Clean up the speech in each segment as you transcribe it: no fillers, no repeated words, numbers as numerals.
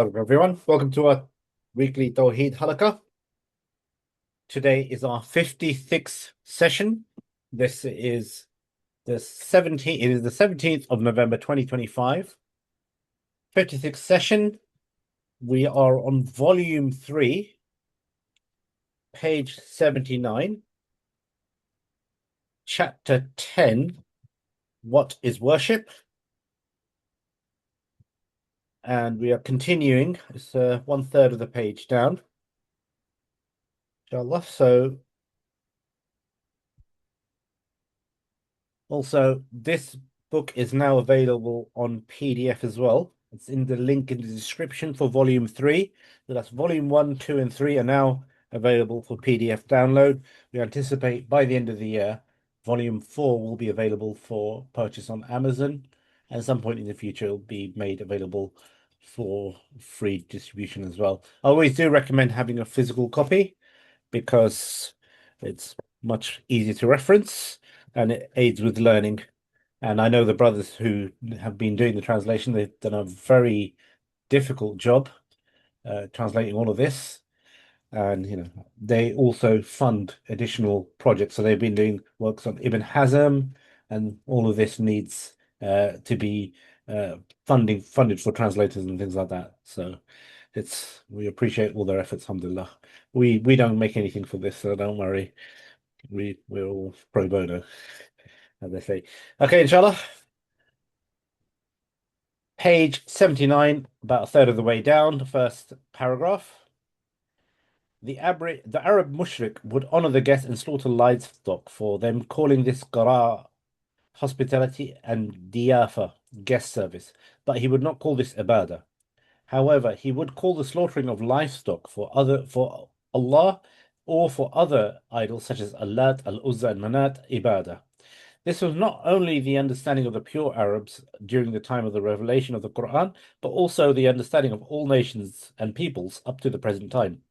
Hello everyone, welcome to our weekly Tawheed Halaqah. Today is our 56th session. This is the 17th of November 2025. 56th session. We are on volume 3, page 79, chapter 10, What is Worship? And we are continuing. It's 1/3 of the page down. Inshallah. So also, this book is now available on PDF as well. It's in the link in the description for volume 3. So that's volume 1, 2, and 3 are now available for PDF download. We anticipate by the end of the year, volume 4 will be available for purchase on Amazon. And at some point in the future, it'll be made available for free distribution as well. I always do recommend having a physical copy because it's much easier to reference and it aids with learning. And I know the brothers who have been doing the translation, they've done a very difficult job translating all of this. And they also fund additional projects. So they've been doing works on Ibn Hazm, and all of this needs to be funded for translators and things like that. So we appreciate all their efforts, alhamdulillah. We don't make anything for this, so don't worry. We're all pro bono, as they say. Okay, inshallah. Page 79, about a third of the way down, the first paragraph. The Arab mushrik would honor the guests and slaughter livestock for them, calling this qara, hospitality, and diyafa, guest service. But he would not call this ibadah. However, he would call the slaughtering of livestock for Allah or for other idols such as Allat, Al-Uzza, and Manat ibadah. This was not only the understanding of the pure Arabs during the time of the revelation of the Quran, but also the understanding of all nations and peoples up to the present time.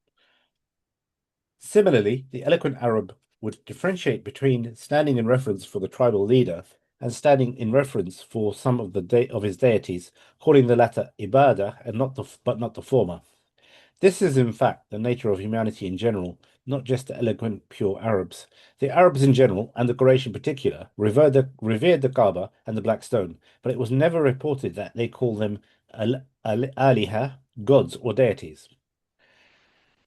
Similarly, the eloquent Arab would differentiate between standing in reference for the tribal leader and standing in reference for some of his deities, calling the latter ibadah and not the former. This is in fact the nature of humanity in general, not just the eloquent pure Arabs. The Arabs in general, and the Quraysh in particular, revered the Kaaba and the Black Stone, but it was never reported that they call them aliha, gods or deities.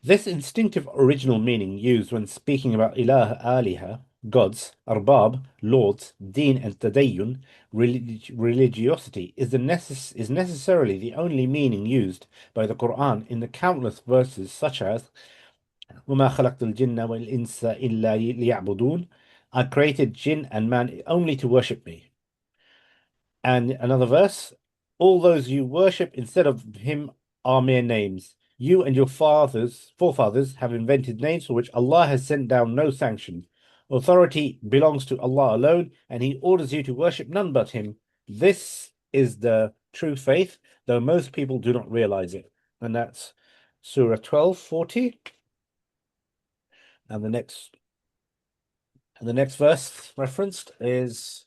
This instinctive original meaning used when speaking about ilah aliha, gods, arbab, lords, deen, and tadayyun, religiosity, is necessarily the only meaning used by the Quran in the countless verses such as وَمَا خَلَقْتُ الْجِنَّ وَالْإِنسَ إِلَّا لِيَعْبُدُونَ, I created jinn and man only to worship me. And another verse, all those you worship instead of him are mere names. You and your forefathers have invented names for which Allah has sent down no sanction. Authority belongs to Allah alone, and He orders you to worship none but Him. This is the true faith, though most people do not realize it. And that's Surah 12:40. And the next verse referenced is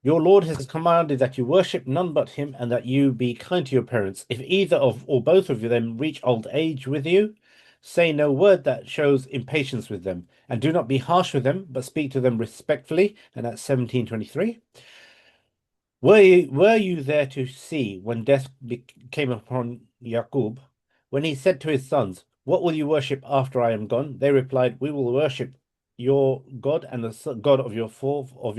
your Lord has commanded that you worship none but him and that you be kind to your parents. If either of or both of them reach old age with you, say no word that shows impatience with them, and do not be harsh with them, but speak to them respectfully. And that's 17:23. Were you there to see when death came upon Yaqub, when he said to his sons, what will you worship after I am gone? They replied, we will worship your God and the God of your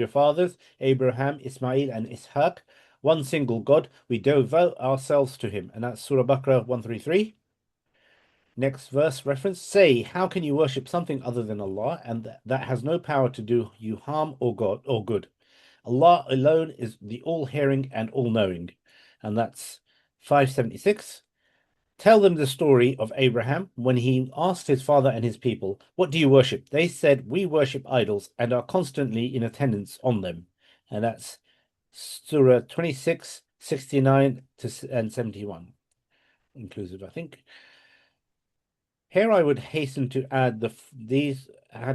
fathers, Abraham, Ismail, and Ishaq, one single God. We devote ourselves to him. And that's Surah Baqarah 133. Next verse reference, say, how can you worship something other than Allah and that has no power to do you harm or good? Allah alone is the all-hearing and all-knowing. And that's 576. Tell them the story of Abraham when he asked his father and his people, what do you worship? They said, we worship idols and are constantly in attendance on them. And that's Surah 26, 69 and 71, inclusive, I think. Here I would hasten to add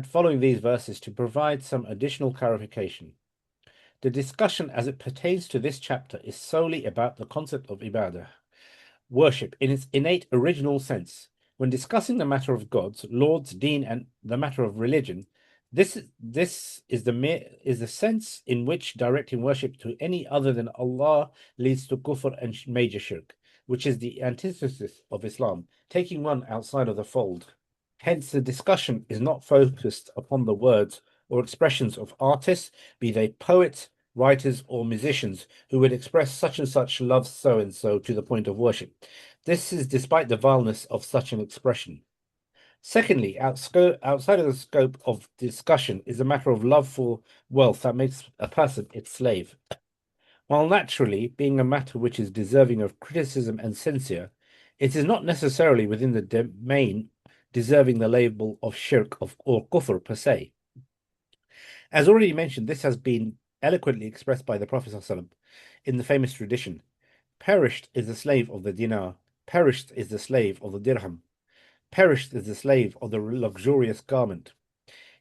following these verses to provide some additional clarification. The discussion as it pertains to this chapter is solely about the concept of ibadah, worship in its innate original sense. When discussing the matter of gods, lords, deen, and the matter of religion, this is the sense in which directing worship to any other than Allah leads to kufr and major shirk, which is the antithesis of Islam, taking one outside of the fold. Hence, the discussion is not focused upon the words or expressions of artists, be they poets, writers, or musicians, who would express such and such love so and so to the point of worship. This is despite the vileness of such an expression. Secondly, outside of the scope of discussion is a matter of love for wealth that makes a person its slave. While naturally being a matter which is deserving of criticism and censure, it is not necessarily within the domain deserving the label of shirk or kufr per se. As already mentioned, this has been eloquently expressed by the Prophet ﷺ in the famous tradition: perished is the slave of the dinar, perished is the slave of the dirham, perished is the slave of the luxurious garment.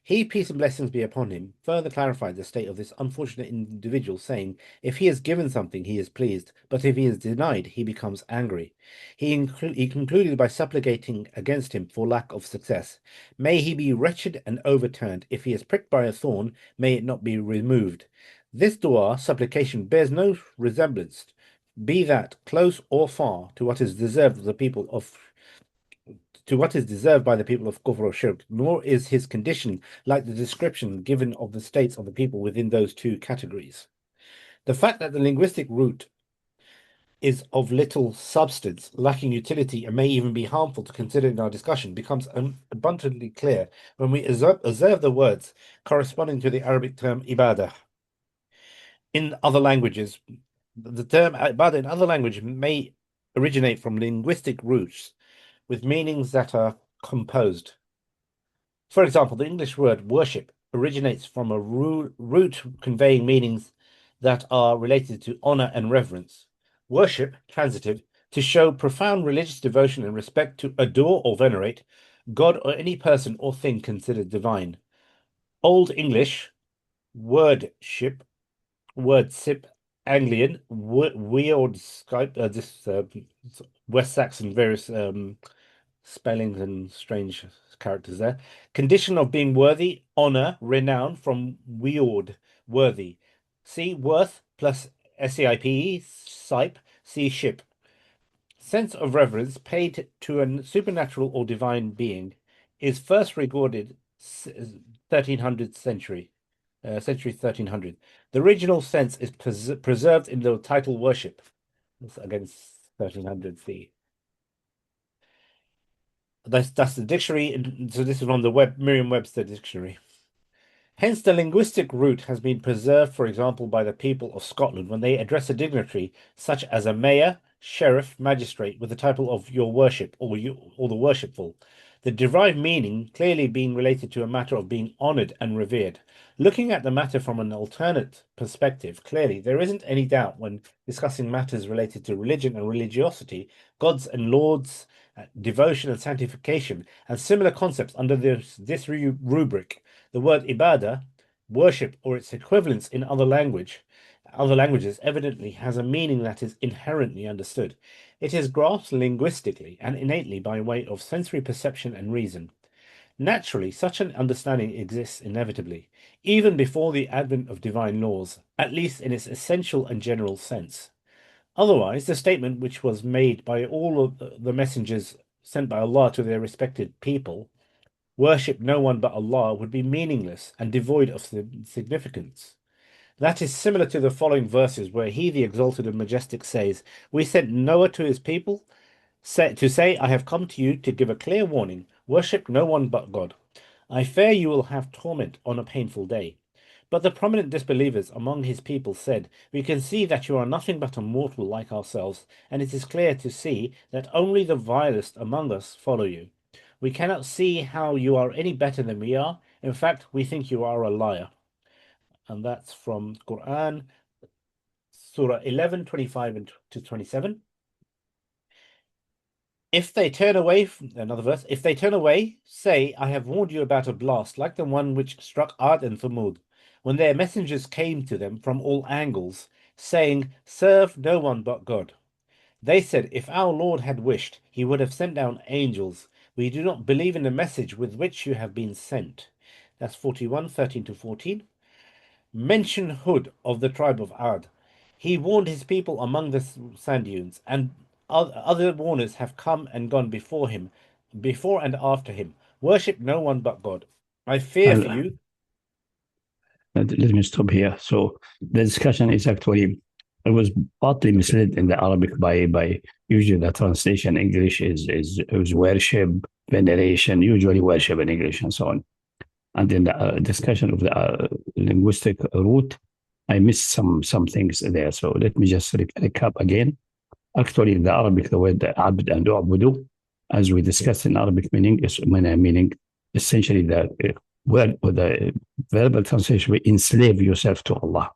He, peace and blessings be upon him, further clarified the state of this unfortunate individual, saying, if he is given something, he is pleased, but if he is denied, he becomes angry. He concluded by supplicating against him for lack of success. May he be wretched and overturned. If he is pricked by a thorn, may it not be removed. This dua, supplication, bears no resemblance, be that close or far, to what is deserved of the people of what is deserved by the people of Kufr or Shirk, nor is his condition like the description given of the states of the people within those two categories. The fact that the linguistic root is of little substance, lacking utility, and may even be harmful to consider in our discussion becomes abundantly clear when we observe the words corresponding to the Arabic term ibadah. In other languages, the term ibadah in other languages may originate from linguistic roots with meanings that are composed. For example, the English word worship originates from a root conveying meanings that are related to honor and reverence. Worship, transitive, to show profound religious devotion and respect, to adore or venerate God or any person or thing considered divine. Old English, wordship, wordsip, Anglian, weird Skype, West Saxon, various spellings and strange characters there. Condition of being worthy, honor, renown, from weird, worthy. See worth plus SEIPE, SIPE, see ship. Sense of reverence paid to a supernatural or divine being is first recorded 1300th century. Century 1300. The original sense is preserved in the title worship. That's against 1300 CE. That's the dictionary. So this is from the Merriam-Webster dictionary. Hence, the linguistic root has been preserved, for example, by the people of Scotland when they address a dignitary such as a mayor, sheriff, magistrate with the title of your worship or the worshipful. The derived meaning clearly being related to a matter of being honored and revered. Looking at the matter from an alternate perspective, clearly there isn't any doubt when discussing matters related to religion and religiosity, gods and lords, devotion and sanctification, and similar concepts under this rubric. The word ibadah, worship, or its equivalents in other languages, evidently has a meaning that is inherently understood. It is grasped linguistically and innately by way of sensory perception and reason. Naturally, such an understanding exists inevitably, even before the advent of divine laws, at least in its essential and general sense. Otherwise, the statement which was made by all of the messengers sent by Allah to their respected people, worship no one but Allah, would be meaningless and devoid of significance. That is similar to the following verses where He, the Exalted and Majestic, says, we sent Noah to his people to say, I have come to you to give a clear warning, worship no one but God. I fear you will have torment on a painful day. But the prominent disbelievers among his people said, we can see that you are nothing but a mortal like ourselves, and it is clear to see that only the vilest among us follow you. We cannot see how you are any better than we are. In fact, we think you are a liar. And that's from Quran, Surah 11, 25 to 27. If they turn away, another verse, if they turn away, say, I have warned you about a blast like the one which struck Ad and Thamud. when their messengers came to them from all angles, saying, "Serve no one but God." They said, "If our Lord had wished, he would have sent down angels. We do not believe in the message with which you have been sent." That's 41:13 to 14. Mention Hud of the tribe of Ad. He warned his people among the sand dunes, and other warners have come and gone before him, before and after him. Worship no one but God. I fear for you. Let me stop here. So the discussion is actually, it was partly misled in the Arabic by usually the translation English is worship, veneration, usually worship in English and so on. And in the discussion of the linguistic root, I missed some things there. So let me just recap again. Actually, in the Arabic, the word abd and u'budu, as we discussed in Arabic meaning, is meaning essentially the word or the verbal translation, we enslave yourself to Allah.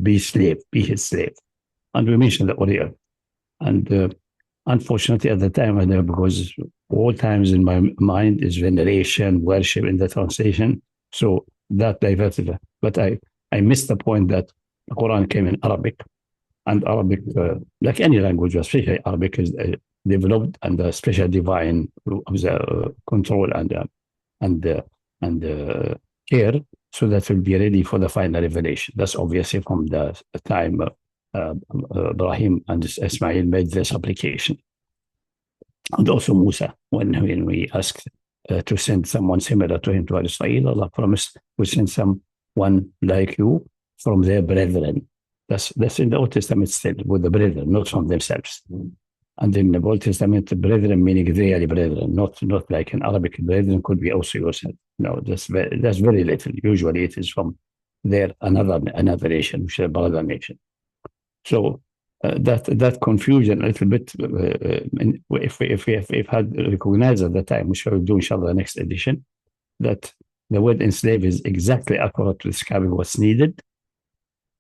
Be slave, be his slave. And we mentioned that earlier. And unfortunately, at the time, I know, because all times in my mind is veneration, worship in the translation. So that diverted. But I missed the point that the Quran came in Arabic. And Arabic, like any language, especially Arabic, is developed under special divine control and care, so that will be ready for the final revelation. That's obviously from the time Ibrahim and Ismail made this application. And also Musa, when we asked to send someone similar to him to Israel, Allah promised we send someone like you from their brethren. That's in the Old Testament still, with the brethren, not from themselves. And in the Old Testament, brethren meaning really brethren, not like in Arabic, brethren could be also yourself. No, that's very little. Usually it is from another nation, which is a brother nation. So that confusion a little bit, if we had recognized at the time, which we will do inshallah the next edition, that the word enslave is exactly accurate to describing what's needed.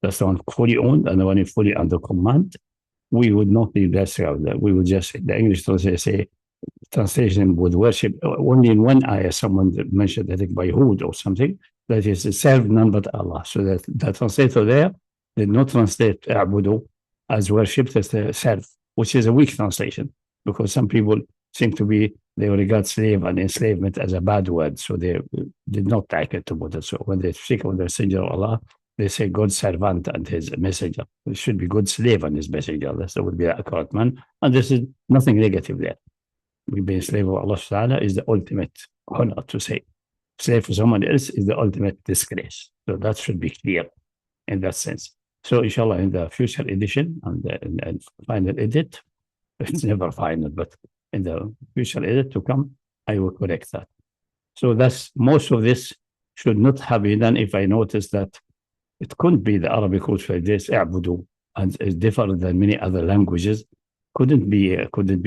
That's the one fully owned and the one fully under command. We would not need that. We would just, the English translation would worship. Only in one ayah, someone mentioned, I think by Hud or something, that is serve none but Allah. So that the translator there did not translate A'budu as worship, as serve, which is a weak translation, because some people seem to be, they regard slave and enslavement as a bad word. So they did not like it to put it. So when they speak of the messenger of Allah, they say God's servant and his messenger. It should be God's slave and his messenger. That would be the accurate man. And this is nothing negative there. We being slave of Allah Ta'ala is the ultimate honor to say. Slave for someone else is the ultimate disgrace. So that should be clear in that sense. So inshallah, in the future edition and final edit, it's never final, but in the future edit to come, I will correct that. So that's most of this should not have been done if I notice that it couldn't be the Arabic word for this, "A'budu," and is different than many other languages. Couldn't be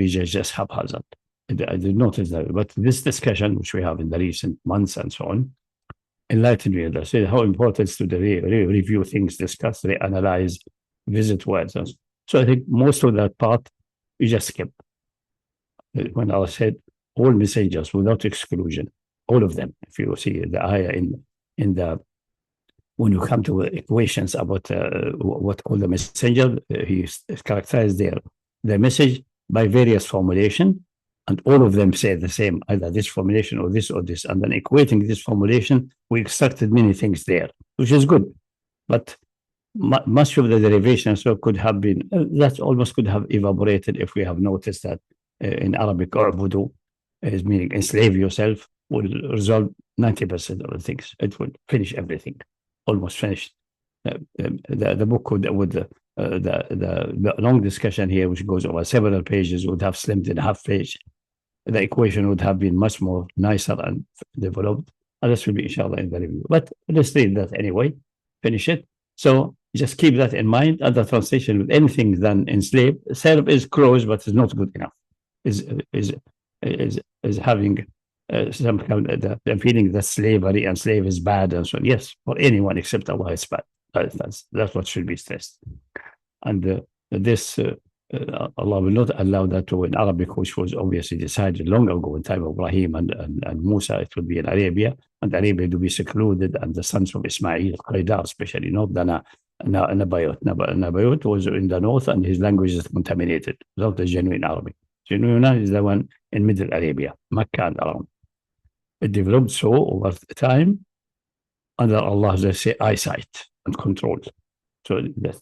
just haphazard. I did notice that. But this discussion, which we have in the recent months and so on, enlightened me. I said how important it is to review things, discuss, reanalyze, visit words. So I think most of that part we just skip. When Allah said all messengers without exclusion, all of them. If you see the ayah in the when you come to equations about what all the messengers, he characterized their message by various formulation, and all of them say the same, either this formulation or this or this. And then equating this formulation, we extracted many things there, which is good. But much of the derivation so could have been, that almost could have evaporated if we have noticed that in Arabic, "U'budu" is meaning enslave yourself, will resolve 90% of the things. It would finish everything. Almost finished. The book with the long discussion here, which goes over several pages, would have slimmed in half page. The equation would have been much more nicer and developed. And this will be inshallah in the review. But let's read that anyway. Finish it. So just keep that in mind. And the translation with anything than enslave, serve is close, but is not good enough. Is having some kind of the feeling that slavery and slave is bad and so on. Yes, for anyone except Allah is bad. That's what should be stressed. And this Allah will not allow that to in Arabic, which was obviously decided long ago in time of Ibrahim and Musa. It would be in Arabia, and Arabia to be secluded, and the sons of Ismail, Qaidar especially, not the Nabayot. Nabayot was in the north, and his language is contaminated, not the genuine Arabic. Genuine is the one in Middle Arabia, Mecca and around. It developed so over time under Allah's, let's say, eyesight and control. So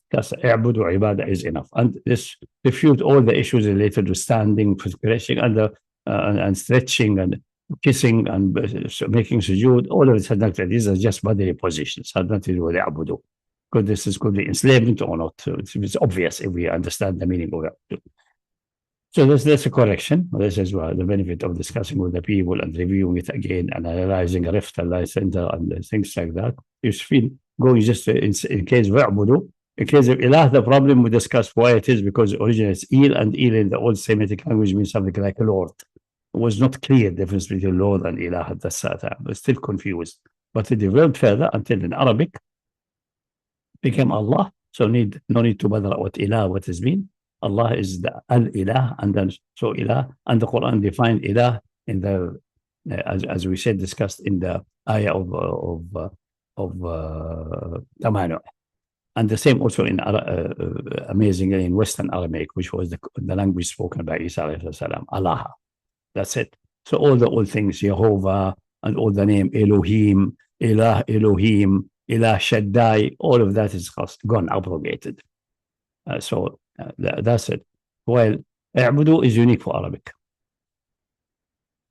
that's i'budu ibadah is enough. And this refute all the issues related to standing, stretching, and stretching and kissing and making sujood. All of it had not, these are just bodily positions, had nothing to do with i'budu. Because this could be enslavement or not. So it's obvious if we understand the meaning of it. So that's a correction. This is the benefit of discussing with the people and reviewing it again and analyzing a rift and center and things like that. You feel going just in case of i'budu, in case of ilah, the problem we discussed why it is, because originally it's il, and il in the old Semitic language means something like a lord. It was not clear the difference between lord and ilah at that time. It was still confused. But it developed further until in Arabic became Allah. So no need to bother what ilah, what is mean. Allah is the al-ilah, and then so ilah, and the Quran defined ilah in the, as we said, discussed in the ayah of Tamanu. And the same also in amazingly in Western Aramaic, which was the language spoken by Isa alayhi salam, Allah. That's it. So all the old things, Jehovah, and all the name Elohim, Ilah, Elohim, Ilah Shaddai, all of that is gone, abrogated. So that's it. While i'budu is unique for Arabic.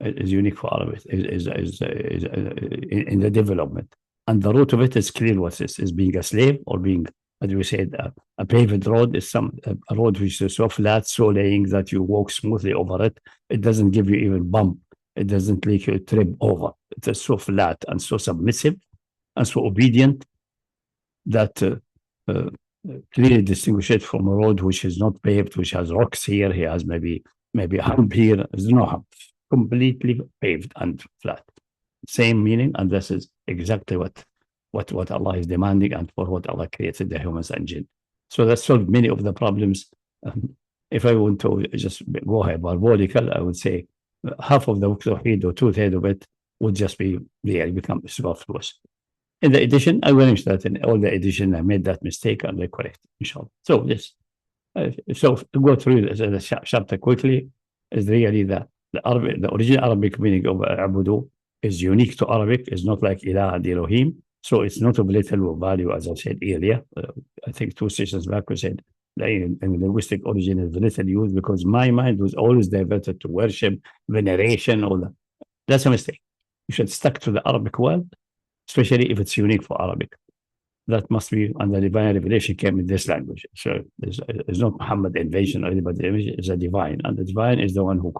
It is unique for Arabic. Is in the development. And the root of it is clear what it is being a slave, or being, as we said, a paved road is a road which is so flat, so laying that you walk smoothly over it. It doesn't give you even bump. It doesn't make you trip over. It is so flat and so submissive and so obedient that clearly distinguish it from a road which is not paved, which has rocks here, he has maybe a hump here. There's no hump, completely paved and flat. Same meaning, and this is exactly what Allah is demanding, and for what Allah created the humans and jinn. So that solved many of the problems. If I want to just go hyperbolical, I would say half of the Tawheed or 2/3 of it would just be there, become superfluous. In the edition, I will mention that in all the edition, I made that mistake and I correct it, inshallah. So yes, so to go through the chapter quickly is really the original Arabic meaning of i'budu is unique to Arabic. It's not like ilah and Elohim. So it's not of little value, as I said earlier. I think 2 sessions back we said in linguistic origin is little used because my mind was always diverted to worship, veneration, all that. That's a mistake. You should stick to the Arabic word, especially if it's unique for Arabic. That must be, and the divine revelation came in this language. So there's not Muhammad invasion or anybody. It's a divine, and the divine is the one who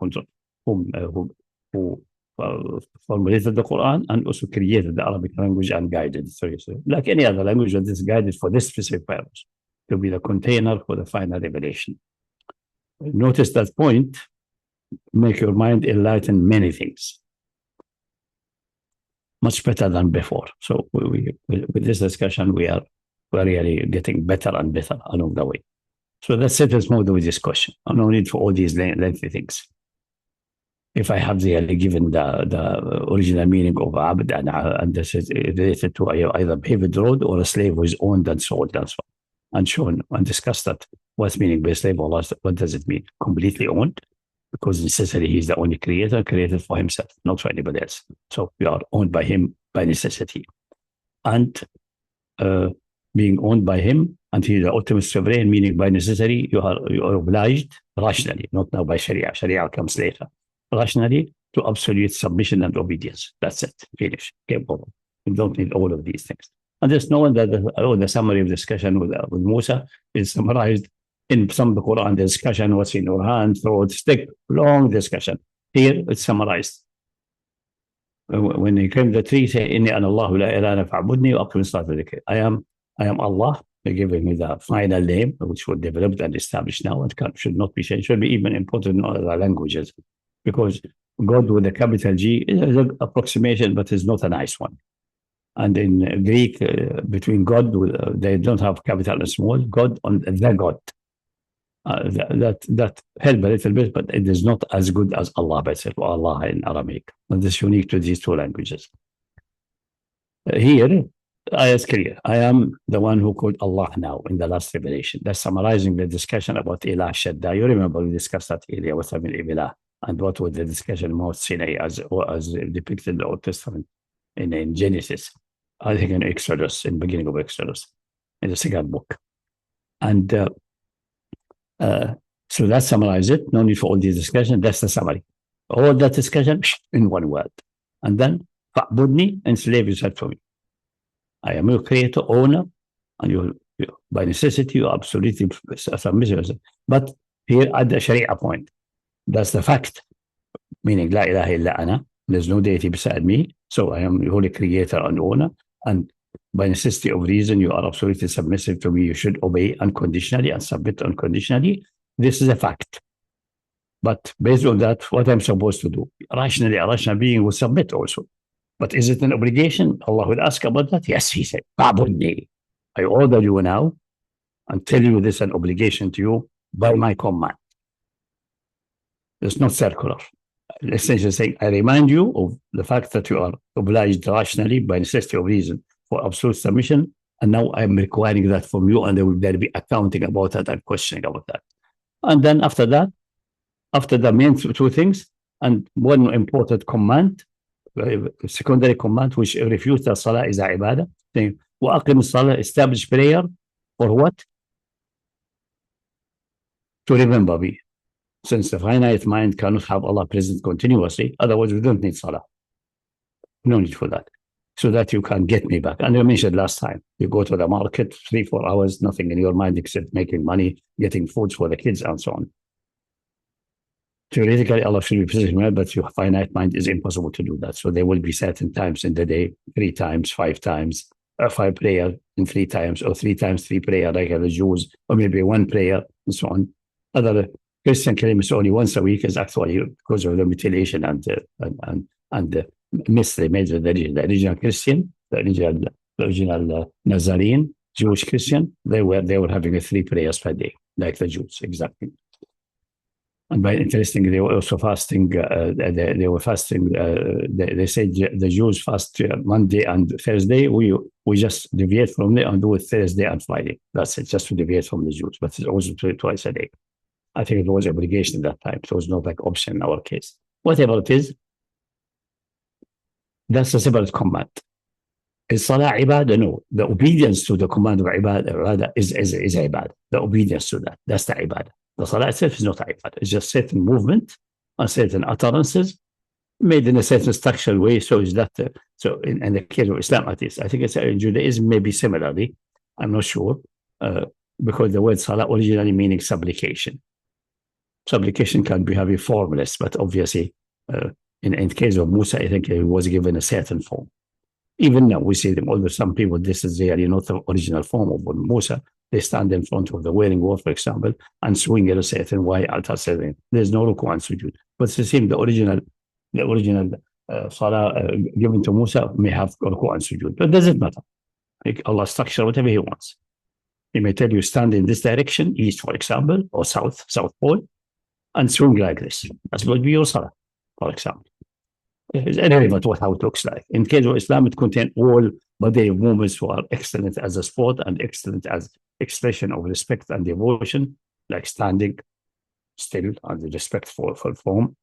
formulated the Quran and also created the Arabic language and guided it. So like any other language that is guided for this specific purpose, to be the container for the final revelation. Notice that point, make your mind enlighten many things. Much better than before. So with this discussion, we're really getting better and better along the way. So that's it. Let's move with this question. No need for all these lengthy things. If I have given the original meaning of abd and this is related to either paved road or a slave who is owned and sold and shown and discussed that what's meaning by slave, Allah, what does it mean? Completely owned? Because necessarily he's the only creator, created for himself, not for anybody else. So we are owned by him by necessity. And being owned by him, and he's the ultimate sovereign, meaning by necessity, you are obliged rationally, not now by Sharia. Sharia comes later. Rationally to absolute submission and obedience. That's it. Finish. Game over. You don't need all of these things. And there's no one that the summary of discussion with Musa is summarized in some of the Quran. The discussion, what's in your hand, throw it, stick, long discussion. Here it's summarized. When he came to the tree, say, Inni ana Allahu la ilaha fa'budni wa aqim salata dhikr. I am Allah. They're giving me the final name, which was developed and established now. It should not be changed. Should be even imported in other languages. Because God with a capital G is an approximation, but it's not a nice one. And in Greek, between God, they don't have capital and small. God on the God. that help a little bit, but it is not as good as Allah by itself, or Allah in Aramaic. And this is unique to these two languages. Here, ayah is clear. I am the one who called Allah now in the last revelation. That's summarizing the discussion about Ilah Shadda. You remember we discussed that earlier, what I mean Ilah, and what was the discussion about Sinai as depicted in the Old Testament in Genesis, I think in Exodus, in the beginning of Exodus, in the second book. And so that summarizes it. No need for all these discussion. That's the summary. All that discussion in one word. And then, فَعْبُدْنِي, enslave yourself to me. I am your creator, owner, and you by necessity, you absolutely submissive. But here at the Sharia point, that's the fact. Meaning, La ilaha illa ana. There's no deity beside me. So I am your holy creator and owner. And by necessity of reason, you are absolutely submissive to me. You should obey unconditionally and submit unconditionally. This is a fact. But based on that, what I'm supposed to do? Rationally, a rational being will submit also. But is it an obligation? Allah will ask about that. Yes, he said, "Fa'budni." I order you now and tell you this is an obligation to you by my command. It's not circular. Essentially saying, I remind you of the fact that you are obliged rationally by necessity of reason for absolute submission, and now I'm requiring that from you, and there will be accounting about that and questioning about that. And then after that, after the main two things, and one important command, secondary command, which refutes that salah is a ibadah, saying, وَأَقِمُ الصَّلَاةَ, establish prayer for what? To remember me. Since the finite mind cannot have Allah present continuously, otherwise we don't need salah. No need for that. So that you can get me back. And I mentioned last time, you go to the market, 3-4 hours, nothing in your mind except making money, getting food for the kids, and so on. Theoretically, Allah should be present well, but your finite mind is impossible to do that. So there will be certain times in the day, 3 times, 5 times, 5 prayer in 3 times, or 3 times 3 prayer, like the Jews, or maybe 1 prayer, and so on. Other Christian claim is only once a week, is actually because of the mutilation and myth they made with the original Christian, the original Nazarene, Jewish Christian. They were having 3 prayers per day, like the Jews, exactly. And by interesting, they were also fasting. They were fasting. They said the Jews fast Monday and Thursday. We just deviate from there and do it Thursday and Friday. That's it, just to deviate from the Jews. But it's also twice a day. I think it was obligation at that time. So it was not like option in our case. Whatever it is, that's a separate command. Is salah ibadah? No. The obedience to the command of ibadah is ibadah. The obedience to that. That's the ibadah. The salah itself is not ibadah. It's just certain movement and certain utterances made in a certain structural way. So is that, so in the case of Islam, at least, I think it's in Judaism, maybe similarly. I'm not sure. Because the word salah originally meaning supplication. Supplication can be heavy formless, but obviously, in the case of Musa, I think he was given a certain form. Even now, we see them, although some people, this is their, the original form of Musa. They stand in front of the wailing wall, for example, and swing at a certain way. There's no ruku and sujood. But it's the same, the original salah given to Musa may have ruku and sujood. But it doesn't matter. Like Allah structure whatever he wants. He may tell you stand in this direction, east, for example, or south pole, and swing like this. That's what be your salah, for example. It's irrelevant how it looks like. In case of Islam, it contains all body movements who are excellent as a sport and excellent as expression of respect and devotion, like standing still and respect for form,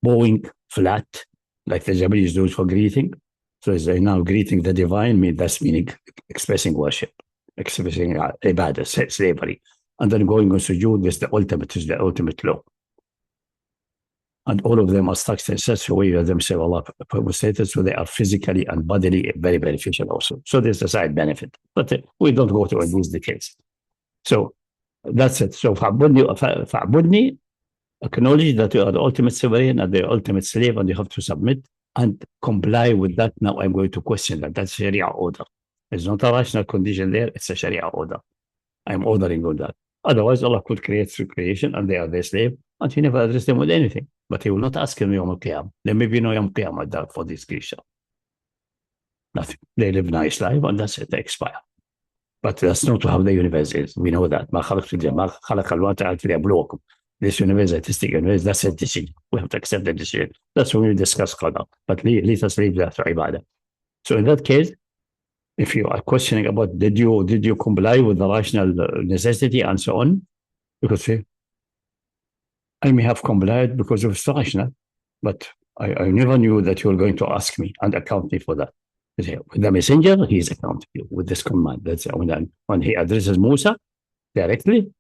bowing flat, like the Japanese do for greeting. So as they now greeting the divine, that's meaning expressing worship, expressing ibadah, slavery. And then going on sujood is the ultimate law. And all of them are structured in such a way that themselves Allah permitted, so they are physically and bodily very beneficial also. So there's a side benefit. But we don't go to these details. So that's it. So fa'budni, acknowledge that you are the ultimate sovereign and the ultimate slave, and you have to submit and comply with that. Now I'm going to question that. That's Sharia order. It's not a rational condition there. It's a Sharia order. I'm ordering on that. Otherwise, Allah could create through creation and they are their slave, and He never addressed them with anything. But He will not ask them Yawm al-Qiyamah. There may be no Yawm al-Qiyamah for this creature. Nothing. They live nice life and that's it. They expire. But that's not how the universe is. We know that. This universe, artistic universe, that's a decision. We have to accept the decision. That's when we discuss qadar. But let us leave that to ibadah. So in that case, if you are questioning about did you comply with the rational necessity and so on, you could say, I may have complied because it's rational, but I never knew that you were going to ask me and account me for that. With the messenger, he is accountable with this command. That's when he addresses Musa directly,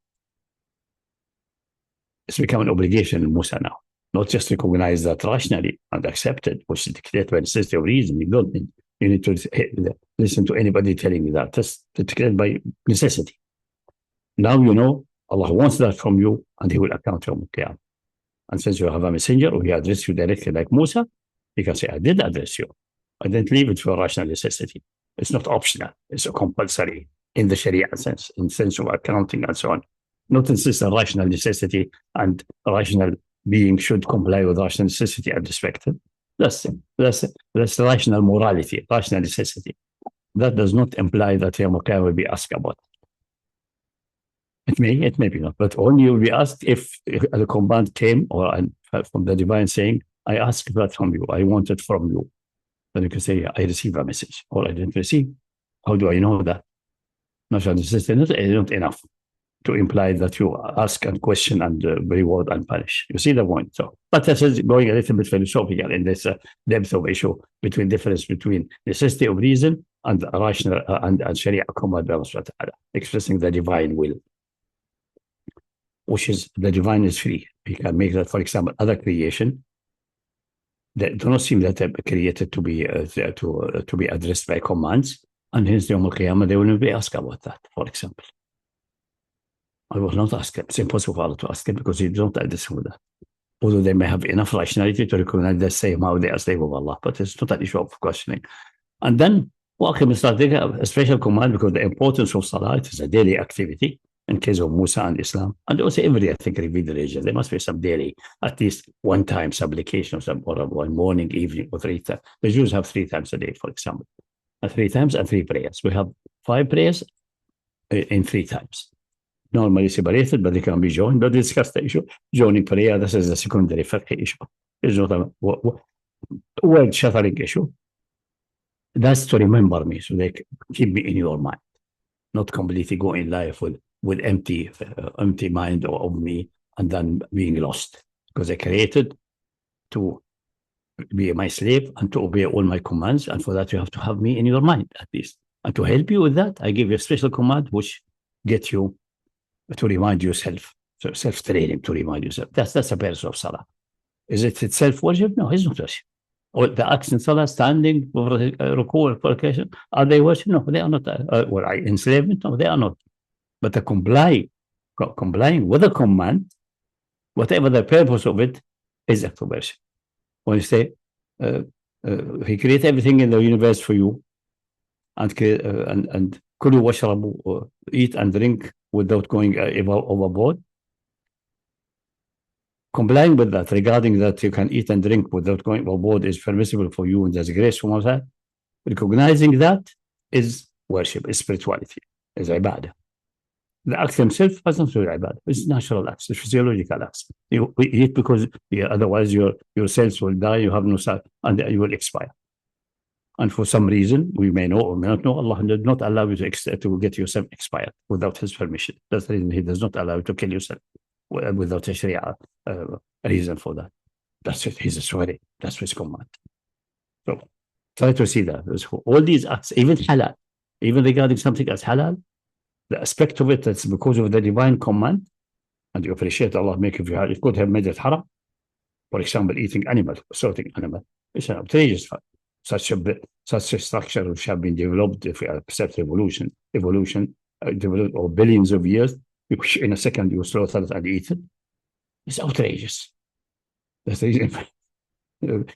it's become an obligation in Musa now. Not just recognize that rationally and accept it, which is declared by necessity of reason. You need to listen to anybody telling you that. That's declared by necessity. Now you know Allah wants that from you, and He will account you. And since you have a messenger who He addressed you directly like Musa, He can say, I did address you. I didn't leave it for rational necessity. It's not optional. It's a compulsory in the Sharia sense, in the sense of accounting and so on. Not insist on rational necessity and rational being should comply with rational necessity and respect it. That's rational morality, rational necessity. That does not imply that Yawm al-Qiyamah will be asked about. It may be not, but only you will be asked if a command came or from the divine saying, I ask that from you, I want it from you. Then you can say, I received a message, or I didn't receive. How do I know that? Rational necessity is not enough to imply that you ask and question and reward and punish. You see the point? So, but this is going a little bit philosophical in this depth of issue between difference between necessity of reason and rational and Sharia command by Allah, expressing the divine will, which is the divine is free. You can make that, for example, other creation that do not seem that created to be addressed by commands, and hence the Yawm al-Qiyamah they will not be asked about that. For example, I will not ask them. It's impossible for Allah to ask them because He don't address with that. Although they may have enough rationality to recognize the same how they are slave of Allah, but it's not an issue of questioning. And then a special command because the importance of Salah is a daily activity. In case of Musa and Islam, and also every, I think, revealed religion, there must be some daily, at least one time supplication or one morning, evening, or 3 times. The Jews have 3 times a day, for example, 3 times and 3 prayers. We have 5 prayers in 3 times. Normally separated, but they can be joined. But we discussed the issue. Joining prayer, this is a secondary fiqh issue. It's not a word-shattering issue. That's to remember me, so they keep me in your mind, not completely go in life with empty mind of me and then being lost, because I created to be my slave and to obey all my commands, and for that you have to have me in your mind at least. And to help you with that, I give you a special command which gets you to remind yourself, so self-training to remind yourself. That's a purpose of Salah. Is it itself worship? No, it's not worship. Or the acts in Salah, standing, ruku, provocation, are they worship? No, they are not. Or enslavement? No, they are not. But the complying with a command, whatever the purpose of it, is act of worship. When you say, He created everything in the universe for you, and kulu washrabu, eat and drink without going overboard. Complying with that, regarding that you can eat and drink without going overboard, is permissible for you, and there's grace from Allah. Recognizing that is worship, is spirituality, is ibadah. The act himself has not to be ibadah. It's natural acts, it's physiological acts. You eat because otherwise your cells will die, you have no cell, and you will expire. And for some reason, we may know or may not know, Allah did not allow you to get yourself expired without His permission. That's the reason He does not allow you to kill yourself without a Sharia reason for that. That's it. He's a sorry. That's His command. So try to see that. All these acts, even halal, even regarding something as halal, the aspect of it that's because of the divine command, and you appreciate Allah making you halal. It could have made it haram. For example, eating animal, assaulting animal. It's an outrageous fact. Such a structure which have been developed, if we accept evolution developed over billions of years, in a second you slaughter it and eat it. It's outrageous. That's the reason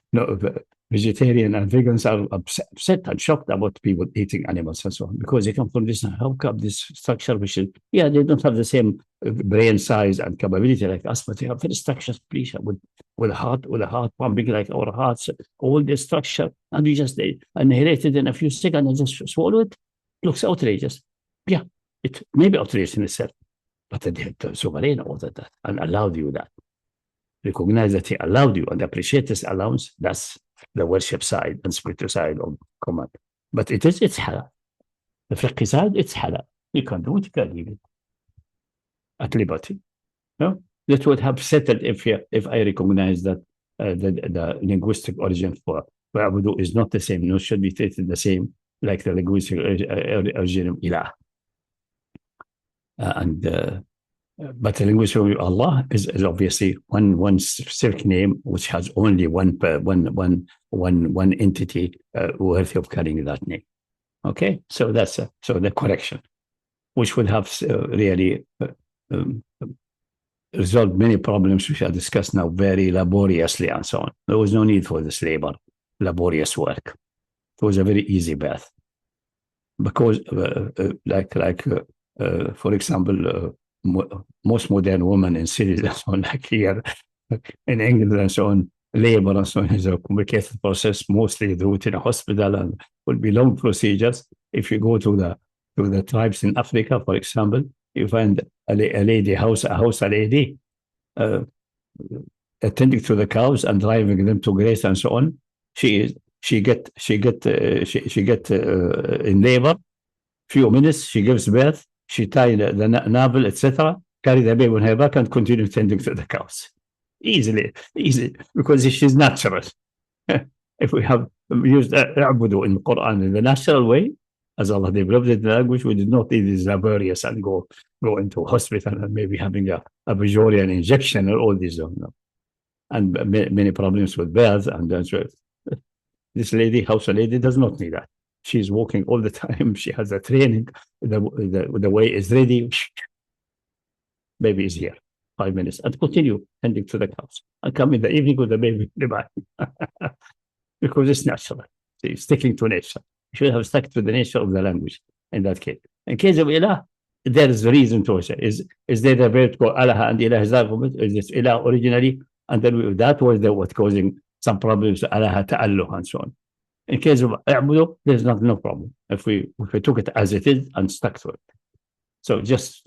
vegetarian and vegans are upset and shocked about people eating animals and so on, because they come from this, how come this structure, which is, they don't have the same brain size and capability like us, but they have very structured creature with a heart pumping like our hearts, all this structure, and we just annihilated in a few seconds and just swallow it. Looks outrageous. Yeah, it may be altruistic in itself, but the sovereign ordered that and allowed you that. Recognize that he allowed you and appreciate this allowance. That's the worship side and spiritual side of command. But it's halal. The fiqh side, it's halal. You can do it, you can leave it at liberty. No? That would have settled if I recognize that the linguistic origin for Abudu is not the same, no, should be treated the same like the linguistic origin of Ilah. But the linguistic of Allah is obviously one specific name which has only one entity worthy of carrying that name. Okay, so that's so the correction, which would have really resolved many problems which are discussed now very laboriously and so on. There was no need for this laborious work. It was a very easy path because, for example, most modern women in cities and so on, like here in England and so on, labor and so on is a complicated process, mostly do it in a hospital and will be long procedures. If you go to the tribes in Africa, for example, you find a lady, a house lady, attending to the cows and driving them to graze and so on. She get in labor. Few minutes, she gives birth. She tie the navel, etc. Carry the baby on her back and continue tending to the cows. Easy, because she's natural. If we have used I'budu in the Quran in the natural way, as Allah developed the language, we did not need this laborious and go into a hospital and maybe having a Bajorian injection or all these. No. And many problems with birth. And this lady, house lady, does not need that. She's walking all the time. She has a training. The way is ready. Baby is here. 5 minutes. And continue tending to the cows. And come in the evening with the baby back. Because it's natural. See, sticking to nature. You should have stuck to the nature of the language in that case. In case of Ilah, there is a reason to say. Is there a verb called Allah and Ilah is that? Is this Ilah originally? And then that was what causing some problems. Allah ta'alluh and so on. In case of I'budu, there's no problem if we took it as it is and stuck to it. So just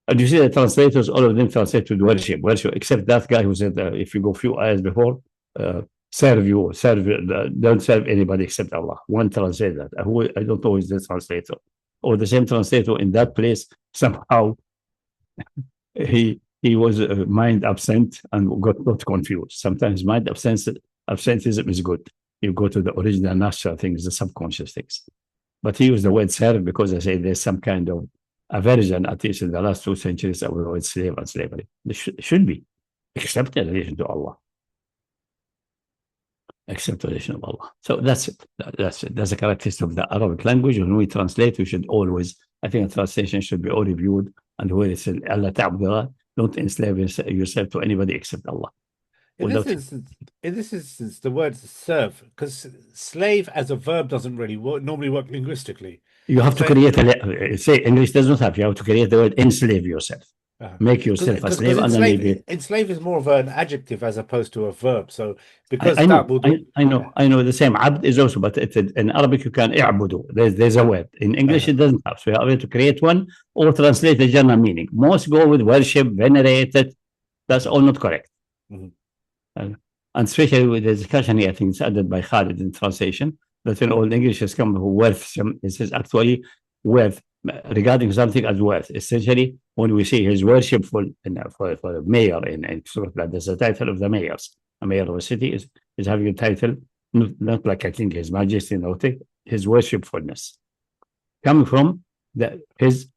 and you see the translators, all of them translate to worship, except that guy who said if you go few ayahs before, don't serve anybody except Allah. One translates that. I don't know who is the translator. Or the same translator in that place, somehow he was mind absent and got confused. Sometimes mind absentism is good. You go to the original natural things, the subconscious things. But he used the word serve because I say there's some kind of aversion, at least in the last 2 centuries, of the word slave and slavery. There should be, except in relation to Allah. Except relation of Allah. So that's it. That's a characteristic of the Arabic language. When we translate, we should always, I think a translation should be all reviewed. And where it says, Allah ta'budullah, don't enslave yourself to anybody except Allah. In this instance, the word serve, because slave as a verb doesn't really normally work linguistically. You have to create say English does not have. You have to create the word enslave yourself. Make yourself a slave. Enslave is more of an adjective as opposed to a verb. So because I know the same. Abd is also, but in Arabic you can i'budu. There's a word. In English it doesn't have. So you have to create one or translate the general meaning. Most go with worship, venerated. That's all not correct. And especially with the discussion here, I think it's added by Khalid in translation, that in Old English has come worth. It says actually worth, regarding something as worth. Essentially, when we say his worshipful for the mayor in Surah, there's a title of the mayors. A mayor of a city is having a title, not like a king, his majesty, his worshipfulness. Coming from his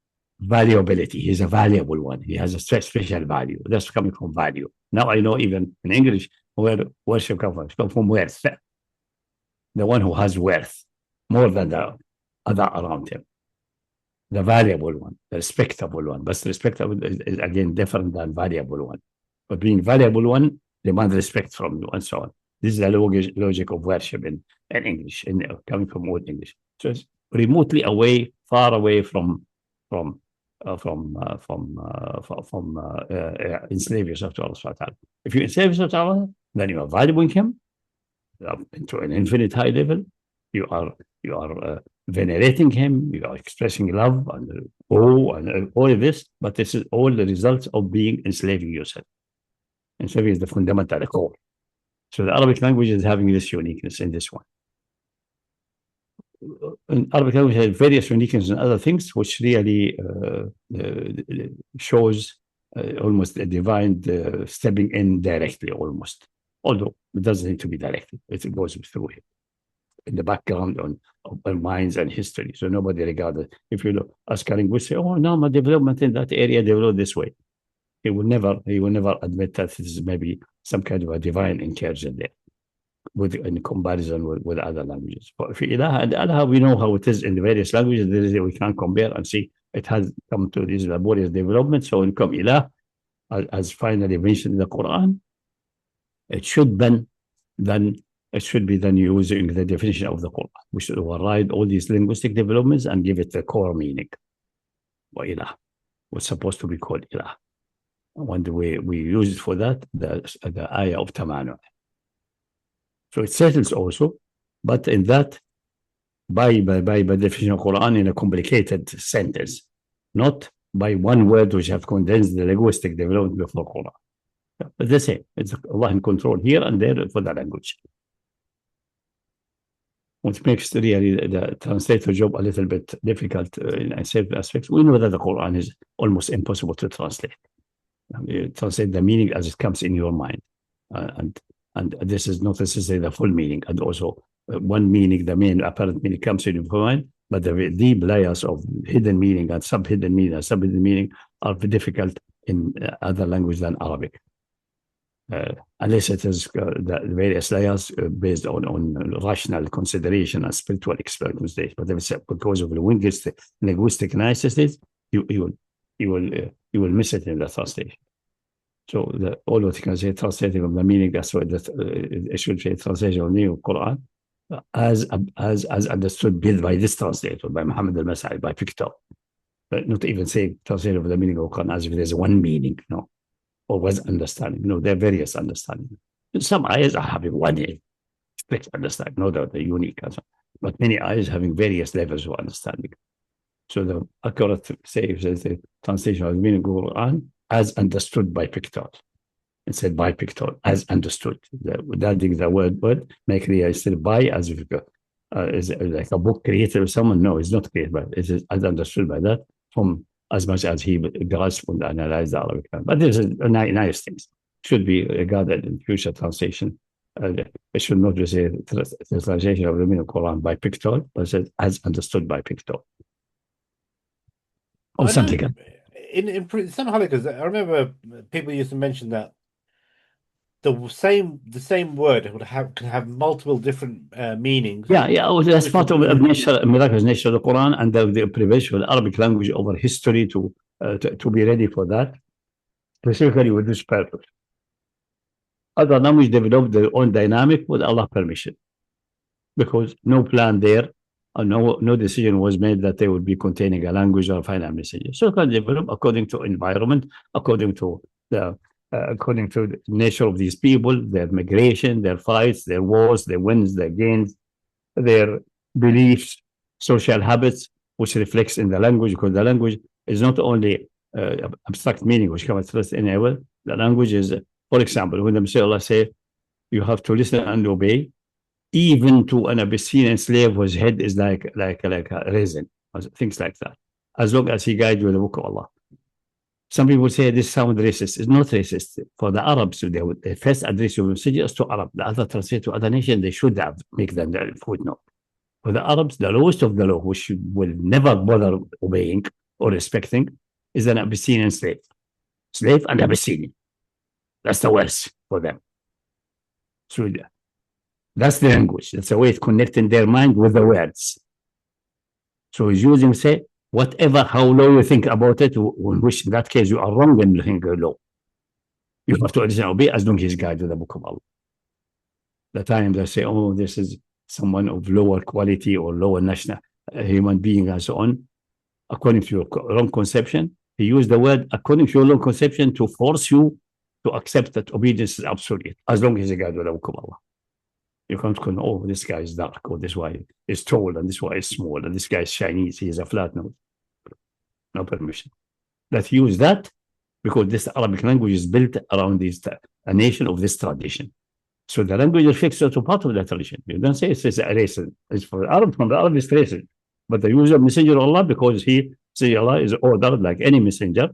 valuability. He's a valuable one. He has a special value. That's coming from value. Now I know even in English where worship comes from. It comes from worth. The one who has worth more than the other around him. The valuable one, the respectable one. But respectable is again different than valuable one. But being valuable one demands respect from you and so on. This is the logic of worship in English, coming from Old English. So it's remotely away, far away from enslave yourself to Allah. If you enslave yourself to Allah, then you are valuing Him into an infinite high level. You are venerating him, you are expressing love and awe and all of this, but this is all the results of being enslaving yourself. Enslaving is the fundamental core. So the Arabic language is having this uniqueness in this one. And Arabic language has various uniqueness and other things, which really shows almost a divine stepping in directly, almost. Although it doesn't need to be directly, it goes through him in the background on our minds and history. So nobody regarded. If you look, ask a linguist, say, "Oh no, my development in that area developed this way." He will never admit that this is maybe some kind of a divine incursion there, in comparison with other languages. But for ilah and Allah, we know how it is in the various languages. We can compare and see it has come to this laborious development. So in come ilah, as finally mentioned in the Quran, it should be then using the definition of the Quran. We should override all these linguistic developments and give it the core meaning. Wa ilah, what's supposed to be called ilah. When we use it for that, the ayah of tamanu. So it settles also, but in that, by definition of Quran in a complicated sentence, not by one word which have condensed the linguistic development before Quran. But the same, it's Allah in control here and there for the language. Which makes really the translator job a little bit difficult in certain aspects. We know that the Quran is almost impossible to translate. You translate the meaning as it comes in your mind, and this is not necessarily the full meaning. And also, one meaning, the main apparent meaning, comes in your mind, but the deep layers of hidden meaning and sub-hidden meaning are difficult in other language than Arabic, unless it is the various layers based on rational consideration and spiritual experience. But if it's because of the linguistic niceties, you will miss it in the translation. So all what you can say, translating of the meaning, that's what it should say, translation of the Quran, as understood by this translator, by Muhammad al-Masai, by Pictor. But not even say translation of the meaning of Quran as if there's one meaning, no, or was understanding. No, there are various understandings. Some ayahs are having one strict understanding, no doubt they're unique, but many ayahs having various levels of understanding. So the accurate say says the translation of the meaning of the Quran as understood by Pictor. It said by Pictor, as understood. Adding the word, make the instead of by as if is like a book created by someone. No, it's not created, but it is as understood by that from as much as he grasped and analyzed the Arabic. But this is nice things. Should be regarded in future translation. It should not be say translation of the meaning of the Quran by Pictor, but it says as understood by Pictor. Or something. In some halakas, I remember people used to mention that the same word can have multiple different meanings. Yeah. That's part of the miraculous nature of the Quran and the prevention of the Arabic language over history to be ready for that, specifically with this purpose. Other languages developed their own dynamic with Allah's permission, because no plan there. No decision was made that they would be containing a language or a final message. So it can develop according to environment, according to the nature of these people, their migration, their fights, their wars, their wins, their gains, their beliefs, social habits, which reflects in the language, because the language is not only abstract meaning which can express anywhere. The language is, for example, when the Messiah say, you have to listen and obey. Even to an Abyssinian slave whose head is like a raisin, things like that, as long as he guides you the book of Allah. Some people say this sounds racist. It's not racist. For the Arabs, they first address your messages to Arab. The other translate to other nations, they should have make them the footnote. For the Arabs, the lowest of the law, which will never bother obeying or respecting, is an Abyssinian slave. Slave and Abyssinian. That's the worst for them. So that's the language. That's a way of connecting their mind with the words. So he's using, say, whatever, how low you think about it, in which in that case you are wrong when you think low. You have to listen and obey as long as he's guided to the book of Allah. The time they say, oh, this is someone of lower quality or lower national human being and so on, according to your wrong conception, he used the word according to your wrong conception to force you to accept that obedience is absolute, as long as he guided to the book of Allah. You can't call, oh, this guy is dark, or this guy is tall, and this guy is small, and this guy is Chinese, he is a flat nose. No permission. Let's use that because this Arabic language is built around a nation of this tradition. So the language reflects also part of that tradition. You don't say it's a racist. It's for Arab, from the Arab is racist. But the user messenger of Allah, because he say Allah is ordered like any messenger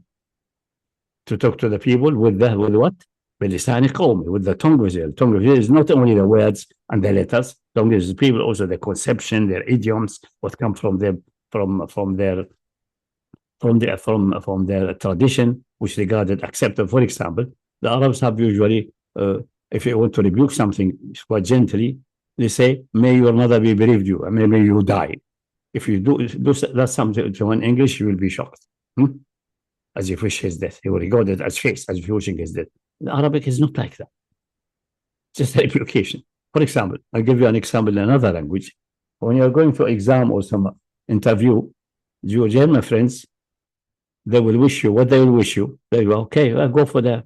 to talk to the people with what? بلسان قومي, with the tongue of Israel. Tongue of Israel is not only the words and the letters. Tongue is the people, also the conception, their idioms, what come from them, from their tradition, which regarded acceptable. For example, the Arabs have usually, if you want to rebuke something quite gently, they say, "May your mother be bereaved you, and may you die." If you do that something to an English, you will be shocked. As if wish his death. He will regard it as face, as if wishing his death. The Arabic is not like that. Just a replication. For example, I'll give you an example in another language. When you're going for exam or some interview, your German friends, they will wish you what they will wish you. They go, okay, well, go for that.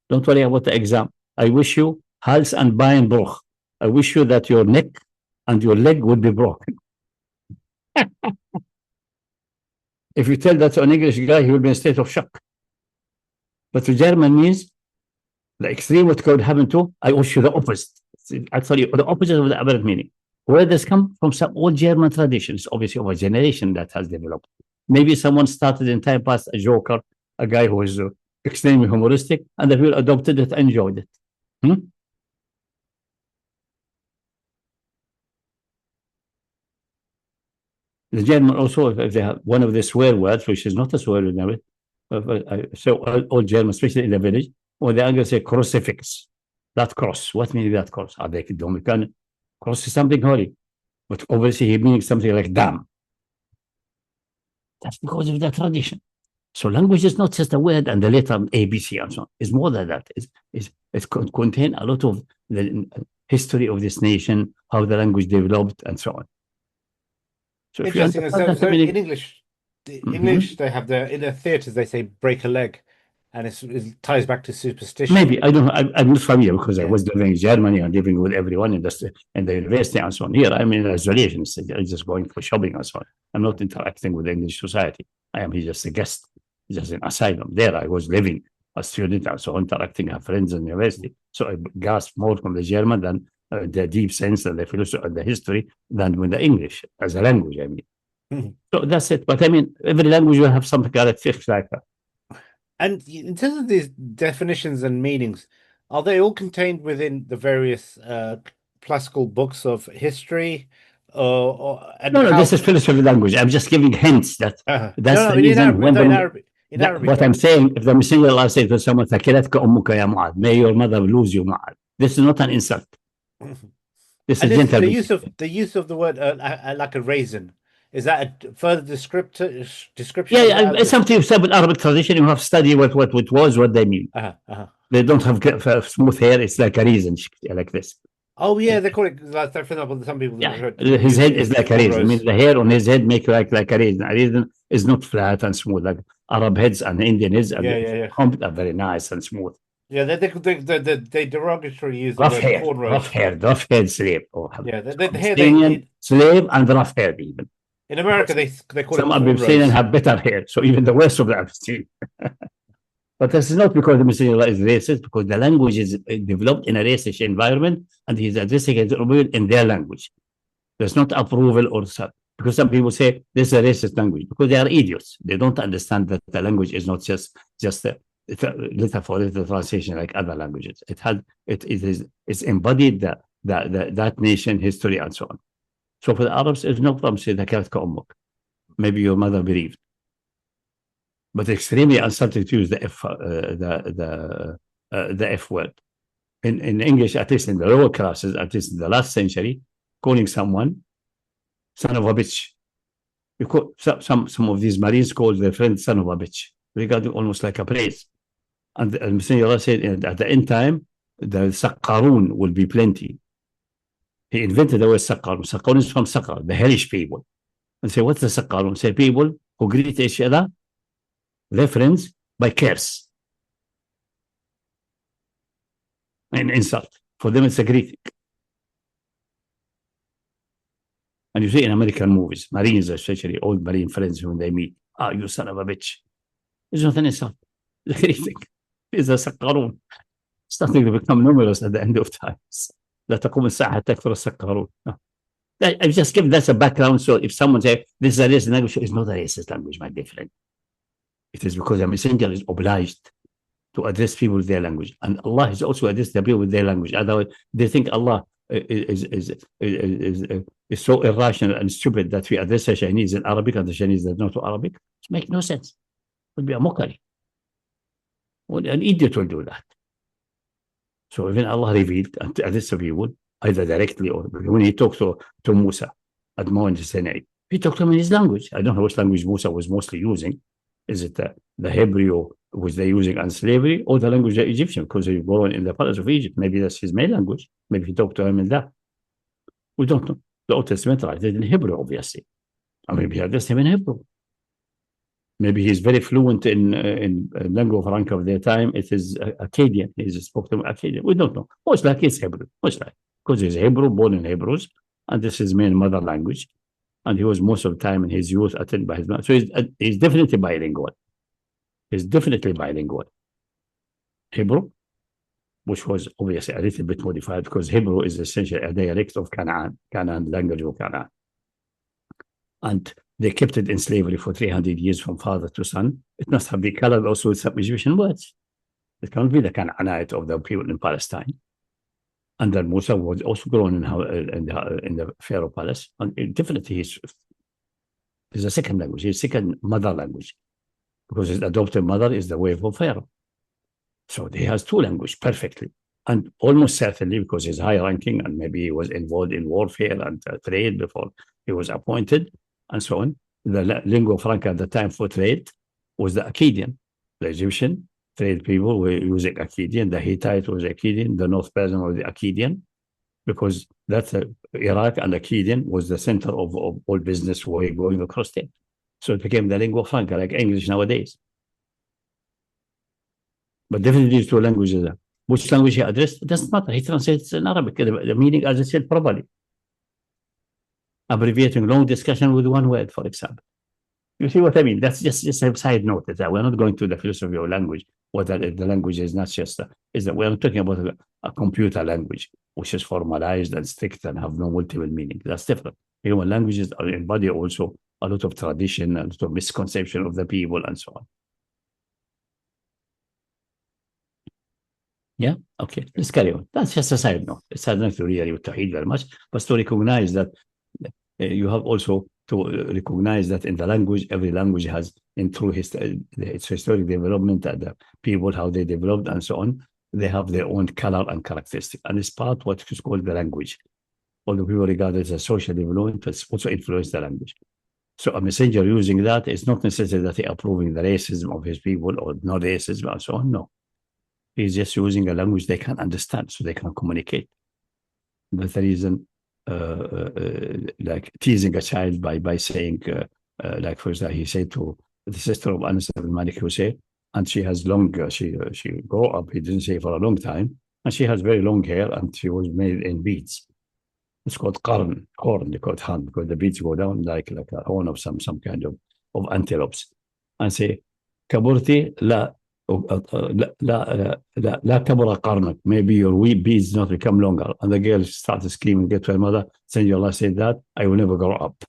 Don't worry about the exam. I wish you Hals and Beinbruch. I wish you that your neck and your leg would be broken. If you tell that to an English guy, he will be in a state of shock. But to German means the extreme what could happen to, I wish you the opposite. Actually, the opposite of the aberrant meaning. Where does come from? Some old German traditions, obviously of a generation that has developed. Maybe someone started in time past a joker, a guy who was extremely humoristic, and the people adopted it and enjoyed it. The German also, if they have one of the swear words, which is not a swear word now, so all Germans, especially in the village, or the Anglo say crucifix, that cross. What means that cross? Are they Dominican? Cross is something holy, but obviously he means something like damn. That's because of the tradition. So language is not just a word and the letter ABC and so on. It's more than that. It contains a lot of the history of this nation, how the language developed, and so on. So interesting. So in English, English they have in their theatres they say break a leg, and it ties back to superstition. Maybe I'm not familiar because I was living in Germany and living with everyone in the university and so on. Here I'm in isolation. I'm just going for shopping and so on. I'm not interacting with the English society. I am just a guest, just an asylum. There I was living a student and so interacting with friends in the university. So I gasped more from the German than the deep sense and the philosophy and the history than with the English as a language. I mean, so that's it. But I mean, every language will have something characteristic like that. And in terms of these definitions and meanings, are they all contained within the various classical books of history? No, this is philosophy language. I'm just giving hints that that's the reason. In Arabic, what I'm saying, if the Messenger of Allah said to someone, may your mother lose you, Ma'ad. This is not an insult. This is gentle. The use of the word like a raisin. Is that a further description? Yeah, it's something you said with Arabic tradition. You have to study what it was, what they mean. They don't have smooth hair. It's like a raisin, like this. Oh yeah, they call it. For example, some people. Yeah, his head is like a raisin. I mean, the hair on his head make like a raisin. A raisin is not flat and smooth like Arab heads and Indian heads. Are very nice and smooth. Yeah, they derogatory use rough hair, rough hair slave. The hair slave and rough hair even. In America, they call some it Abysinian have better hair, so even the worst of the Abyssinian. But this is not because the Messenger is racist, because the language is developed in a racist environment, and he's addressing it in their language. There's not approval or such. Because some people say this is a racist language, because they are idiots. They don't understand that the language is not just a letter for letter translation like other languages. It's embodied that nation history and so on. So for the Arabs, it's no problem. Say maybe your mother bereaved, but extremely insulting to use the F word. In English, at least in the lower classes, at least in the last century, calling someone son of a bitch. You call some of these Marines called their friend son of a bitch, regarding almost like a praise. And the Messenger said at the end time, the Saqqarun will be plenty. He invented the word Saqqarun. Saqqarun is from Saqqar, the hellish people. And say, what's the Saqqarun? Say, people who greet each other, their friends, by curse. An insult. For them, it's a greeting. And you see in American movies, Marines, especially old Marine friends, when they meet, you son of a bitch. It's not an insult. Anything. It's a سكرون. Starting to become numerous at the end of times. لا تقوم الساعة حتى يكثر السكرون. I just give that a background. So if someone says this is a racist language, it's not a racist language, my dear friend. It is because a messenger is obliged to address people with their language. And Allah is also addressed the people with their language. Otherwise, they think Allah is so irrational and stupid that we address the Chinese in Arabic and the Chinese that not to Arabic. It makes no sense. It would be a mockery. Well, an idiot will do that. So even Allah revealed and addressed the people either directly or when he talked to Musa at Mount Sinai, he talked to him in his language. I don't know which language Musa was mostly using. Is it the Hebrew which they're using on slavery, or the language of Egyptian, because he was born in the palace of Egypt? Maybe that's his main language. Maybe he talked to him in that. We don't know. The Old Testament writes it in Hebrew, obviously. Or maybe he addressed him in Hebrew. Maybe he's very fluent in lingua franca of their time. It is Akkadian. He spoke to him Akkadian. We don't know. Most likely it's Hebrew. Most likely. Because he's Hebrew, born in Hebrews, and this is his main mother language. And he was most of the time in his youth attended by his mother. So he's definitely bilingual. He's definitely bilingual. Hebrew, which was obviously a little bit modified because Hebrew is essentially a dialect of Canaan language of Canaan. And they kept it in slavery for 300 years from father to son. It must have been colored also with some Egyptian words. It can't be the Canaanite of the people in Palestine. And then Musa was also grown in the Pharaoh palace. And definitely he's a second language, his second mother language, because his adopted mother is the wife of Pharaoh. So he has two languages perfectly. And almost certainly because he's high ranking and maybe he was involved in warfare and trade before he was appointed and so on. The lingua franca at the time for trade was the Akkadian. The Egyptian trade people were using Akkadian. The Hittite was Akkadian. The North Persian was the Akkadian, because that's Iraq and Akkadian was the center of all business going across there. So it became the lingua franca, like English nowadays. But definitely these two languages, which language he addressed, it doesn't matter. He translates in Arabic. The meaning, as I said, properly. Abbreviating long discussion with one word, for example. You see what I mean? That's just a side note. That we're not going to the philosophy of language. What the language is not just is that we're talking about a computer language, which is formalized and strict and have no multiple meaning. That's different. Human languages embody also a lot of tradition, a lot of misconception of the people, and so on. Yeah, okay, let's carry on. That's just a side note. It's not to really with Tawheed very much, but to recognize that you have also to recognize that in the language, every language has, in through its historic development and the people, how they developed and so on, they have their own color and characteristic. And it's part what is called the language. Although people regard it as a social development, it's also influenced the language. So a messenger using that is not necessarily that he approving the racism of his people or no racism and so on. No. He's just using a language they can understand so they can communicate. That's the reason, like teasing a child by saying, like for example, he said to the sister of Anas ibn Malik Hussein, and she has long, she grew up, he didn't say for a long time, and she has very long hair and she was made in beads. It's called horn, they call it horn, because the beads go down like a horn of some kind of antelopes. And say, Kaburti la لا كبر قرنك. Maybe your wheat beads not become longer. And the girl started screaming, get to her mother, saying, Allah said that, I will never grow up.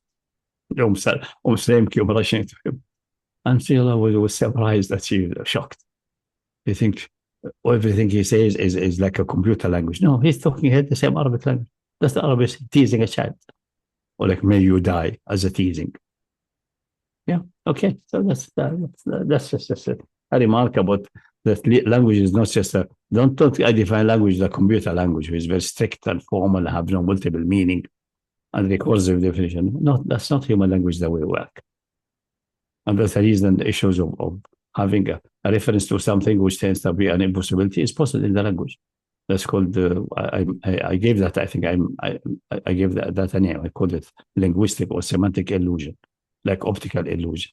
Sulaim came rushing to him. And Sayyidullah was surprised that she was shocked. They think everything he says is like a computer language. No, he's talking here the same Arabic language. That's the Arabic teasing a child. Or like, may you die, as a teasing. Yeah, okay. So that's just it. A remark about that language is not just don't I define language the computer language, which is very strict and formal, have no multiple meaning and recursive definition. No, that's not human language that we work. And that's the reason the issues of having a reference to something which tends to be an impossibility is possible in the language. That's called, I gave that, I think I gave that a name. I called it linguistic or semantic illusion, like optical illusion.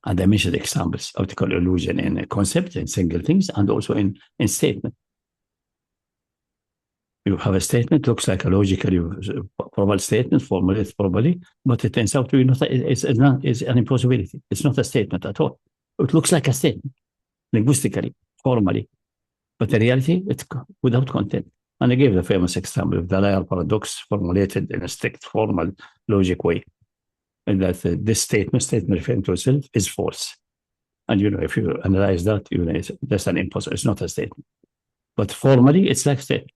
And I mentioned examples, optical illusion in concept, in single things, and also in statement. You have a statement, looks like a logically probable statement, formulated properly, but it turns out to be not. It's an impossibility. It's not a statement at all. It looks like a statement, linguistically, formally, but in reality, it's without content. And I gave the famous example of the liar paradox formulated in a strict, formal, logic way, and that this statement referring to itself, is false. And if you analyze that, that's an impossible. It's not a statement, but formally, it's like statement.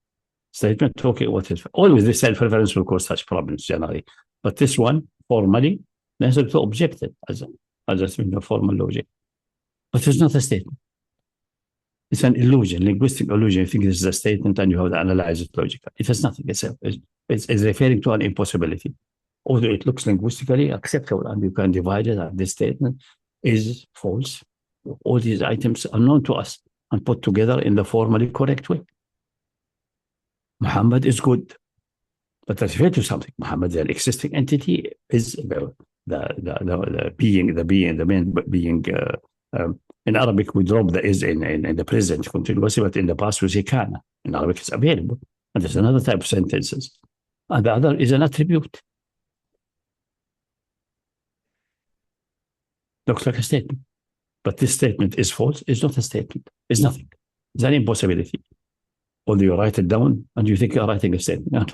Statement talking what is always the self-reference will cause such problems generally, but this one formally necessary to object it as a formal logic, but it's not a statement. It's an illusion, linguistic illusion. You think this is a statement and you have to analyze it logically. It has nothing. It's referring to an impossibility, although it looks linguistically acceptable and you can divide it. This statement is false. All these items are known to us and put together in the formally correct way. Muhammad is good, but that's referred to something. Muhammad, an existing entity, is the main being. In Arabic, we drop the is in the present continuously, but in the past we say kana. In Arabic, it's available, and there's another type of sentences, and the other is an attribute. Looks like a statement, but this statement is false. It's not a statement. It's nothing. It's an impossibility. Although you write it down and you think you're writing a statement. No.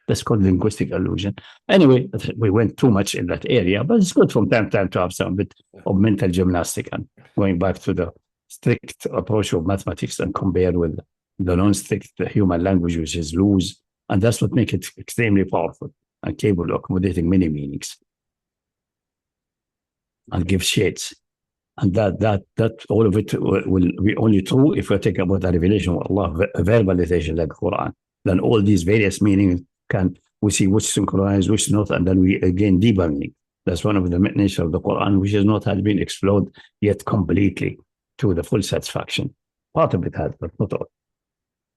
That's called linguistic illusion. Anyway, we went too much in that area, but it's good from time to time to have some bit of mental gymnastics and going back to the strict approach of mathematics and compare with the non-strict human language, which is loose. And that's what makes it extremely powerful and capable of accommodating many meanings and give shades. And that all of it will be only true if we're talking about the revelation of Allah, a verbalization like the Quran. Then all these various meanings we see which synchronize, which not, and then we again deeper meaning. That's one of the nature of the Quran, which has not had been explored yet completely to the full satisfaction. Part of it has, but not all.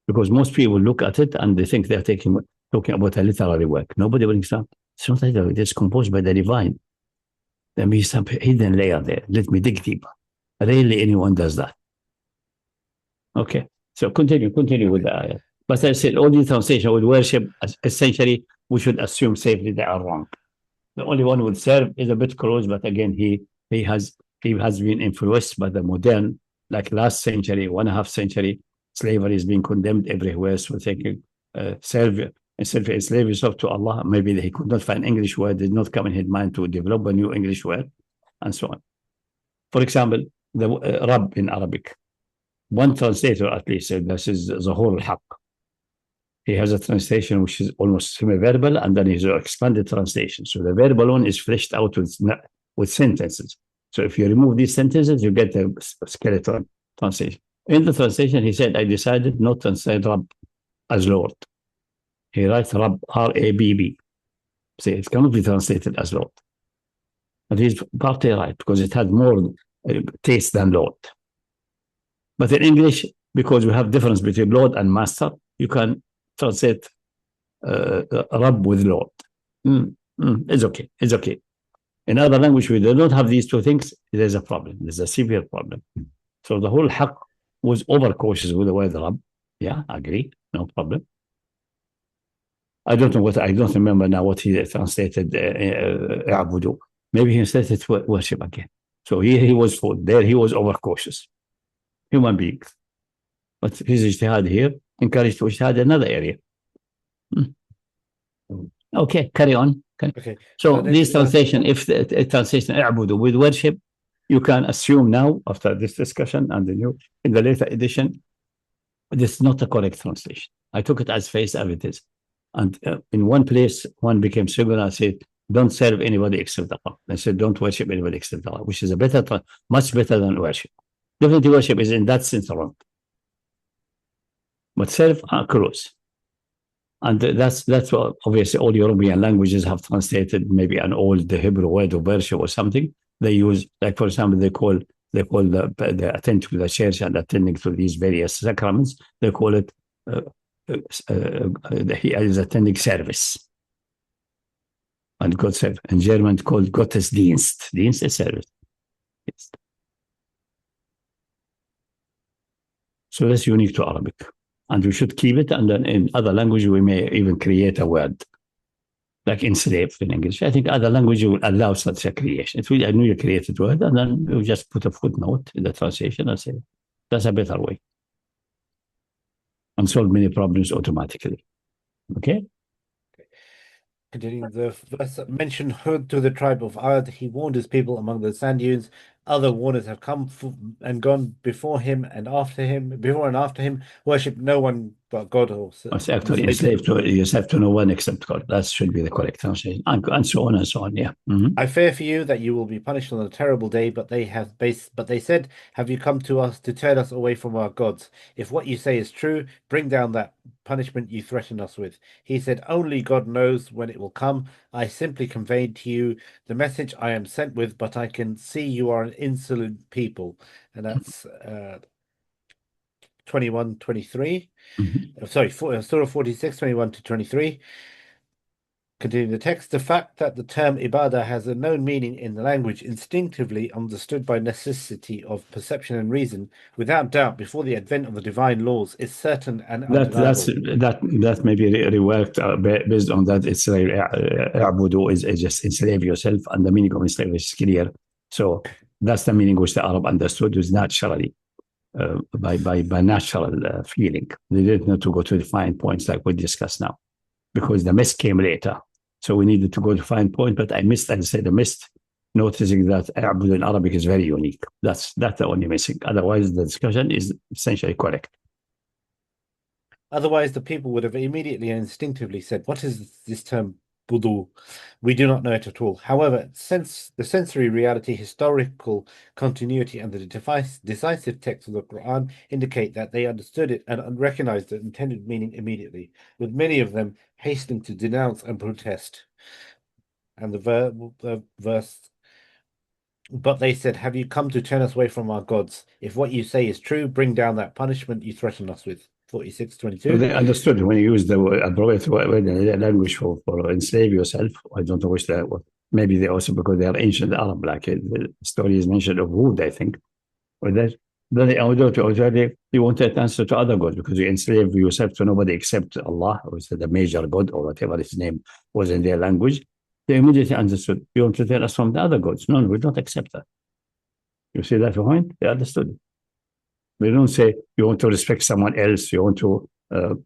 Because most people look at it and they think they're talking about a literary work. Nobody will understand. It's not literary. It's composed by the divine. There may be some hidden layer there. Let me dig deeper. Rarely anyone does that. Okay, so continue with the ayah. But I said all these translations with worship, essentially, we should assume safely they are wrong. The only one with serve is a bit close, but again, he has been influenced by the modern, like last century, 1.5 century, slavery is being condemned everywhere. So thinking serve enslave yourself to Allah. Maybe he could not find English word, did not come in his mind to develop a new English word, and so on. For example, the Rabb in Arabic. One translator at least said this is Zahur al-Haq. He has a translation which is almost semi-verbal, and then he's an expanded translation. So the verbal one is fleshed out with sentences. So if you remove these sentences, you get a skeleton translation. In the translation, he said, I decided not to translate Rabb as Lord. He writes Rabb, R-A-B-B. So it cannot be translated as Lord. But he's partly right, because it had more taste than Lord. But in English, because we have difference between Lord and Master, you can translate Rabb with Lord. It's okay. It's okay. In other language, we do not have these two things. There's a problem. There's a severe problem. So the whole Haqq was overcautious with the word Rabb. Yeah, I agree. No problem. I don't remember now what he translated A'budu. Maybe he translated worship again. So here he was full. There he was overcautious. Human being. But his ijtihad here encouraged to ijtihad in another area. Okay, carry on. Okay. So this translation, if the translation A'budu with worship, you can assume now, after this discussion and in the later edition, this is not a correct translation. I took it as face evidence. And in one place, one became singular and said, don't serve anybody except Allah. They said, don't worship anybody except Allah, which is much better than worship. Definitely worship is in that sense wrong. But serve are close. And that's what obviously all European languages have translated maybe an old Hebrew word of worship or something. They use, like for example, they call the attending to the church and attending to these various sacraments, they call it he is attending service. And God serve. In German called Gottesdienst. Dienst is service. Yes. So that's unique to Arabic. And we should keep it. And then in other language, we may even create a word like enslave in English. I think other language will allow such a creation. It will a newly created word, and then we just put a footnote in the translation and say that's a better way and solve many problems automatically. Okay. Continuing, the verse that mentioned Hud to the tribe of Ad. He warned his people among the sand dunes. Other warners have come and gone before him and after him, before and after him. Worship no one but God. It's actually enslaved to yourself to no one except God. That should be the correct translation, and so on and so on. Yeah. Mm-hmm. I fear for you that you will be punished on a terrible day, but they said, have you come to us to turn us away from our gods? If what you say is true, bring down that punishment you threaten us with. He said, only God knows when it will come. I simply conveyed to you the message I am sent with, but I can see you are an insolent people. And that's 21-23. Mm-hmm. Sorry, Surah 46, 21-23. Continuing the text, the fact that the term ibadah has a known meaning in the language, instinctively understood by necessity of perception and reason, without doubt, before the advent of the divine laws, is certain and undeniable. That may be reworked based on that. It's like "abudu" is just enslave yourself, and the meaning of enslave is clear. So that's the meaning which the Arab understood was naturally by natural feeling. They didn't need to go to the fine points like we discussed now, because the mist came later. So we needed to go to fine point, but I missed, and say the mist, noticing that Abud in Arabic is very unique. That's the only missing. Otherwise, the discussion is essentially correct. Otherwise, the people would have immediately and instinctively said, what is this term budu? We do not know it at all. However, since the sensory reality, historical continuity, and the decisive text of the Quran indicate that they understood it and recognized the intended meaning immediately, with many of them hastening to denounce and protest. And the verse, but they said, have you come to turn us away from our gods? If what you say is true, bring down that punishment you threaten us with. 46-22. So they understood when you use the appropriate language for enslave yourself. I don't know which that was. Maybe they also, because they are ancient Arab, like the story is mentioned of Hud, I think. Or that then they wanted to answer to other gods, because you enslave yourself to nobody except Allah, or the major god, or whatever his name was in their language. They immediately understood, you want to tell us from the other gods. No, we don't accept that. You see that point? They understood it. They don't say you want to respect someone else, you want to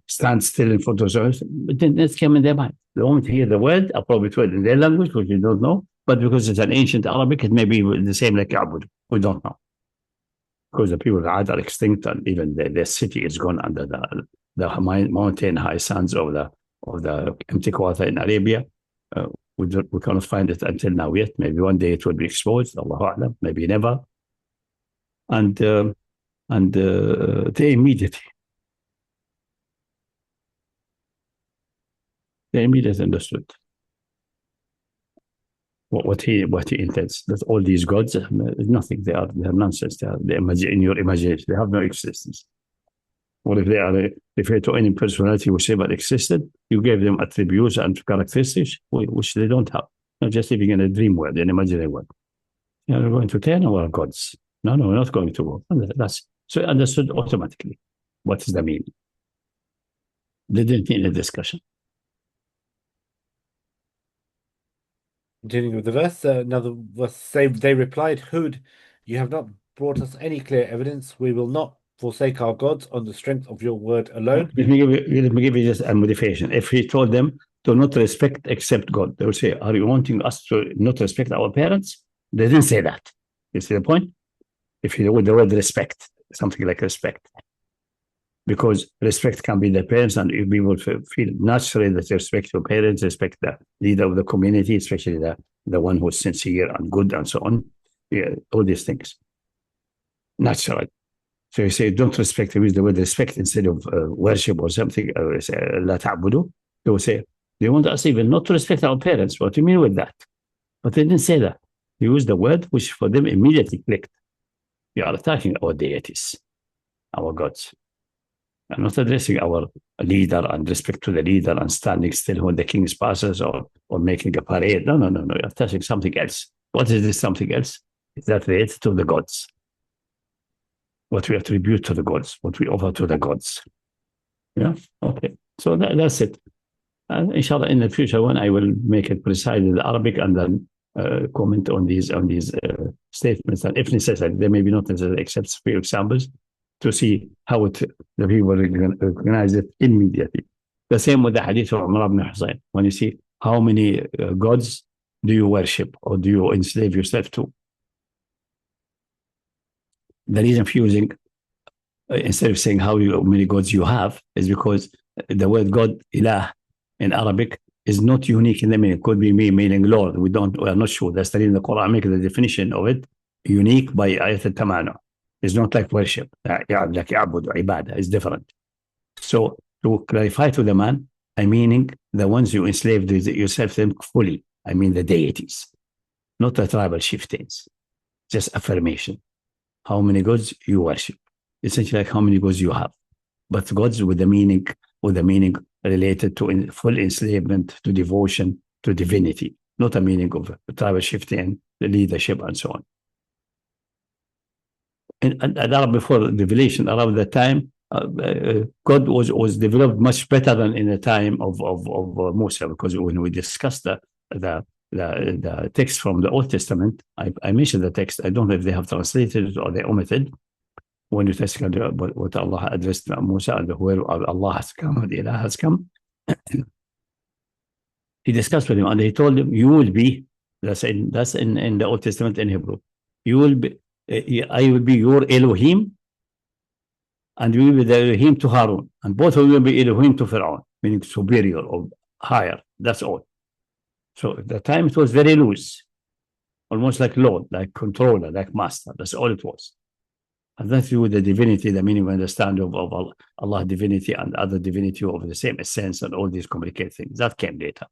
stand still in front of someone else. But then that came in their mind. They want to hear the word, appropriate word in their language, which you don't know. But because it's an ancient Arabic, it may be the same like Abud. We don't know. Because the people of Ad are extinct, and even their city is gone under the mountain high sands of the empty quarter in Arabia. We cannot find it until now yet. Maybe one day it will be exposed. Allahu A'lam. Maybe never. And they immediately understood what he intends. That all these gods is nothing. They are nonsense. They are in your imagination. They have no existence. Or if they are referred to any personality whichever existed, you gave them attributes and characteristics which they don't have. Not just living in a dream world, an imaginary world. You're going to turn our gods. No, we're not going to go. That's so understood automatically. What is the meaning? They didn't need a discussion. Continuing with the verse, another verse, they replied, Hud, you have not brought us any clear evidence. We will not forsake our gods on the strength of your word alone. Let me give you just a modification. If he told them to not respect except God, they would say, are you wanting us to not respect our parents? They didn't say that. You see the point? If you with the word respect, something like respect. Because respect can be the parents, and if people feel naturally that you respect your parents, respect the leader of the community, especially the one who's sincere and good and so on. Yeah, all these things. Naturally. So you say, don't respect, use the word respect instead of worship or something, la ta'budu. They will say, they want us even not to respect our parents. What do you mean with that? But they didn't say that. They used the word which for them immediately clicked. We are attacking our deities, our gods. And not addressing our leader and respect to the leader and standing still when the king passes or making a parade. No. You're attaching something else. What is this something else? Is that related to the gods? What we attribute to the gods, what we offer to the gods. Yeah. Okay. So that's it. And inshallah, in the future, when I will make it precise in Arabic and then comment on these statements, and if necessary, they may be not necessary, except a few examples to see how the people recognize it immediately. The same with the hadith of Umar ibn Hussein. When you see how many gods do you worship or do you enslave yourself to? The reason for using, instead of saying how many gods you have, is because the word God, ilah, in Arabic is not unique in the meaning. It could be meaning Lord. We are not sure. That's the reason the Quran makes the definition of it unique by ayat al-tamanu. It's not like worship. Like ya'bud or ibadah. It's different. So to clarify to the man, I meaning the ones you enslaved yourself them fully. I mean the deities, not the tribal chieftains. Just affirmation. How many gods you worship. Essentially like how many gods you have. But gods with the meaning related to full enslavement, to devotion, to divinity, not a meaning of tribal shifting, the leadership, and so on. And Arab before the revelation, around that time, God was developed much better than in the time of Musa, because when we discussed the text from the Old Testament, I mentioned the text. I don't know if they have translated it or they omitted. When you test what Allah addressed Musa and where Allah has come, the Ilah has come, he discussed with him and he told him, you will be, that's in the Old Testament in Hebrew, you will be, I will be your Elohim and you will be the Elohim to Harun, and both of you will be Elohim to Pharaoh, meaning superior or higher. That's all. So at the time it was very loose, almost like Lord, like controller, like master. That's all it was. And that's with the divinity, the meaning we understand of Allah's divinity and other divinity of the same essence and all these complicated things. That came later.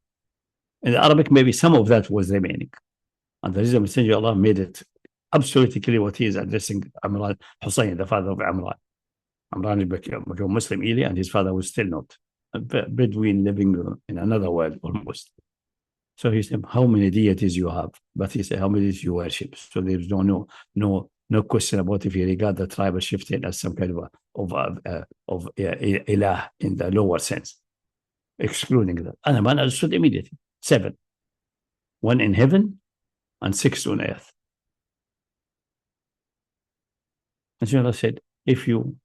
In the Arabic, maybe some of that was remaining. And the reason Messenger of Allah made it absolutely clear what he is addressing Imran Hussein, the father of Imran. Imran became Muslim early, and his father was still not. A Bedouin living in another world almost. So he said, how many deities you have? But he said, how many deities you worship? So there's no question about if you regard the tribal shifting as some kind of ilah in the lower sense, excluding that. And a man understood immediately. 7. 1 in heaven and 6 on earth. And Allah said, if you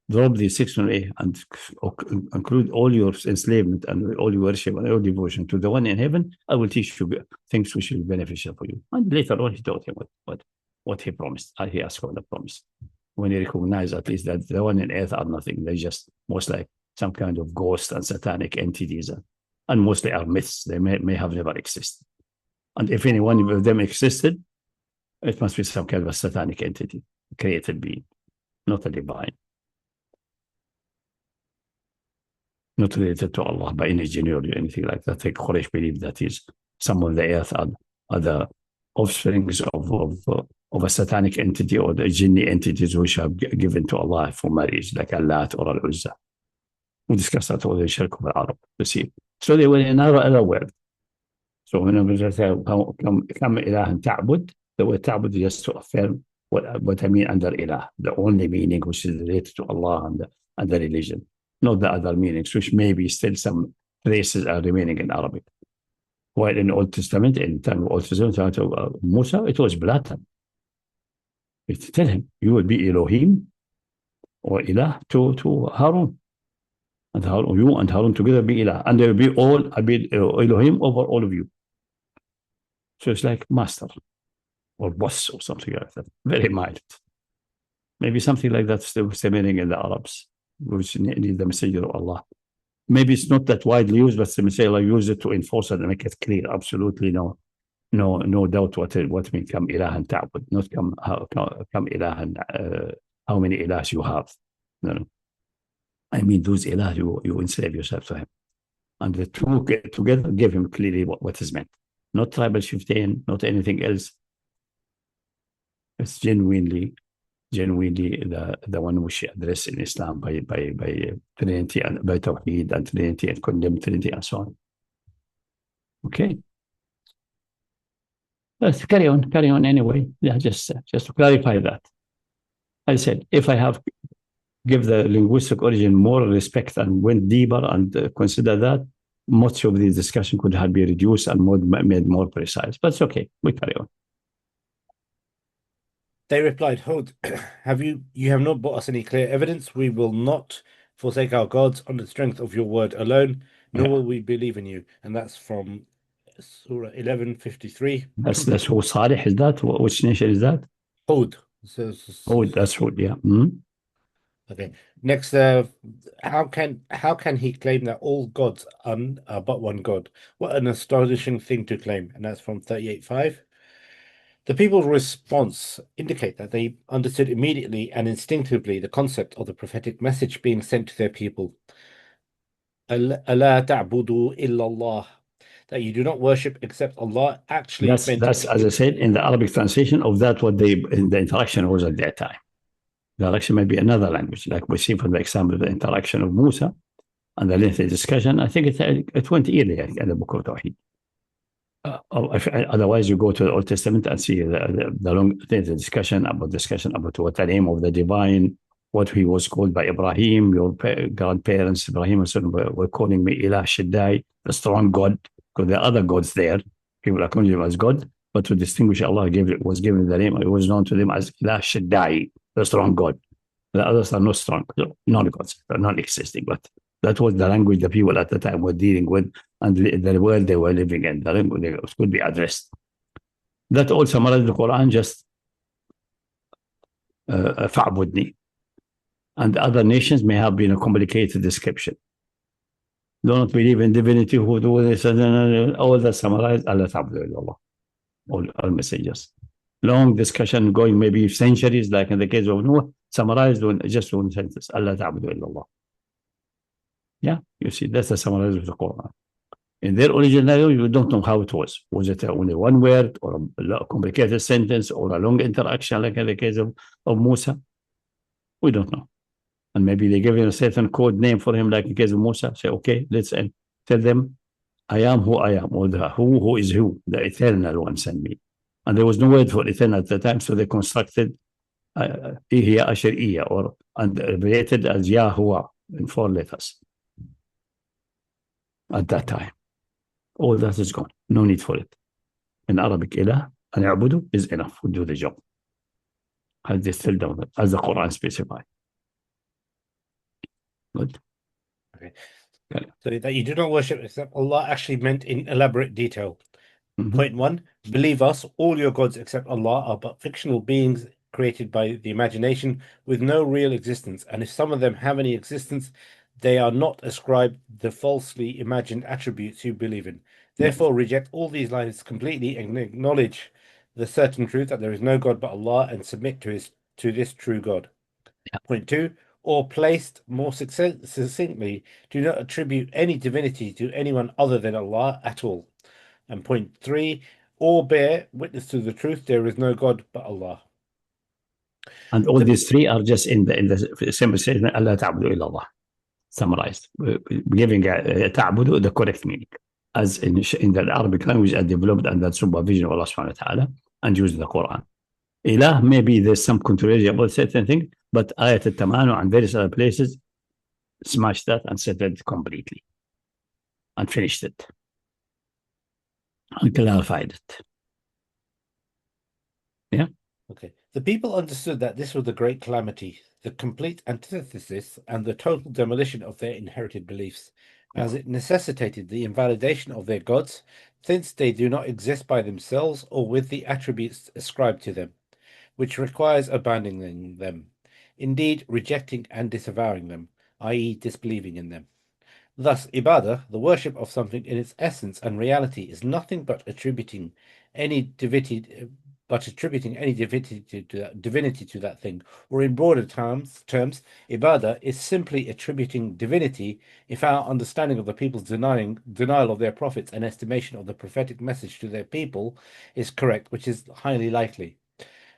drop the 6 on earth and include all your enslavement and all your worship and all devotion to the one in heaven, I will teach you things which will be beneficial for you. And later on, he told him what he promised. He asked for the promise. When he recognized at least that the one in earth are nothing, they're just most like some kind of ghost and satanic entities, and mostly are myths. They may have never existed. And if any one of them existed, it must be some kind of a satanic entity, created being, not a divine. Not related to Allah by any genie or anything like that. The Quraysh believe that is some of the earth are the offsprings of a satanic entity or the jinni entities which are given to Allah for marriage, like Allat or Al-Uzza. We discussed that all in Shirk of Arab. You see, so they were in another world. So when we say come ilah and ta'bud, the word ta'bud is just to affirm what I mean under ilah, the only meaning which is related to Allah and the religion. Not the other meanings, which maybe still some traces are remaining in Arabic. While in the Old Testament, in time of Old Testament, Musa, it was blatant. It tell him, you will be Elohim or Ilah to Harun. And Harun, you and Harun together be Ilah. And there will be Elohim over all of you. So it's like master or boss or something like that. Very mild. Maybe something like that still remaining in the Arabs, which need the Messenger of Allah. Maybe it's not that widely used, but the Messenger used it to enforce it and make it clear. Absolutely no doubt what means come ilah and ta'bud, not come ilah and how many ilahs you have. No. I mean those ilah you enslave yourself to him. And the two get together give him clearly what is meant. Not tribal shifting, not anything else. It's genuinely the one which addressed in Islam by Trinity and by Tawheed and Trinity and condemn Trinity and so on. Okay. Let's carry on anyway. Yeah, just to clarify that. I said, if I have give the linguistic origin more respect and went deeper and consider that, much of the discussion could have been reduced and made more precise. But it's okay. We carry on. They replied, Hold, you have not brought us any clear evidence. We will not forsake our gods on the strength of your word alone, nor Yeah. will we believe in you. And that's from Surah 11:53. That's who Salih is that? Which nation is that? Hud. Oh, that's Hud, yeah. Mm-hmm. Okay. Next, how can he claim that all gods are but one God? What an astonishing thing to claim. And that's from 38:5. The people's response indicate that they understood immediately and instinctively the concept of the prophetic message being sent to their people. Allah ta'budu illallah, that you do not worship except Allah, actually meant That's as I said in the Arabic translation of that, what they in the interaction was at that time. The interaction may be another language, like we see from the example of the interaction of Musa and the lengthy discussion. I think it went earlier in the book of Tawheed. Otherwise, you go to the Old Testament and see the long discussion about what the name of the divine, what he was called by Ibrahim, your grandparents, Ibrahim and son were calling me Ilah Shaddai, the strong God, because there are other gods there. People are calling him as God, but to distinguish Allah was given the name, it was known to them as Ilah Shaddai, the strong God. The others are not strong, non-gods, they're non-existing, but that was the language the people at the time were dealing with and the world they were living in. The language could be addressed. That all summarized the Quran, just fa'budni. And other nations may have been a complicated description. Do not believe in divinity, who do this, and all that summarized, Allah ta'budu Allah. All messages. Long discussion going maybe centuries, like in the case of Noah, summarized in just one sentence, Allah ta'budu Allah. Yeah, you see, that's the summary of the Quran. In their original language, you don't know how it was. Was it only one word or a complicated sentence or a long interaction like in the case of Musa? We don't know. And maybe they give him a certain code name for him, like in the case of Musa. Say, okay, let's tell them, I am who I am, or the who is who, the eternal one sent me. And there was no word for eternal at the time, so they constructed Ihya Ashariya, or and abbreviated as Yahuwah in 4 letters. At that time, all that is gone. No need for it. In Arabic, ilah and ya'budu is enough. Will do the job. As they still down as the Quran specifies. Good. Okay. So that you do not worship except Allah actually meant in elaborate detail. Point 1, believe us, all your gods except Allah are but fictional beings created by the imagination with no real existence, and if some of them have any existence, they are not ascribed the falsely imagined attributes you believe in. Therefore, reject all these lies completely and acknowledge the certain truth that there is no God but Allah and submit to this true God. Point 2, or placed more succinctly, do not attribute any divinity to anyone other than Allah at all. And point 3, or bear witness to the truth, there is no God but Allah. And all these 3 are just in the simple statement, Allah ta'budu illallah, summarized, giving ta'budu the correct meaning, as in the Arabic language are developed under the supervision of Allah subhanahu wa ta'ala and use the Quran. Ilah, maybe there's some controversy about certain thing, but Ayat al-Tamanu and various other places smashed that and settled it completely and finished it and clarified it. Yeah. Okay. The people understood that this was the great calamity, the complete antithesis and the total demolition of their inherited beliefs, as it necessitated the invalidation of their gods, since they do not exist by themselves or with the attributes ascribed to them, which requires abandoning them, indeed rejecting and disavowing them, i.e., disbelieving in them. Thus, ibadah, the worship of something in its essence and reality, is nothing but attributing any divinity to that thing, or in broader terms, ibadah is simply attributing divinity if our understanding of the people's denial of their prophets and estimation of the prophetic message to their people is correct, which is highly likely.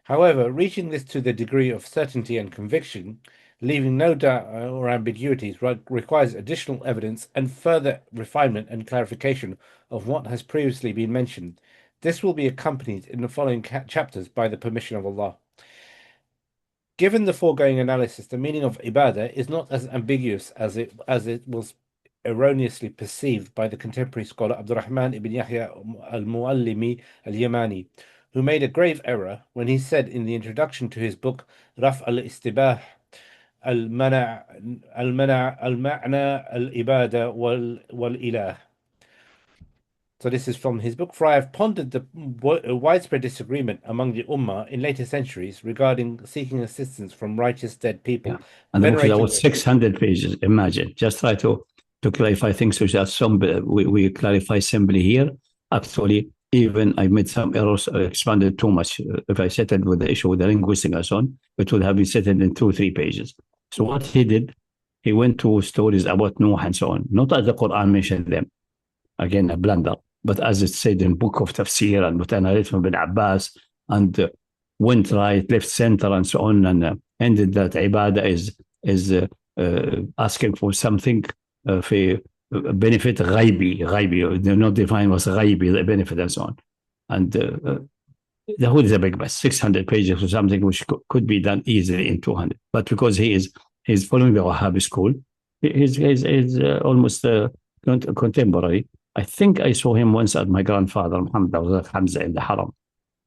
However, reaching this to the degree of certainty and conviction, leaving no doubt or ambiguities, requires additional evidence and further refinement and clarification of what has previously been mentioned. This will be accompanied in the following chapters by the permission of Allah. Given the foregoing analysis, the meaning of ibadah is not as ambiguous as it was erroneously perceived by the contemporary scholar Abdurrahman ibn Yahya al-Muallimi al-Yamani, who made a grave error when he said in the introduction to his book Raf al-Istibah al-Mana' al-Ma'na al-Ibadah wal-Ilah. So this is from his book. For I have pondered the widespread disagreement among the Ummah in later centuries regarding seeking assistance from righteous dead people. Yeah. And the book is about 600 pages. Imagine. Just try to clarify things which are some we clarify simply here. Actually, even I made some errors, expanded too much. If I settled with the issue with the linguistic and so on, it would have been settled in 2-3 pages. So what he did, he went to stories about Noah and so on. Not as the Quran mentioned them. Again, a blunder. But as it said in book of Tafsir and with a narration from Ibn Abbas, and went right, left, center, and so on, and ended that ibadah is asking for something for benefit ghaibi, they're not defined as ghaibi, the benefit, and so on. And the whole is a big mess, 600 pages or something, which could be done easily in 200. But because he's following the Wahhabi school, he's almost contemporary. I think I saw him once at my grandfather, Muhammad Hamza, in the Haram,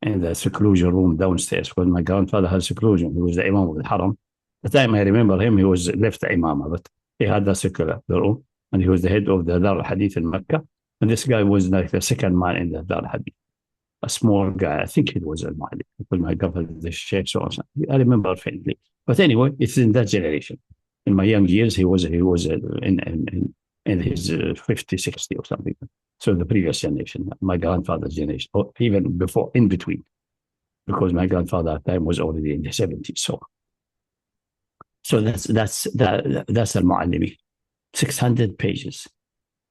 in the seclusion room downstairs, when my grandfather had seclusion. He was the Imam of the Haram. The time I remember him, he was left the Imam, but he had the secular room, and he was the head of the Dar al-Hadith in Mecca. And this guy was like the second man in the Dar al-Hadith, a small guy. I think he was al-Mahdi, because my grandfather, the Sheikh, so on. I remember faintly. But anyway, it's in that generation. In my young years, he was in his 50, 60 or something. So the previous generation, my grandfather's generation, or even before, in between, because my grandfather at the time was already in the 70s. So that's al-Mu'allimi. 600 pages,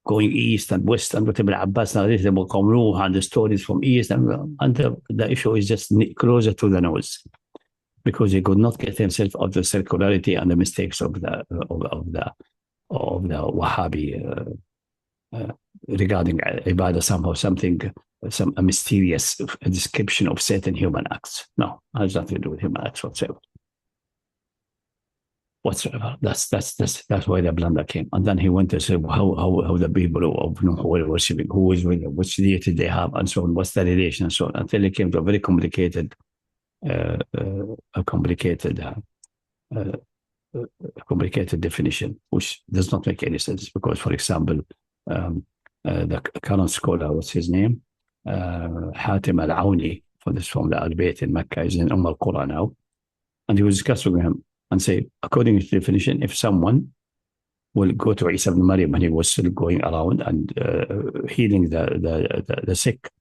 going east and west, and what Ibn Abbas narrated about Qamruh and the stories from east, and the issue is just closer to the nose, because he could not get himself out of the circularity and the mistakes of the Wahhabi regarding ibadah, somehow a mysterious description of certain human acts. No, it has nothing to do with human acts whatsoever. That's why the blunder came. And then he went to say how the people of Nuh were worshipping, who is with them, which deity they have, and so on, what's the relation, and so on, until he came to a very complicated definition, which does not make any sense. Because, for example, the current scholar, what's his name? Hatim al-Auni, from the Al-Bayt in Mecca, is in al-Qura now. And he was discussing with him and say, according to the definition, if someone will go to Isa ibn Maryam when he was still going around and healing the sick,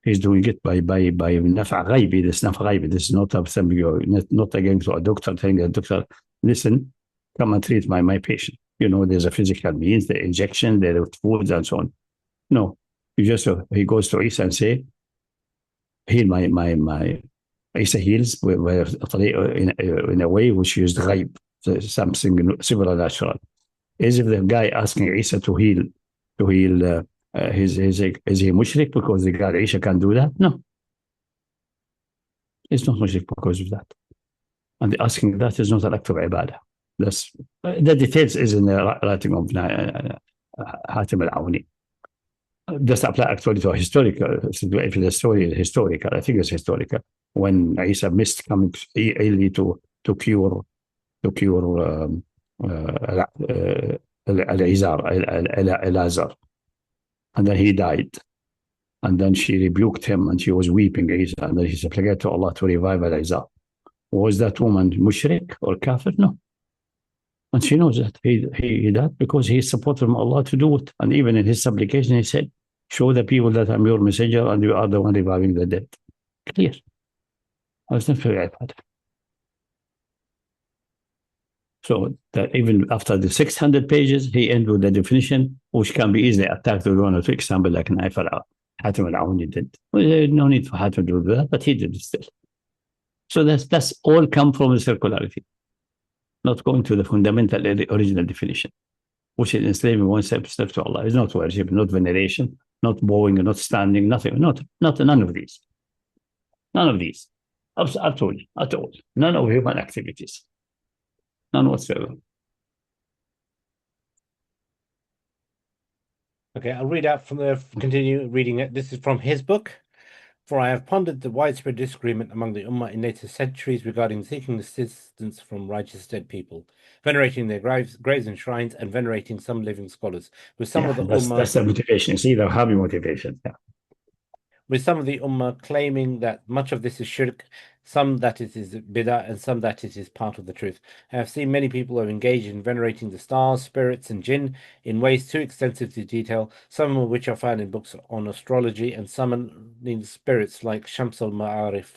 he's doing it by nafa ghaibi. This nafa ghaibi. This is not something you're not again to a doctor telling a doctor, listen, come and treat my patient. There's a physical means, the injection, the foods, and so on. No, he goes to Isa and say, heal my Isa heals in a way which used ghaib, something supernatural. As if the guy asking Isa to heal is he mushrik because the God Isa can do that? No. It's not mushrik because of that. And asking that is not an act of ibadah. The details is in the writing of Hatim al-Auni. Does apply actually to a historical, if the story is historical, I think it's historical, when Isa missed coming early to cure Elazar, and then he died, and then she rebuked him, and she was weeping Isa, and then she supplicated to Allah to revive Elazar. Was that woman mushrik or kafir? No. And she knows that he died because he supported from Allah to do it. And even in his supplication, he said, show the people that I'm your messenger and you are the one reviving the dead. Clear. I was not very bad. So that even after the 600 pages, he ended with the definition, which can be easily attacked with one or two examples, like Hatim al-Auni did. Well, no need for Hatim to do that, but he did it still. So that's all come from the circularity, not going to the fundamental, the original definition, which is enslaving oneself to Allah. It's not worship, not veneration, not bowing, not standing, nothing, none of these. None of these. Absolutely, at all. None of human activities. None whatsoever. Okay, I'll read out from continue reading it. This is from his book. For I have pondered the widespread disagreement among the Ummah in later centuries regarding seeking assistance from righteous dead people, venerating their graves and shrines, and venerating some living scholars. With some of the Ummah, that's the motivation. See, they're having motivation. Yeah. with some of the Ummah claiming that much of this is shirk, some that it is bid'ah, and some that it is part of the truth. I have seen many people who have engaged in venerating the stars, spirits, and jinn in ways too extensive to detail, some of which are found in books on astrology and summoning spirits like Shams al-Ma'arif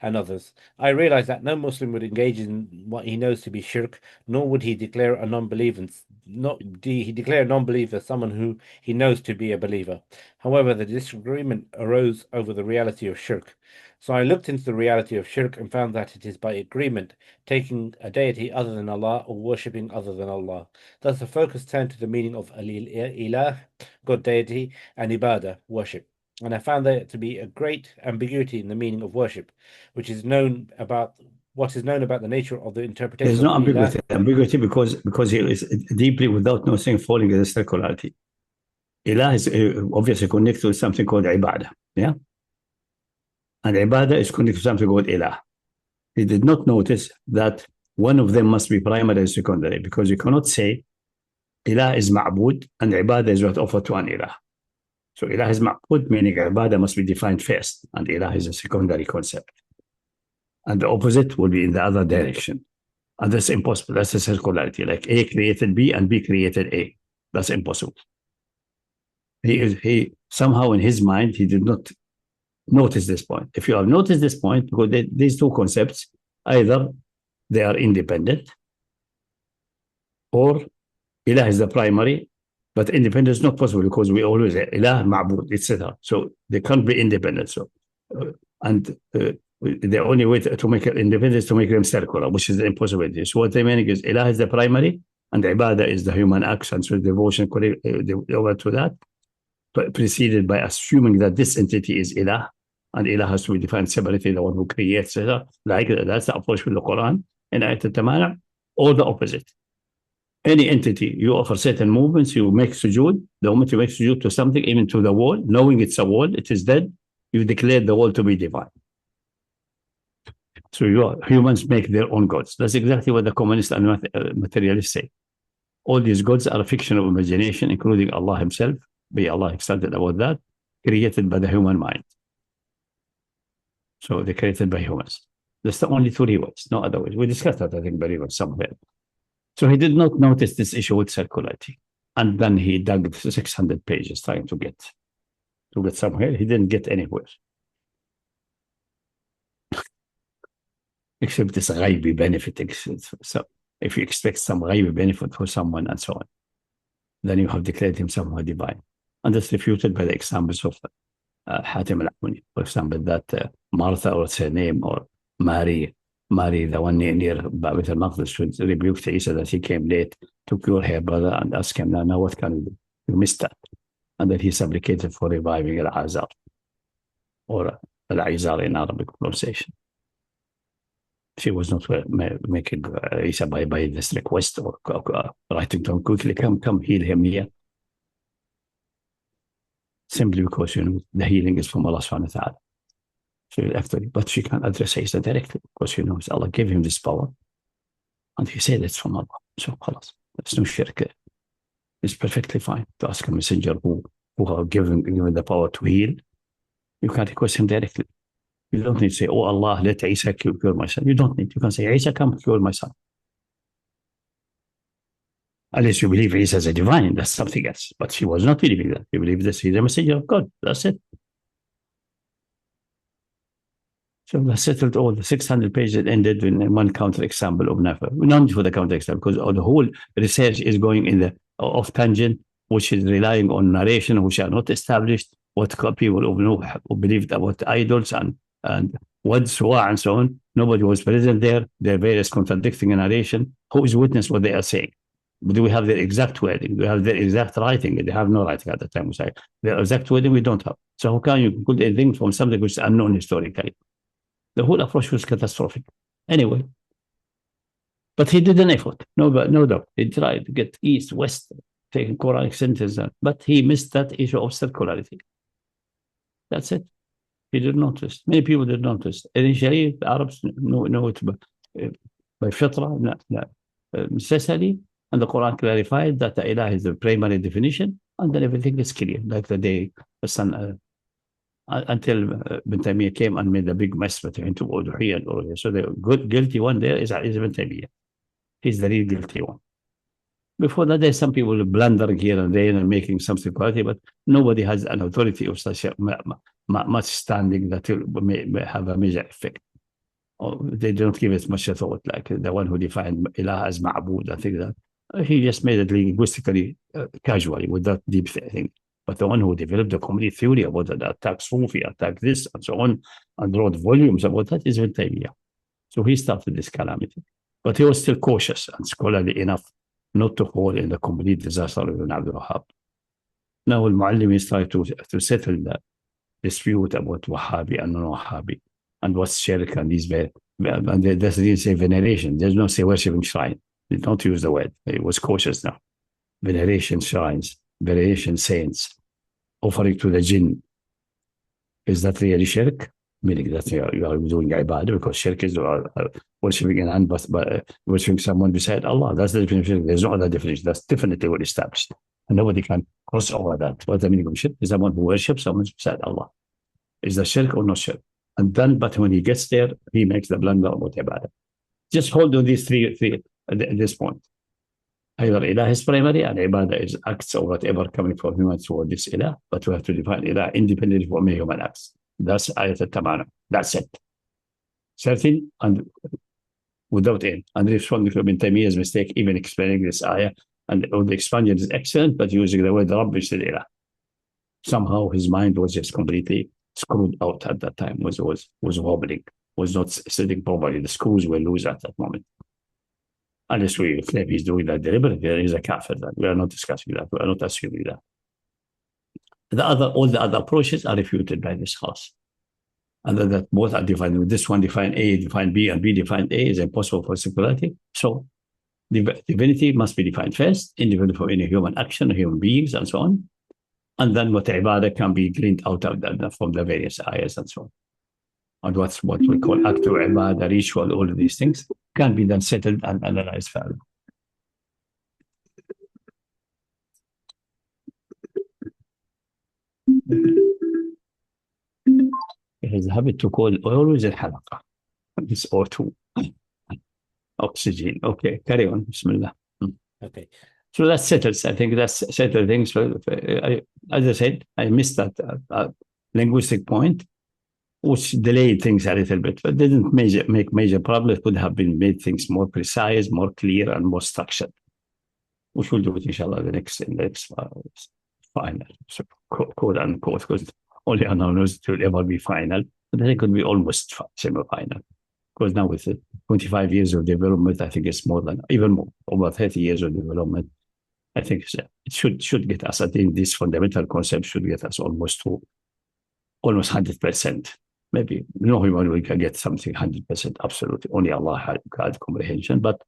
and others. I realize that no Muslim would engage in what he knows to be shirk, nor would he declare a non-believer, someone who he knows to be a believer. However, the disagreement arose over the reality of shirk. So I looked into the reality of shirk and found that it is by agreement, taking a deity other than Allah or worshipping other than Allah. Thus the focus turned to the meaning of ilah, God deity, and ibadah, worship. And I found there to be a great ambiguity in the meaning of worship, what is known about the nature of the interpretation There's of no ambiguity. Ambiguity because he is deeply, without nothing, falling in the circularity. Ilah is obviously connected to something called ibadah. Yeah? And ibadah is connected to something called ilah. He did not notice that one of them must be primary and secondary, because you cannot say ilah is ma'bud and ibadah is what offered to an ilah. So ilah is ma'bud, meaning ibadah must be defined first, and ilah is a secondary concept. And the opposite will be in the other direction. And that's impossible. That's a circularity. Like A created B and B created A. That's impossible. He somehow in his mind, he did not notice this point. If you have noticed this point, because these two concepts, either they are independent or ilah is the primary, but independence is not possible because we always say ilah, ma'bud, etc. So they can't be independent. So, the only way to make it independent is to make them circular, which is the impossibility. So what they mean is ilah is the primary and ibadah is the human action, so devotion over to that, but preceded by assuming that this entity is ilah, and ilah has to be defined separately, the one who creates it. Like that's the approach with the Quran and Ayat al-Tamana, or the opposite. Any entity, you offer certain movements, you make sujood. The moment you make sujood to something, even to the wall, knowing it's a wall, it is dead, you declare the wall to be divine. So humans make their own gods. That's exactly what the communists and materialists say. All these gods are a fiction of imagination, including Allah himself, be Allah exalted about that, created by the human mind. So they're created by humans. That's the only two ways, no other ways. We discussed that, I think, very well somewhere. So he did not notice this issue with circularity. And then he dug 600 pages trying to get somewhere. He didn't get anywhere. Except this ghaibi benefit. So if you expect some ghaibi benefit for someone and so on, then you have declared him somehow divine. And that's refuted by the examples of Hatim al-Amuni, for example, that Martha, or her name, or Mary, the one near Ba'bit al-Maqdis, should rebuke Isa that he came late to cure her brother and ask him, now what can we do? You missed that. And then he supplicated for reviving al-Azar, or al-Izar in Arabic pronunciation. She was not making Isa by this request or writing to him quickly, come heal him here. Simply because, the healing is from Allah subhanahu wa ta'ala. So actually, but she can't address Isa directly because, Allah gave him this power. And he said it's from Allah. So, khalas, there's no shirk. It's perfectly fine to ask a messenger who are given the power to heal. You can request him directly. You don't need to say, oh Allah, let Isa cure my son. You don't need. You can say, Isa, come cure my son. Unless you believe Isa is a divine, that's something else. But she was not believing that. You believe that he's a messenger of God. That's it. So that settled all the 600 pages that ended in one counterexample of Nafa. Not for the counterexample, because the whole research is going in the off tangent, which is relying on narration, which are not established, what people who believed about idols and what Suwa and so on. Nobody was present there. There are various contradicting narration. Who is witness what they are saying? Do we have their exact wording? Do we have their exact writing? They have no writing at the time. We say their exact wording we don't have. So how can you put anything from something which is unknown historically? The whole approach was catastrophic. Anyway, but he did an effort. No doubt. He tried to get east, west, taking Quranic sentences, but he missed that issue of circularity. That's it. He did not twist. Many people did not twist. Initially, the Arabs know it by fitra, necessity, and the Quran clarified that the ilah is the primary definition, and then everything is clear, like the day the sun, until Ibn Taymiyyah came and made a big mess between two Uduhiyya and Uluhiyya. So the guilty one there is Ibn Taymiyyah. He's the real guilty one. Before that, there's some people blundering here and there and making something quality, but nobody has an authority of such much standing that may have a major effect. Or they don't give it much thought, like the one who defined ilah as ma'bud, I think that he just made it linguistically casually without deep thinking. But the one who developed a complete theory about that, attack Sufi, attack this, and so on, and wrote volumes about that is Ibn Taymiyyah. So he started this calamity. But he was still cautious and scholarly enough not to fall in the complete disaster of Ibn Abdul Wahhab. Now, Al-Muallim is trying to settle the dispute about Wahhabi and non-Wahhabi, and what's shirk and these and they didn't say veneration. There's no say worshipping shrine. They don't use the word. It was cautious now. Veneration shrines, veneration saints, offering to the jinn. Is that really shirk? Meaning that you are doing ibadah, because shirk is worshipping worshipping someone beside Allah. That's the definition. There's no other definition. That's definitely well established. And nobody can cross over that. What's the meaning of shirk? Is someone who worships someone beside Allah. Is that shirk or not shirk? And then, but when he gets there, he makes the blunder about ibadah. Just hold on these three at this point. Either ilah is primary and ibadah is acts or whatever coming from humans toward this ilah, but we have to define ilah independently from human acts. That's ayat al-tamana. That's it. Certain and without end. And responding to Ibn Taymiyyah's mistake, even explaining this ayah, and the expansion is excellent, but using the word Rabb instead of ilah. Somehow his mind was just completely screwed out at that time, was wobbling, was not sitting properly. The screws were loose at that moment. Unless we claim he's doing that deliberately, he's a kafir. We are not discussing that. We are not assuming that. All the other approaches are refuted by this class. And that both are defined. This one define A, define B, and B define A is impossible for singularity. So divinity must be defined first, independent from any human action, human beings, and so on. And then what ibadah can be gleaned out of that from the various ayahs and so on. And what we call act of ibadah, ritual, all of these things can be then settled and analyzed further. It has a habit to call always al-halaqa. This O2. Oxygen. Okay, carry on. Bismillah. Okay. So that settles. I think that's settled things. As I said, I missed that linguistic point, which delayed things a little bit, but didn't make major problems. Could have been made things more precise, more clear, and more structured, which we'll do it, inshallah, in the next final, so, quote unquote, because only Allah knows it will ever be final, but I think it could be almost semi-final. Because now with 25 years of development, I think it's more than, even more, over 30 years of development, I think it should get us, I think this fundamental concept should get us almost 100%. Maybe no human we can get something 100% absolute. Only Allah had comprehension, but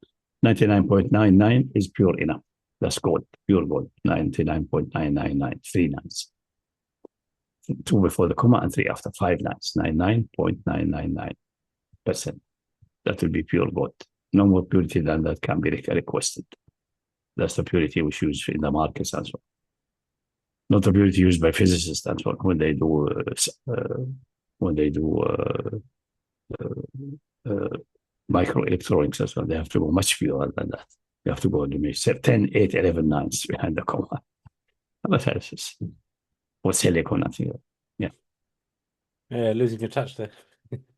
99.99 is pure enough. That's gold, pure gold. 99.999, 3 nines. 2 before the comma and 3 after, 5 nines. 99.999%. That will be pure gold. No more purity than that can be requested. That's the purity we use in the markets and so on. Not the purity used by physicists and so on when they do microelectronics and so on. They have to go much purer than that. You have to go to 10, 8, 11 nines behind the comma. But that's or silicon, I think. Yeah. Losing your touch there.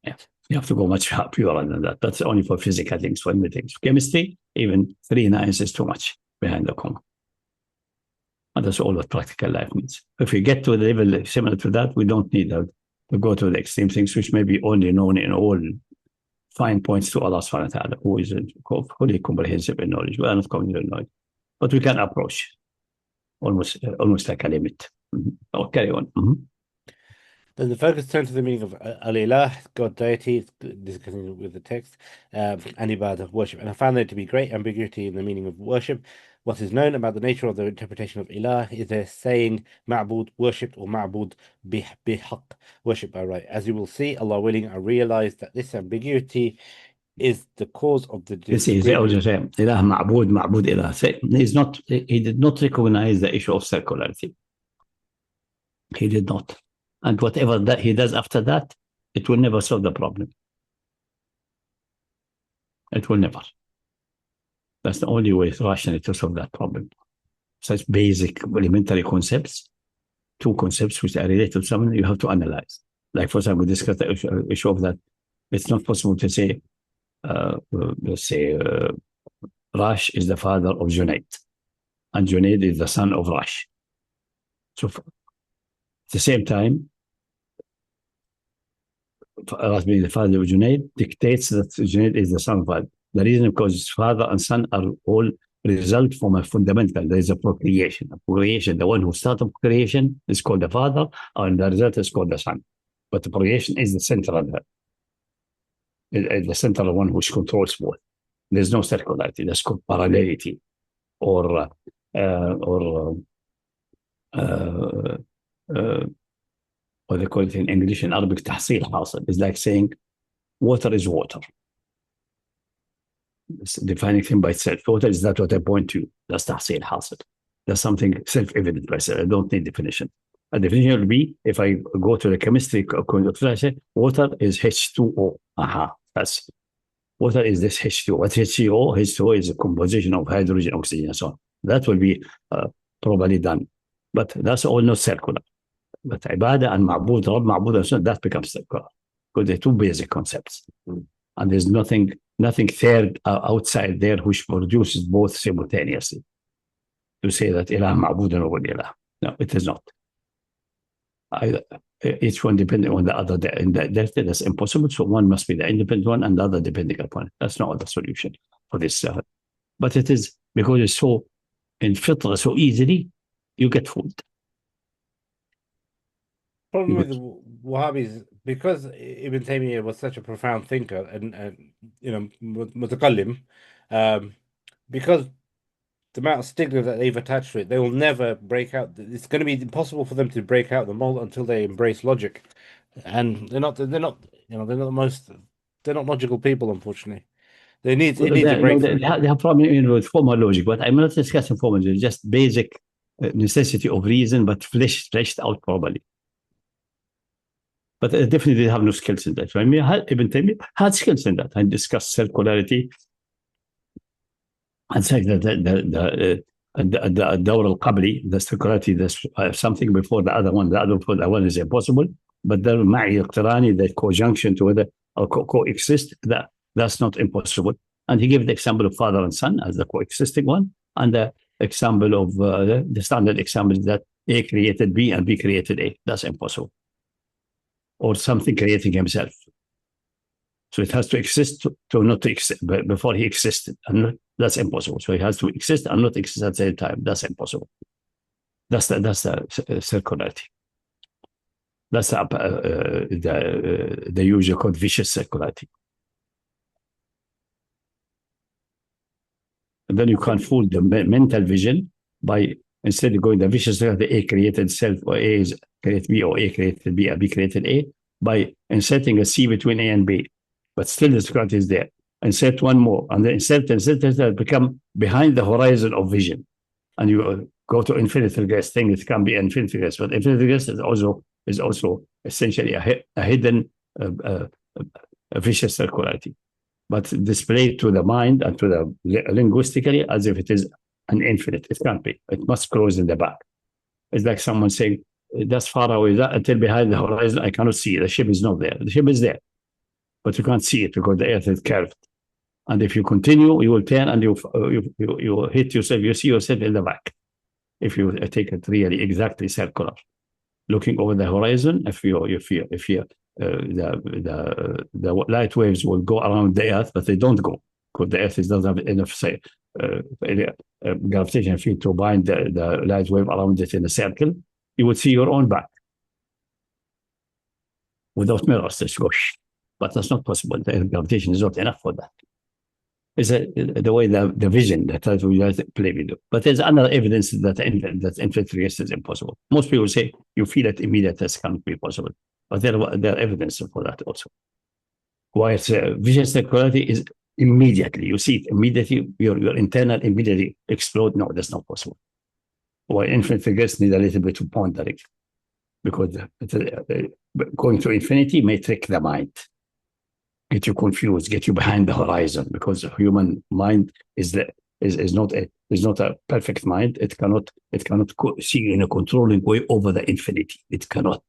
Yeah. You have to go much purer than that. That's only for physical things, for any things. Chemistry, even 3 nines is too much behind the comma. And that's all what practical life means. If we get to a level similar to that, we don't need to go to the extreme things, which may be only known in all fine points to Allah subhanahu wa ta'ala, who is fully comprehensive in knowledge. We are not comprehensive in knowledge. But we can approach almost like a limit. Oh, carry on. Then the focus turned to the meaning of al-ilah, God, deity, discussing with the text, and ibadah, worship. And I found there to be great ambiguity in the meaning of worship. What is known about the nature of the interpretation of ilah is their saying ma'bud, worshipped, or ma'bud bihaq, worship by right. As you will see, Allah willing, I realized that this ambiguity is the cause of the This is I was just saying, ilah ma'bud, ma'bud ilah. He did not recognize the issue of circularity. He did not. And whatever that he does after that, it will never solve the problem. It will never. That's the only way rationally to solve that problem. Such basic elementary concepts, two concepts which are related to something, you have to analyze. Like, for example, we discussed the issue of that. It's not possible to say, let's say, Rash is the father of Junaid, and Junaid is the son of Rash. So, at the same time, Rash being the father of Junaid dictates that Junaid is the son of Rash. The reason because father and son are all result from a fundamental. There is a procreation. The one who started creation is called the father, and the result is called the son. But the procreation is the central, the central one which controls both. There's no circularity. That's called parallelity, or what they call it in English and Arabic, tahsil hasil. It's like saying water is water. It's defining thing by itself. Water is that what I point to. That's tahsil hasil. That's something self-evident. I don't need definition. A definition will be, if I go to the chemistry, water is H2O. That's water is this H2O. What H2O? H2O is a composition of hydrogen, oxygen, and so on. That will be probably done. But that's all not circular. But ibadah and ma'bud, Rabb, ma'bud, and so on, that becomes circular. Because they're two basic concepts. And there's nothing third outside there which produces both simultaneously. To say that ilah ma'bud and wal ilah. No, it is not. Each one depending on the other. That's impossible. So one must be the independent one and the other depending upon it. That's not the solution for this. But it is because it's so in fitra, so easily, you get fooled. Problem with the Wahhabis, because Ibn Taymiyyah was such a profound thinker and mutakallim, because the amount of stigma that they've attached to it, they will never break out. It's going to be impossible for them to break out the mold until they embrace logic, and they're not logical people, unfortunately. It needs a breakthrough. They have problem with formal logic, but I'm not discussing formal logic, just basic necessity of reason, but fleshed out properly. But definitely they have no skills in that. I mean, Ibn Taymiyyah had skills in that and discussed circularity and said that the Dawr al-Qabli, the circularity, there's something before the other one. The other before the one is impossible. But the Ma'i al-Qirani, the conjunction together or coexist, that's not impossible. And he gave the example of father and son as the coexisting one, and the example of the standard example is that A created B and B created A. That's impossible. Or something creating himself. So it has to exist to not to exist before he existed. And that's impossible. So he has to exist and not exist at the same time. That's impossible. That's the circularity. That's the usual called vicious circularity. And then you can't fool the mental vision by instead of going the vicious circularity, A created self, or A is created B, or A created B, or B created A, by inserting a C between A and B. But still the circularity is there. Insert one more, and then insert, become behind the horizon of vision. And you go to infinite regress thing, it can be infinite regress. But infinite regress is also essentially a hidden vicious circularity. But displayed to the mind and to the linguistically as if it is an infinite. It can't be. It must close in the back. It's like someone saying, that's far away, that until behind the horizon, I cannot see it. The ship is not there. The ship is there, but you can't see it because the earth is curved. And if you continue, you will turn and you hit yourself. You see yourself in the back. If you take it really exactly circular, looking over the horizon, the light waves will go around the earth, but they don't go because the earth doesn't have enough gravitational field to bind the light wave around it in a circle. You would see your own back. without mirrors, just go, but that's not possible. The gravitation is not enough for that. It's the way the vision that we play with it. But there's another evidence that infinite regress is impossible. Most people say you feel it immediately, that can't be possible. But there are evidence for that also. While vision circularity is immediately, you see it immediately, your internal immediately explode. No, that's not possible. While infinite regress need a little bit of pondering, because going to infinity may trick the mind, get you confused, get you behind the horizon, because the human mind is not a perfect mind. It cannot see in a controlling way over the infinity. It cannot.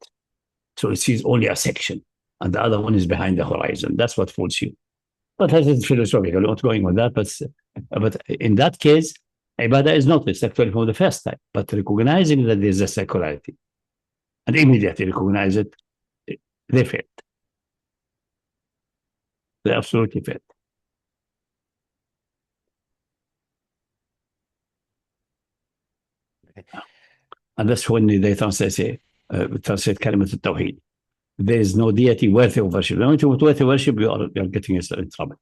So it sees only a section, and the other one is behind the horizon. That's what fools you. But that is philosophical. I'm not going on that. But in that case, ibadah is not this actually for the first time. But recognizing that there's a circularity and immediately recognize it, they failed. They absolutely failed. Okay. And that's when they translate Kitab At Tawheed. There is no deity worthy of worship. When you worthy of worship, you are getting yourself in trouble.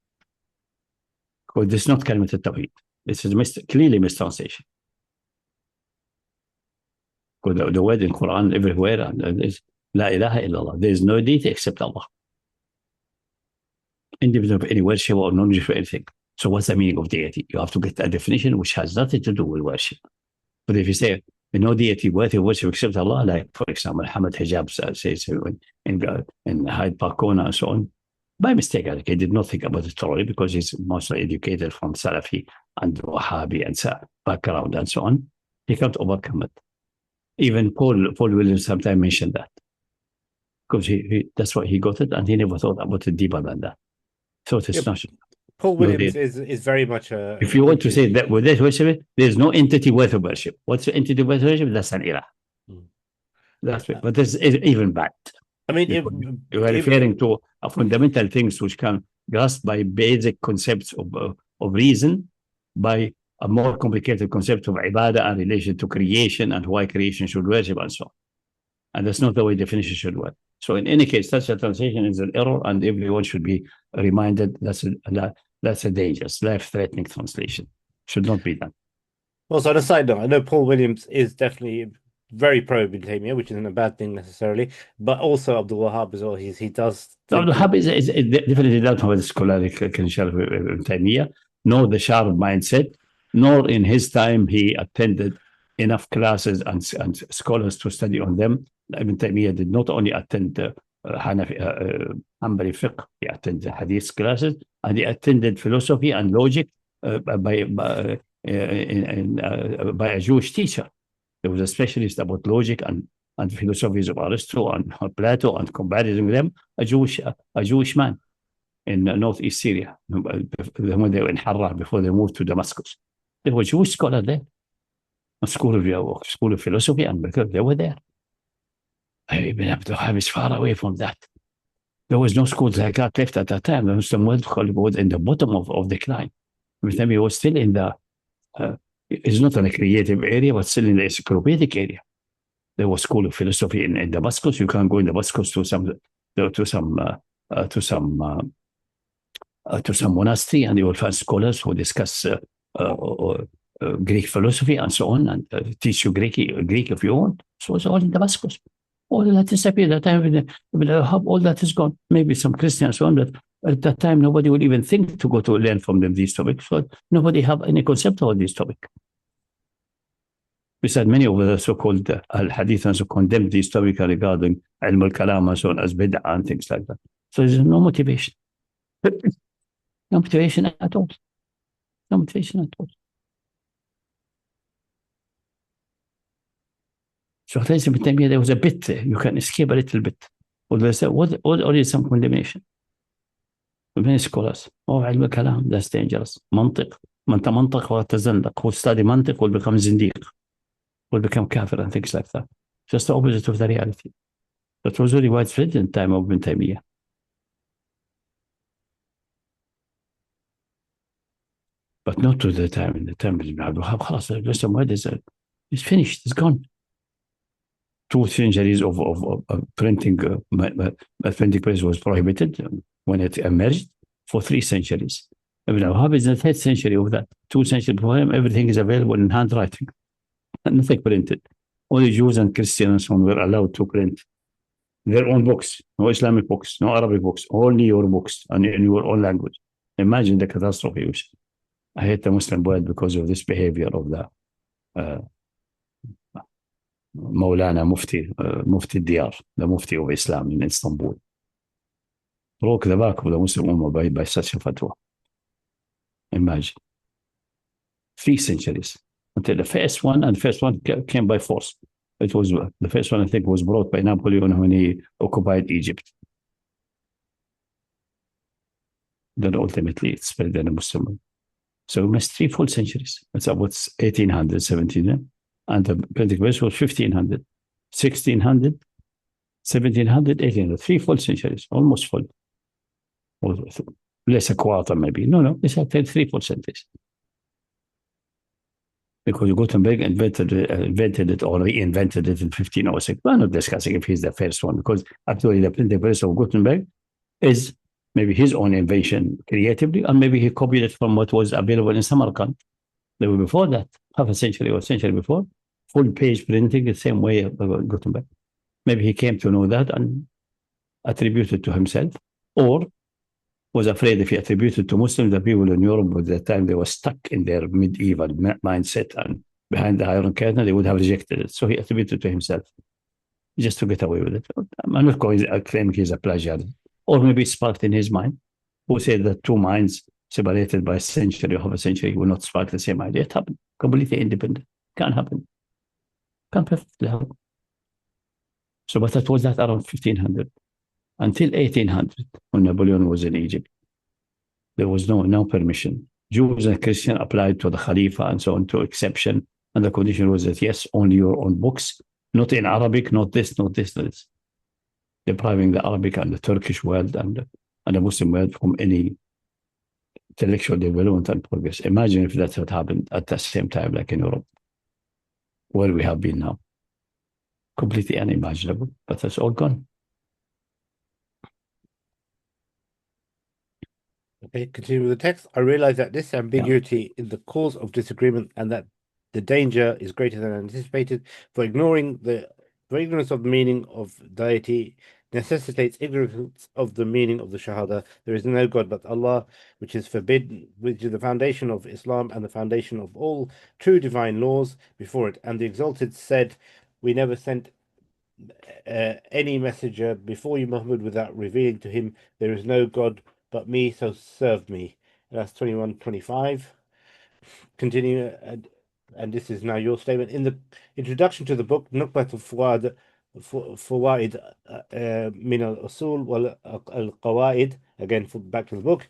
Because this is not Kitab At Tawheed. This is clearly mistranslation. Because the word in Quran everywhere is La ilaha illallah. There is no deity except Allah, independent of any worship or non-worship or anything. So what's the meaning of deity? You have to get a definition which has nothing to do with worship. But if you say no deity worthy of worship except Allah, like for example, Hamad Hijab says in Hyde Park Corner and so on, by mistake, I did not think about it thoroughly because he's mostly educated from Salafi and Wahhabi and background and so on. He can't overcome it. Even Paul Williams sometimes mentioned that, because that's why he got it, and he never thought about it deeper than that. So it's not. Paul Williams is very much a. If you want to say that with this worship, there's no entity worth of worship. What's the entity worth of worship? That's an ilah. That's it. But this is even bad. I mean, you are referring to fundamental things which can grasp by basic concepts of reason, by a more complicated concept of ibadah and relation to creation and why creation should worship and so on. And that's not the way definition should work. So in any case, such a translation is an error, and everyone should be reminded that's a dangerous, life-threatening translation. Should not be done. Also, on a side note, I know Paul Williams is definitely very pro Ibn Taymiyyah, which isn't a bad thing necessarily, but also Abdul Wahhab as well. He does. Abdul Wahhab is definitely not have the scholarly credential of Ibn Taymiyyah, nor the sharp mindset, nor in his time he attended enough classes and scholars to study on them. Ibn Taymiyyah did not only attend Hanbali fiqh, he attended hadith classes, and he attended philosophy and logic by a Jewish teacher. There was a specialist about logic and philosophies of Aristotle and Plato and comparison with them, a Jewish man in northeast Syria, when they were in Harrah before they moved to Damascus. There were Jewish scholars there, a school of philosophy, and they were there. Ibn Abdul Wahhab is far away from that. There was no schools like that left at that time. The Muslim world was in the bottom of decline. Ibn Taymiyyah was still in the, it's not in a creative area, but still in the encyclopedic area. There was school of philosophy in Damascus. You can go in Damascus to some monastery, and you will find scholars who discuss Greek philosophy and so on, and teach you Greek if you want. So it's all in Damascus. All that disappeared. At the time, all that is gone. Maybe some Christians so on, but at that time, nobody would even think to go to learn from them these topics. So nobody have any concept of this topic. Besides, many of the so-called al-hadith and so condemned these topics regarding ilm al-kalam and so on as bid'ah and things like that. So there's no motivation. No motivation at all. No motivation at all. So there was a bit there. You can escape a little bit. Or there's already some condemnation. Many scholars. Oh, ilm al-kalam, that's dangerous. Mantiq. Man tamantiq wa tazandaq. Who study mantiq will become zindiq. Will become kafir and things like that. Just the opposite of the reality. That was really widespread in the time of Ibn Taymiyyah. But not to the time, in the time of Ibn Abdul Wahhab. The Muslim world is finished, it's gone. 2 centuries of printing, printing press was prohibited when it emerged for 3 centuries. Ibn Wahab is in the 3rd century of that. 2 centuries before him, everything is available in handwriting, and nothing printed. Only Jews and Christians were allowed to print their own books, no Islamic books, no Arabic books, only your books and in your own language. Imagine the catastrophe. I hate the Muslim world because of this behavior of the Maulana Mufti Diyar, the Mufti of Islam in Istanbul. Broke the back of the Muslim Ummah by such a fatwa. Imagine. 3 centuries until the first one came by force. It was the first one, I think, was brought by Napoleon when he occupied Egypt. Then ultimately it spread in the Muslim world. So we missed 3 full centuries. It's about 1800, 1700, and the printing press was 1500, 1600, 1700, 1800. 3 full centuries, almost full. Or less a quarter, maybe. No, it's actually 3 full centuries. Because Gutenberg invented it or reinvented it in 1506. We're not discussing if he's the first one, because actually the printing press of Gutenberg is maybe his own invention creatively, or maybe he copied it from what was available in Samarkand. They were before that, half a century or a century before, full page printing the same way of Gutenberg. Maybe he came to know that and attributed to himself, or was afraid if he attributed to Muslims, the people in Europe at that time, they were stuck in their medieval mindset and behind the Iron Curtain, they would have rejected it. So he attributed to himself just to get away with it. I'm not going to claim he's a plagiarist. Or maybe it sparked in his mind, who said that 2 minds separated by a century or half a century will not spark the same idea. It happened, completely independent. Can't happen. Can't perfectly happen. So, but that was that around 1500 until 1800, when Napoleon was in Egypt. There was no permission. Jews and Christians applied to the Khalifa and so on to exception, and the condition was that yes, only your own books, not in Arabic, not this, depriving the Arabic and the Turkish world and the Muslim world from any intellectual development and progress. Imagine if that had happened at the same time, like in Europe, where we have been now. Completely unimaginable, but that's all gone. Okay, continue with the text. I realize that this ambiguity is the cause of disagreement and that the danger is greater than anticipated. For ignorance of the meaning of deity necessitates ignorance of the meaning of the Shahada. There is no God but Allah, which is forbidden, which is the foundation of Islam and the foundation of all true divine laws before it. And the Exalted said, we never sent any messenger before you, Muhammad, without revealing to him, there is no God but me, so serve me. That's 21:25. Continue, and this is now your statement. In the introduction to the book, Nuqbat al-Fawaid min al-Usul wal al-Qawaid, again, back to the book,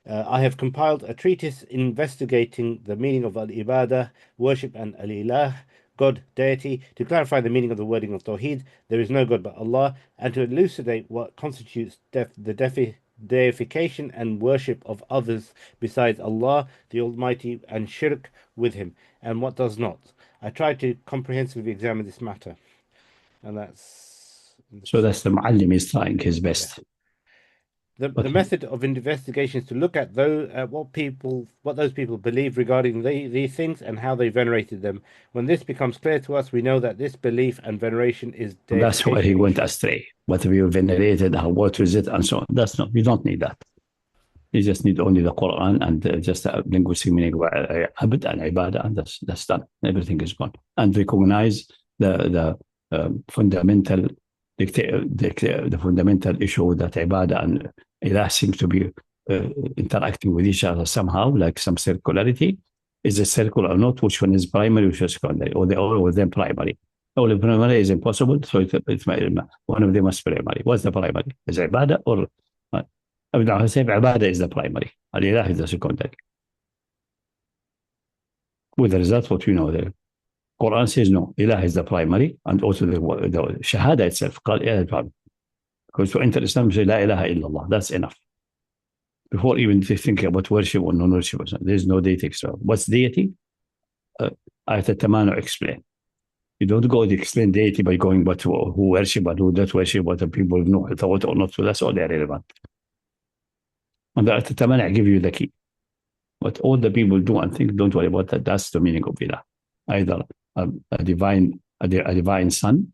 I have compiled a treatise investigating the meaning of al-Ibadah, worship, and al-Ilah, God, deity, to clarify the meaning of the wording of Tawheed, there is no God but Allah, and to elucidate what constitutes the deification and worship of others besides Allah, the Almighty, and shirk with Him, and what does not. I tried to comprehensively examine this matter. And that's... So that's the Muallim is trying his best. Yeah. The method of investigation is to look at what those people believe regarding these things and how they venerated them. When this becomes clear to us, we know that this belief and veneration is that's where he went astray. What we venerated, what is it, and so on. That's not. We don't need that. You just need only the Quran and just a linguistic meaning of abd and ibadah, and that's done. Everything is gone. And recognize the fundamental the fundamental issue that ibadah and ilah seems to be interacting with each other somehow, like some circularity. Is a circle or not? Which one is primary, which is secondary, or they all of them primary? All the primary is impossible, so it's one of them is primary. What's the primary? Is ibadah or I say ibadah is the primary, and ilah is the secondary. With the result, what we know there. Quran says no, ilah is the primary, and also the shahada itself, because to enter Islam, say la ilaha illallah, that's enough. Before even thinking about worship or non-worship, there's no deity extra. What's deity? Ayat al-Tamanu explain. You don't go to explain deity by going but who worship and who don't worship, what the people know thought or not. So that's all irrelevant. And I give you the key. What all the people do and think, don't worry about that. That's the meaning of Ilah. Either a divine son,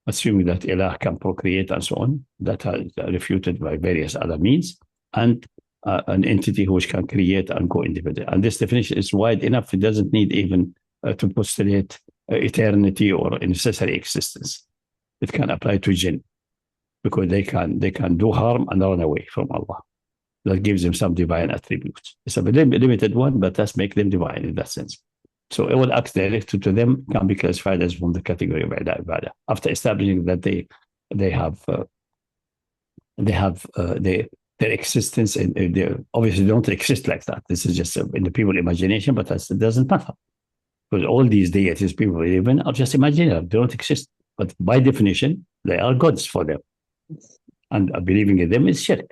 assuming that Ilah can procreate and so on, that is refuted by various other means, and an entity which can create and go independent. And this definition is wide enough. It doesn't need even to postulate eternity or necessary existence. It can apply to jinn, because they can do harm and run away from Allah. That gives them some divine attributes. It's a limited one, but that's make them divine in that sense. So all acts directed to them can be classified as from the category of ibadah. After establishing that they have their existence, and they obviously don't exist like that. This is just in the people's imagination, but it doesn't matter. Because all these deities people believe in are just imaginary, they don't exist. But by definition, they are gods for them. And believing in them is shirk.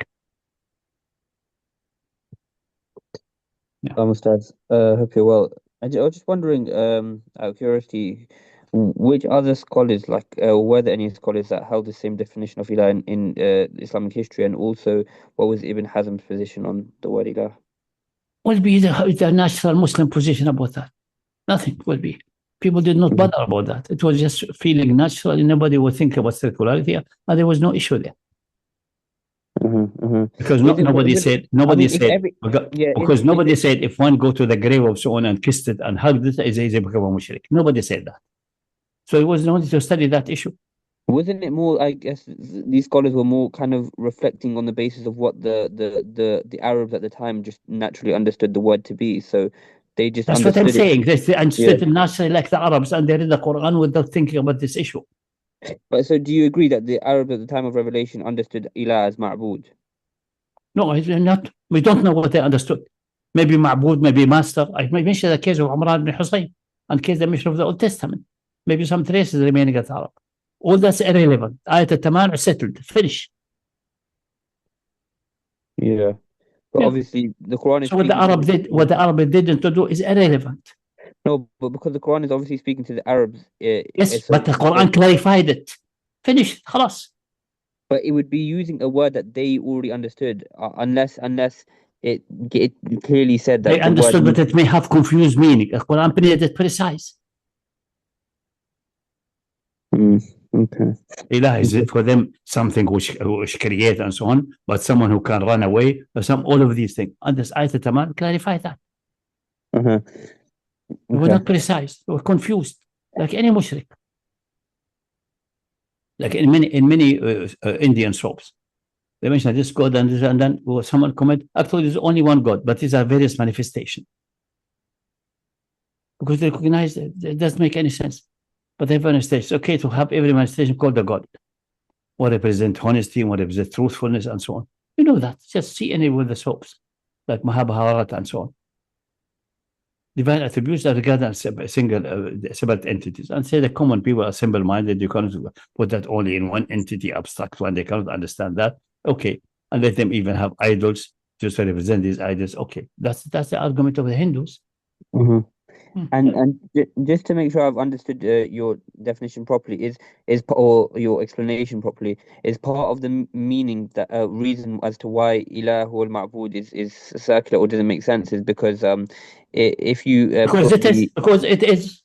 Yeah. Ustaz, hope you're well. I was just wondering, out of curiosity, which other scholars, like, were there any scholars that held the same definition of Ilah in Islamic history, and also what was Ibn Hazm's position on the word Ilah? Will be the natural Muslim position about that. Nothing will be. People did not bother about that. It was just feeling natural, and nobody would think about circularity, and there was no issue there. Because nobody said if one go to the grave of someone and kissed it and hugged it, is become a mushrik. Nobody said that. So it was no need to study that issue. Wasn't it more, I guess, these scholars were more kind of reflecting on the basis of what the Arabs at the time just naturally understood the word to be. So they just That's what I'm saying. They understood it naturally like the Arabs, and they read the Quran without thinking about this issue. But so do you agree that the Arabs at the time of revelation understood Ilah as Ma'bud? No, not. We don't know what they understood. Maybe Ma'bud, maybe master. I mentioned the case of Umran ibn Hussein and case the mission of the Old Testament. Maybe some traces remaining at Arab. All that's irrelevant. Ayat al-Taman settled. Finish. Yeah. But obviously the Quran is... So what the Arab didn't do is irrelevant. No, but because the Quran is obviously speaking to the Arabs. Yes, but the Quran clarified it. Finish. Khalas. But it would be using a word that they already understood, unless it clearly said that they understood, but it may have confused meaning. The Quran made it precise. Okay. Ilah is it for them something which create and so on, but someone who can run away, or all of these things. And this Ayat al-Taman clarify that. They were not precise. They were confused, like any mushrik. Like in many Indian soaps, they mention this God and this, and then someone comment, actually there's only one God, but these are various manifestations. Because they recognize it doesn't make any sense. But they have manifestation. It's okay to have every manifestation called a God. What represent honesty, what represent truthfulness, and so on. You know that. Just see any with the soaps, like Mahabharata and so on. Divine attributes are regarded as separate entities. And say the common people are simple-minded. You can't put that only in one entity, abstract one. They cannot understand that. Okay. And let them even have idols just to represent these idols. Okay. That's the argument of the Hindus. And just to make sure I've understood your definition properly, or your explanation properly, is part of the meaning that reason as to why Ilah or Ma'bud is circular or doesn't make sense is because if you because it is.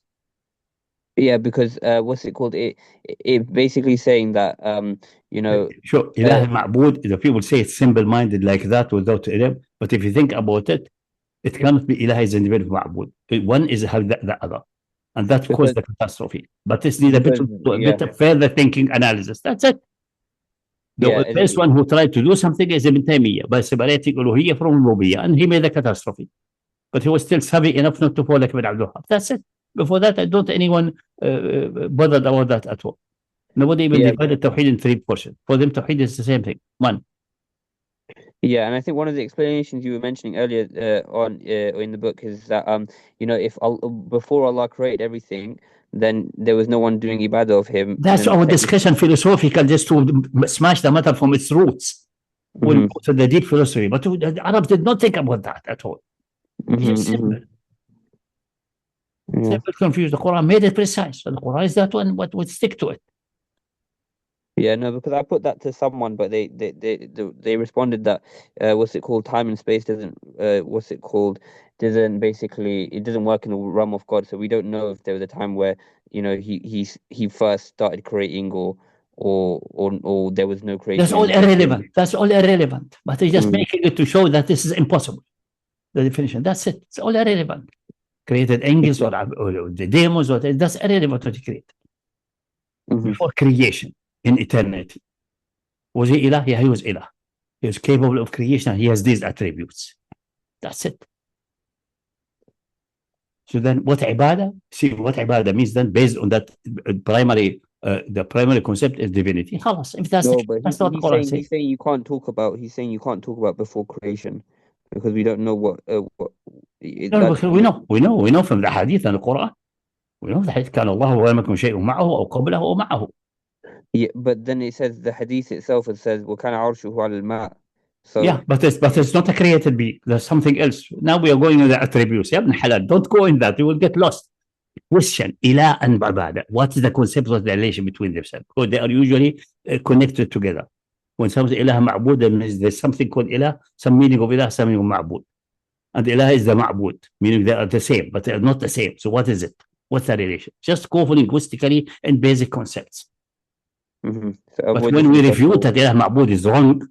Yeah, because what's it called? It basically saying that sure, Ilah Ma'bud, the people say it's simple-minded like that without ilm, but if you think about it, it cannot be Ilah is independent of Ma'bud. One is how the other. And that caused the catastrophe. But this needs a bit of further thinking analysis. That's it. The first one who tried to do something is Ibn Taymiyyah by separating Uluhiyyah from Rububiyyah, and he made a catastrophe. But he was still savvy enough not to fall like Ibn Abdul Wahab. That's it. Before that, I don't anyone bothered about that at all. Nobody even divided Tawheed in 3 portions. For them, Tawheed is the same thing. One. Yeah, and I think one of the explanations you were mentioning earlier in the book is that if before Allah created everything, then there was no one doing ibadah of Him. That's our discussion, philosophical, just to smash the matter from its roots. We'll go to the deep philosophy, but the Arabs did not think about that at all. It's simple. It's a bit confused. The Quran made it precise. So the Quran is that one, what would stick to it. Yeah, no, because I put that to someone, but they responded that what's it called? Time and space doesn't doesn't basically, it doesn't work in the realm of God. So we don't know if there was a time where, you know, he first started creating, or there was no creation. That's all irrelevant. That's all irrelevant. But they're just making it to show that this is impossible. The definition. That's it. It's all irrelevant. Created angels or the demons, or that's irrelevant what he created. Before creation, in eternity. Was he ilah? Yeah, he was ilah. He was capable of creation. He has these attributes. That's it. So then what ibadah? See what ibadah means then, based on that primary, the primary concept is divinity. If that's no, the, but that's not Quran. He's saying you can't talk about. He's saying you can't talk about before creation because we don't know what. No, we know from the hadith and the Quran. We know the hadith. كان الله ولم يكن شيء معه أو قبله أو معه. Yeah, but then it says, the hadith itself, it says وكان عرشه على الماء. So yeah, but it's not a created being. There's something else. Now we are going to the attributes. Ya ibn halal, don't go in that. You will get lost. Question: Ilah and ibadah. What is the concept of the relation between themselves? Because they are usually connected together. When something ilah ma'bud, there's something called ilah, some meaning of ilah, some meaning of ma'bud. And ilah is the ma'bud, meaning they are the same, but they are not the same. So what is it? What's the relation? Just go for linguistically and basic concepts. So but when we refute that ilah ma'bud is wrong,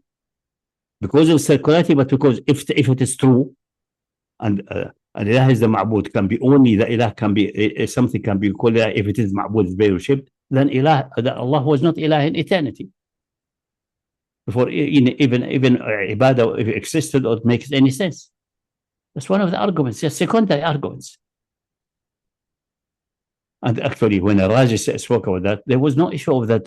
because of circularity, but because if it is true, and ilah is the ma'bud, can be only the ilah can be something can be called ilah if it is ma'bud, is very worshipped, then Allah was not ilah in eternity. Before even ibadah, if it existed, or it makes any sense. That's one of the arguments, just secondary arguments. And actually, when Raji spoke about that, there was no issue of that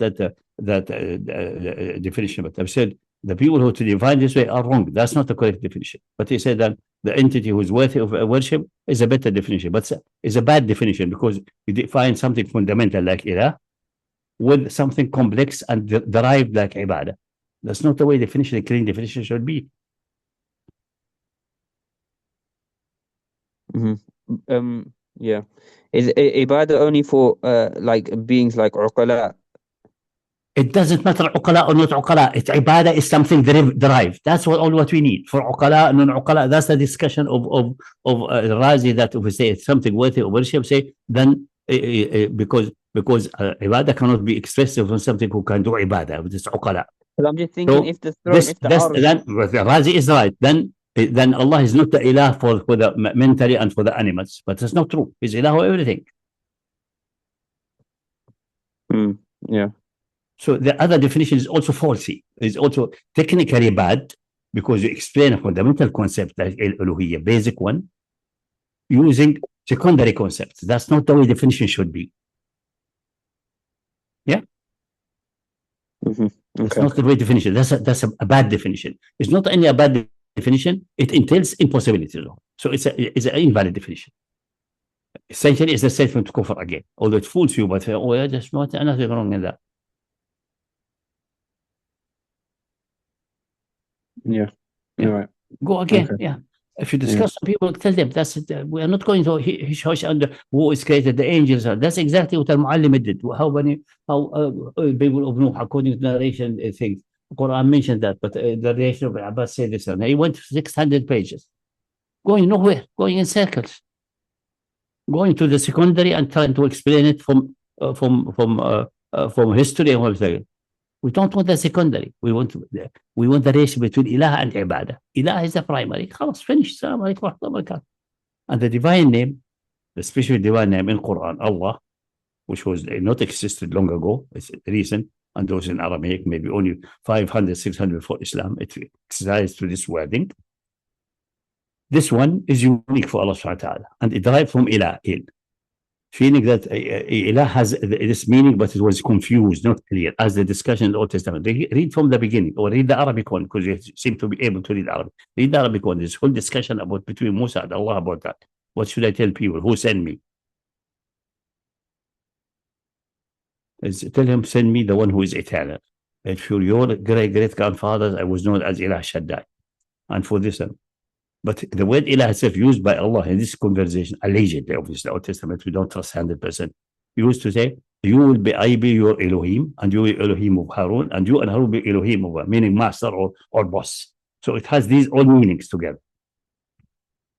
definition. But I've said the people who to define this way are wrong. That's not the correct definition. But he said that the entity who is worthy of worship is a better definition. But it's a bad definition because you define something fundamental like ilah with something complex and derived like ibadah. That's not the way definition, a clean definition should be. Yeah. Is ibadah only for like beings like uqala? It doesn't matter uqala or not uqala. It's ibadah is something derived. That's all what we need. For uqala and non-uqala, that's the discussion of Razi, that if we say it's something worthy of worship, say then because ibadah cannot be expressed from something who can do ibadah, which is uqala. But I'm just thinking, so if the throne, then Razi is right. Then Allah is not the ilah for the mentally and for the animals, but that's not true. He's ilah for everything. Yeah. So the other definition is also faulty. It's also technically bad because you explain a fundamental concept like al-uluhiyya, basic one, using secondary concepts. That's not the way definition should be. Yeah. Okay. It's not the way definition. That's a bad definition. It's not only a bad definition, it entails impossibility. So it's an invalid definition. Essentially, it's a statement to kufr again. Although it fools you, but I just not nothing wrong in that. Yeah, you're right. Go again. Okay. Yeah. If you discuss people, tell them that's we are not going to hush under who is created, the angels are. That's exactly what Al-Muallim did. How people of Nuh, according to the narration things. Quran mentioned that, but the narration of Abbas said this, and he went 600 pages, going nowhere, going in circles, going to the secondary and trying to explain it from history and everything. We don't want the secondary. We want the ratio between ilah and ibadah. Ilah is the primary. Khalas, finished. And the divine name, the special divine name in Quran, Allah, which was not existed long ago, it's recent, and those in Aramaic, maybe only 500, 600 for Islam, it exercised to this wording. This one is unique for Allah subhanahu wa ta'ala, and it derived from ilah, feeling that ilah has this meaning, but it was confused, not clear, as the discussion in the Old Testament. Read from the beginning, or read the Arabic one, because you seem to be able to read Arabic. Read the Arabic one. This whole discussion between Musa and Allah about that. What should I tell people? Who sent me? Tell him, send me the one who is eternal. And for your great grandfathers, I was known as Ilah Shaddai. And for this, But the word ilah itself used by Allah in this conversation, allegedly, obviously, Old Testament, we don't trust 100%, used to say, I be your Elohim, and you will Elohim of Harun, and you and Harun be Elohim of, meaning master or boss. So it has these all meanings together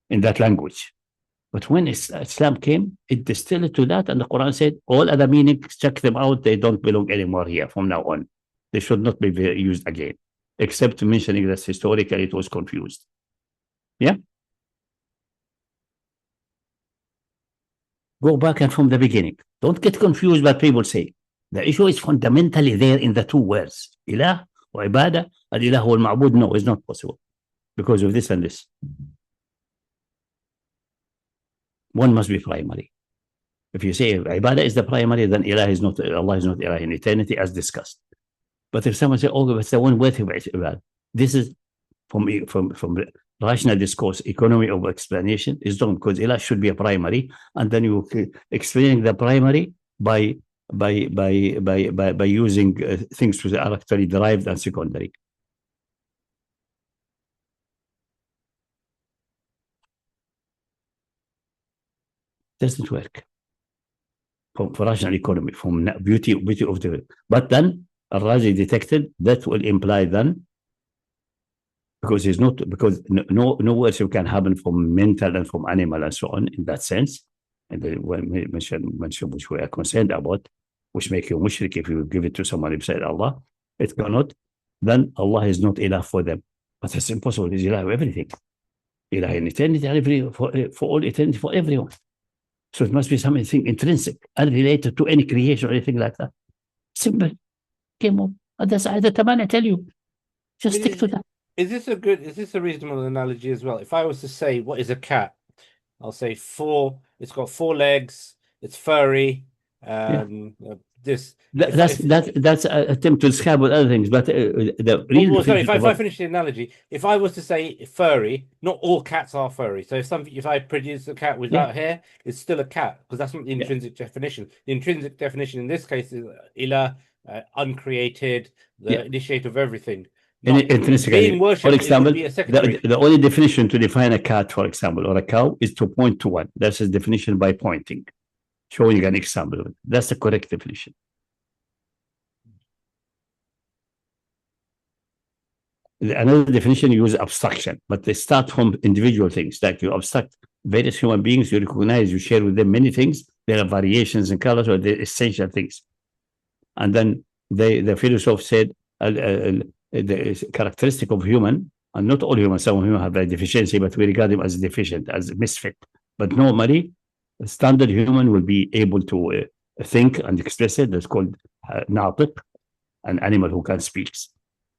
in that language. But when Islam came, it distilled to that, and the Quran said, all other meanings, check them out, they don't belong anymore here from now on. They should not be used again, except mentioning that historically it was confused. Yeah? Go back and from the beginning. Don't get confused by people say. The issue is fundamentally there in the two words, ilah or ibadah, and ilah wal ma'bud. No, it's not possible because of this and this. One must be primary. If you say ibadah is the primary, then ilah is not, Allah is not ilah in eternity as discussed. But if someone says, oh, it's the one worthy of ibadah, this is from rational discourse, economy of explanation is wrong, because ilah should be a primary, and then you explaining the primary by using things which are actually derived and secondary. Doesn't work for rational economy, from beauty of the. But then Al-Razi detected that will imply then, because it's not, because no worship can happen from mental and from animal and so on in that sense, and when we mention which we are concerned about, which make you mushrik if you give it to someone beside Allah, it cannot. Then Allah is not enough for them, but it's impossible. He's ilah of everything, ilah in eternity, for all eternity, for everyone. So it must be something intrinsic, unrelated to any creation or anything like that. Simple. Came up. That's either Taman, I tell you. Just stick to that. Is this a reasonable analogy as well? If I was to say, what is a cat? I'll say it's got 4 legs, it's furry, that's an attempt to describe with other things, but the real if I finish the analogy, if I was to say furry, not all cats are furry. So if I produce a cat without hair, it's still a cat, because that's not the intrinsic definition. The intrinsic definition in this case is ilah, uncreated, the initiator of everything. Being worshipped, for example, the only definition to define a cat, for example, or a cow is to point to one. That's his definition by pointing, showing an example. That's the correct definition. Another definition, you use abstraction, but they start from individual things. Like you abstract various human beings, you recognize, you share with them many things. There are variations in colors, or the essential things. And then the philosopher said, the characteristic of human, and not all humans, some humans have a deficiency, but we regard them as deficient, as misfit. But normally, a standard human will be able to think and express it. That's called natiq, an animal who can speak.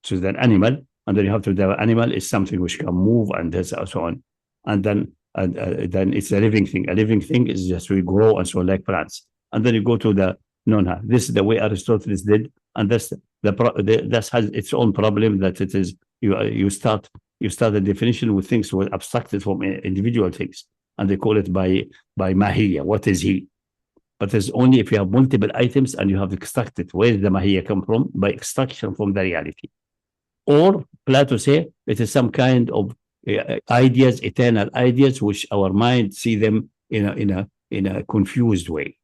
So the animal, and then you have to, the animal is something which can move and so on. And then it's a living thing. A living thing is just we grow and so on, like plants. And then you go to the this is the way Aristotle did, and that has its own problem, that it is you start the definition with things were abstracted from individual things, and they call it by mahiyya. What is he? But it's only if you have multiple items and you have extracted. Where did the mahiyya come from? By extraction from the reality. Or Plato say it is some kind of ideas, eternal ideas, which our mind see them in a confused way.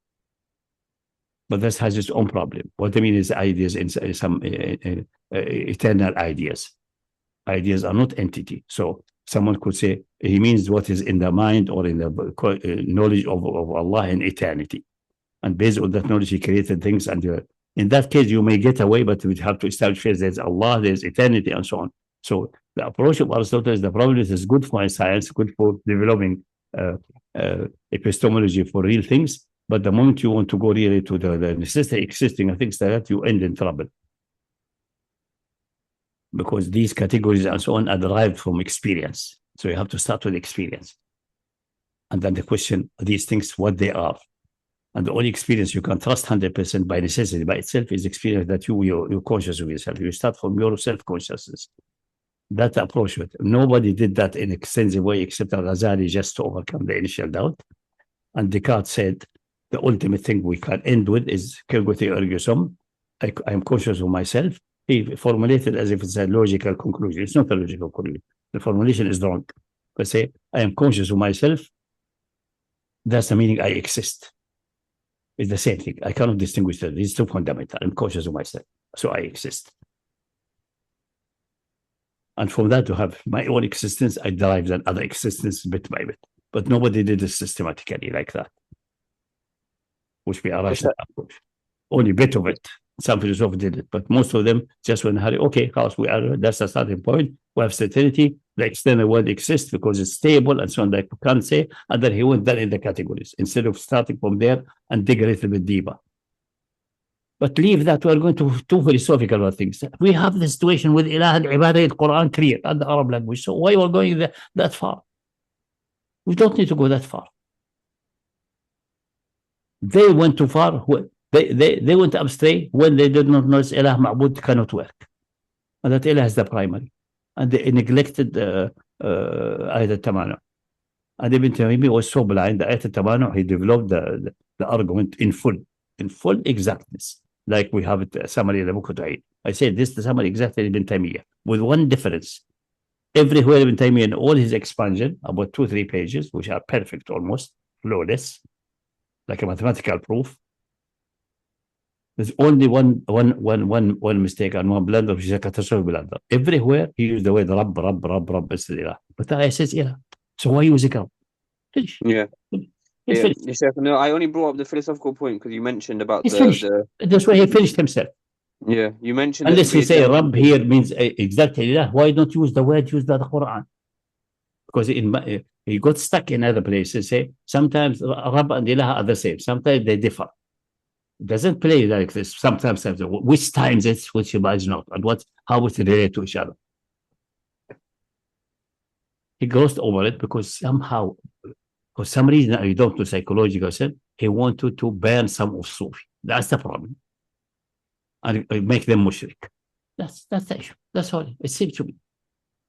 But this has its own problem. What I mean is ideas in some eternal ideas. Ideas are not entity. So someone could say he means what is in the mind or in the knowledge of Allah in eternity. And based on that knowledge, he created things. And in that case, you may get away, but we have to establish first there's Allah, there's eternity, and so on. So the approach of Aristotle is the problem is good for science, good for developing epistemology for real things. But the moment you want to go really to the necessity existing and things like that, you end in trouble. Because these categories and so on are derived from experience. So you have to start with experience. And then the question, these things, what they are. And the only experience you can trust 100% by necessity, by itself, is experience that you're conscious of yourself. You start from your self-consciousness. That approach, nobody did that in an extensive way except Al-Ghazali, just to overcome the initial doubt. And Descartes said, the ultimate thing we can end with is Kegoti ergo sum. I'm conscious of myself. He formulated as if it's a logical conclusion. It's not a logical conclusion. The formulation is wrong. But say, I am conscious of myself, that's the meaning I exist. It's the same thing. I cannot distinguish that. It's too fundamental. I'm conscious of myself, so I exist. And from that, to have my own existence, I derive that other existence bit by bit. But nobody did it systematically like that, which we are rational approach. Only a bit of it. Some philosophers did it, but most of them just went, okay, we are, that's the starting point. We have certainty. The external world exists because it's stable and so on, like you can't say. And then he went down in the categories instead of starting from there and dig a little bit deeper. But leave that, we're going to too philosophical about things. We have the situation with Ilah and Ibadah, Quran clear, and the Arab language. So why are we going that far? We don't need to go that far. They went too far. They went astray when they did not know Ilah Ma'bud cannot work. And that Ilah is the primary. And they neglected Ayat al-Tamanu. And Ibn Taymiyyah was so blind, the Ayat al-Tamanu, he developed the argument in full exactness. Like we have it, summary in the book of Tawheed. I said this, the summary exactly Ibn Taymiyyah, with one difference. Everywhere Ibn Taymiyyah in all his expansion, about 2-3 pages, which are perfect almost, flawless, like a mathematical proof. There's only one mistake and one blunder, which is a catastrophic blunder. Everywhere he used the word Rabb instead of Ilah. But the ayah says Ilah. So why use Ilah? Finish. Yeah. It's No, I only brought up the philosophical point because you mentioned about That's why he finished himself. Yeah, you mentioned. Unless he say Rabb here means exactly Ilah, why don't use the word, use the Quran? Because he got stuck in other places. Say sometimes Rabb and Ilah are the same. Sometimes they differ. It doesn't play like this. Sometimes which times it's, which is not, and how it relate to each other. He glossed over it because somehow, for some reason, you don't know psychological sense, he wanted to ban some of Sufi. That's the problem. And make them mushrik. That's the issue. That's all. It seems to be.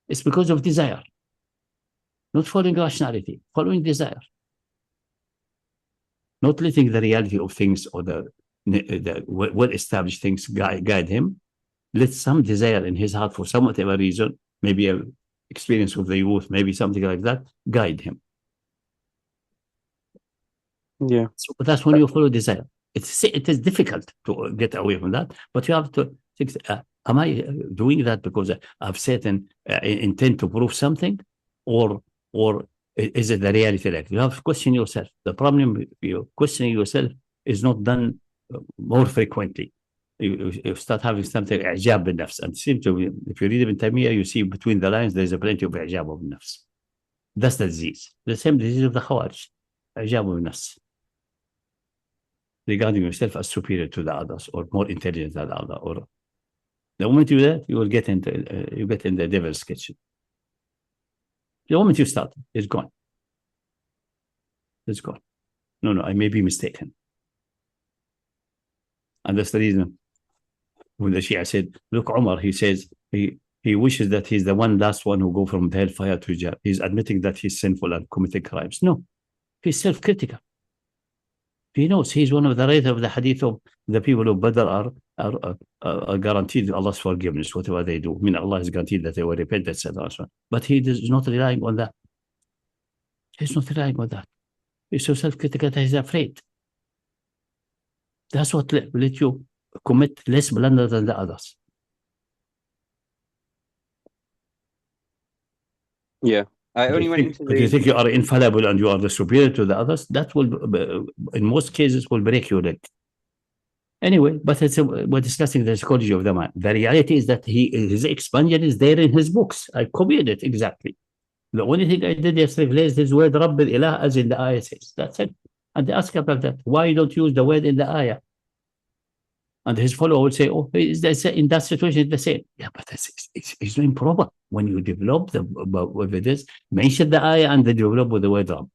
It's because of desire. Not following rationality, following desire. Not letting the reality of things or the well-established things guide him. Let some desire in his heart for some whatever reason, maybe an experience of the youth, maybe something like that, guide him. Yeah. So that's when you follow desire. It is difficult to get away from that, but you have to think, am I doing that because I've certain intent to prove something, or is it the reality? Like you have to question yourself. The problem you questioning yourself is not done more frequently. You start having something i'jab bin nafs, and seem to be, if you read Ibn Taymiyyah, you see between the lines there's a plenty of i'jab of nafs. That's the disease. The same disease of the Khawarij, i'jab of nafs. Regarding yourself as superior to the others or more intelligent than the other, or the moment you do that, you will get in the devil's kitchen. The moment you start, it's gone. It's gone. No, I may be mistaken. And that's the reason when the Shia said, look, Umar, he says he wishes that he's the last one who go from the hellfire to Jannah. He's admitting that he's sinful and committing crimes. No, he's self-critical. He knows he's one of the writers of the hadith of the people of Badr are guaranteed Allah's forgiveness, whatever they do. I mean, Allah is guaranteed that they will repent, etc. But he is not relying on that. He's not relying on that. He's so self-critical that he's afraid. That's what let you commit less blunder than the others. Yeah. I only went into But you think you are infallible and you are the superior to the others, that will, in most cases, will break your leg. Anyway, but we're discussing the psychology of the man. The reality is that his expansion is there in his books. I copied it exactly. The only thing I did is replace this word Rabb al-Ilah as in the ayah says. That's it. And they ask about that. Why don't you use the word in the ayah? And his follower will say, oh, in that situation, it's the same. Yeah, but it's improper. When you develop with this, mention the ayah and then develop with the word Rabb.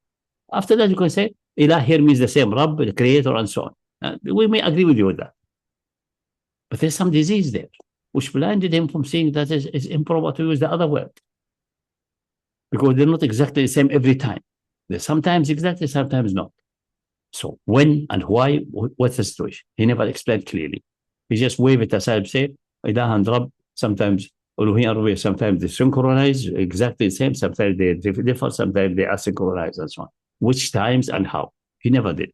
After that, you can say, Ilah here means the same, Rabb, the creator, and so on. We may agree with you with that. But there's some disease there, which blinded him from seeing that it's improper to use the other word. Because they're not exactly the same every time. They're sometimes exactly, sometimes not. So when and why, what's the situation? He never explained clearly. He just waved it aside and said, Ilah and Rabb sometimes Uluhiyya and Rububiyyah, sometimes they synchronize exactly the same, sometimes they differ, sometimes they asynchronize and so on. Which times and how? He never did.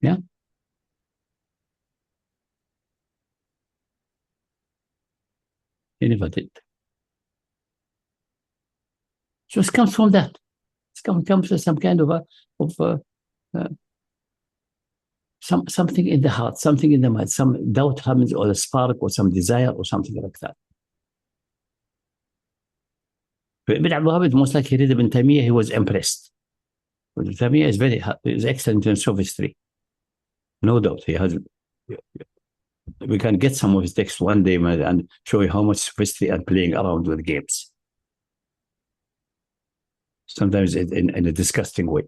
Yeah. He never did. So it comes from that. It comes from some kind of something in the heart, something in the mind, some doubt happens, or a spark, or some desire, or something like that. Ibn Abdul Wahhab, most like he read Ibn Taymiyyah, he was impressed. Ibn Taymiyyah is excellent in sophistry. No doubt. He has. We can get some of his text one day and show you how much sophistry and playing around with games. Sometimes in a disgusting way.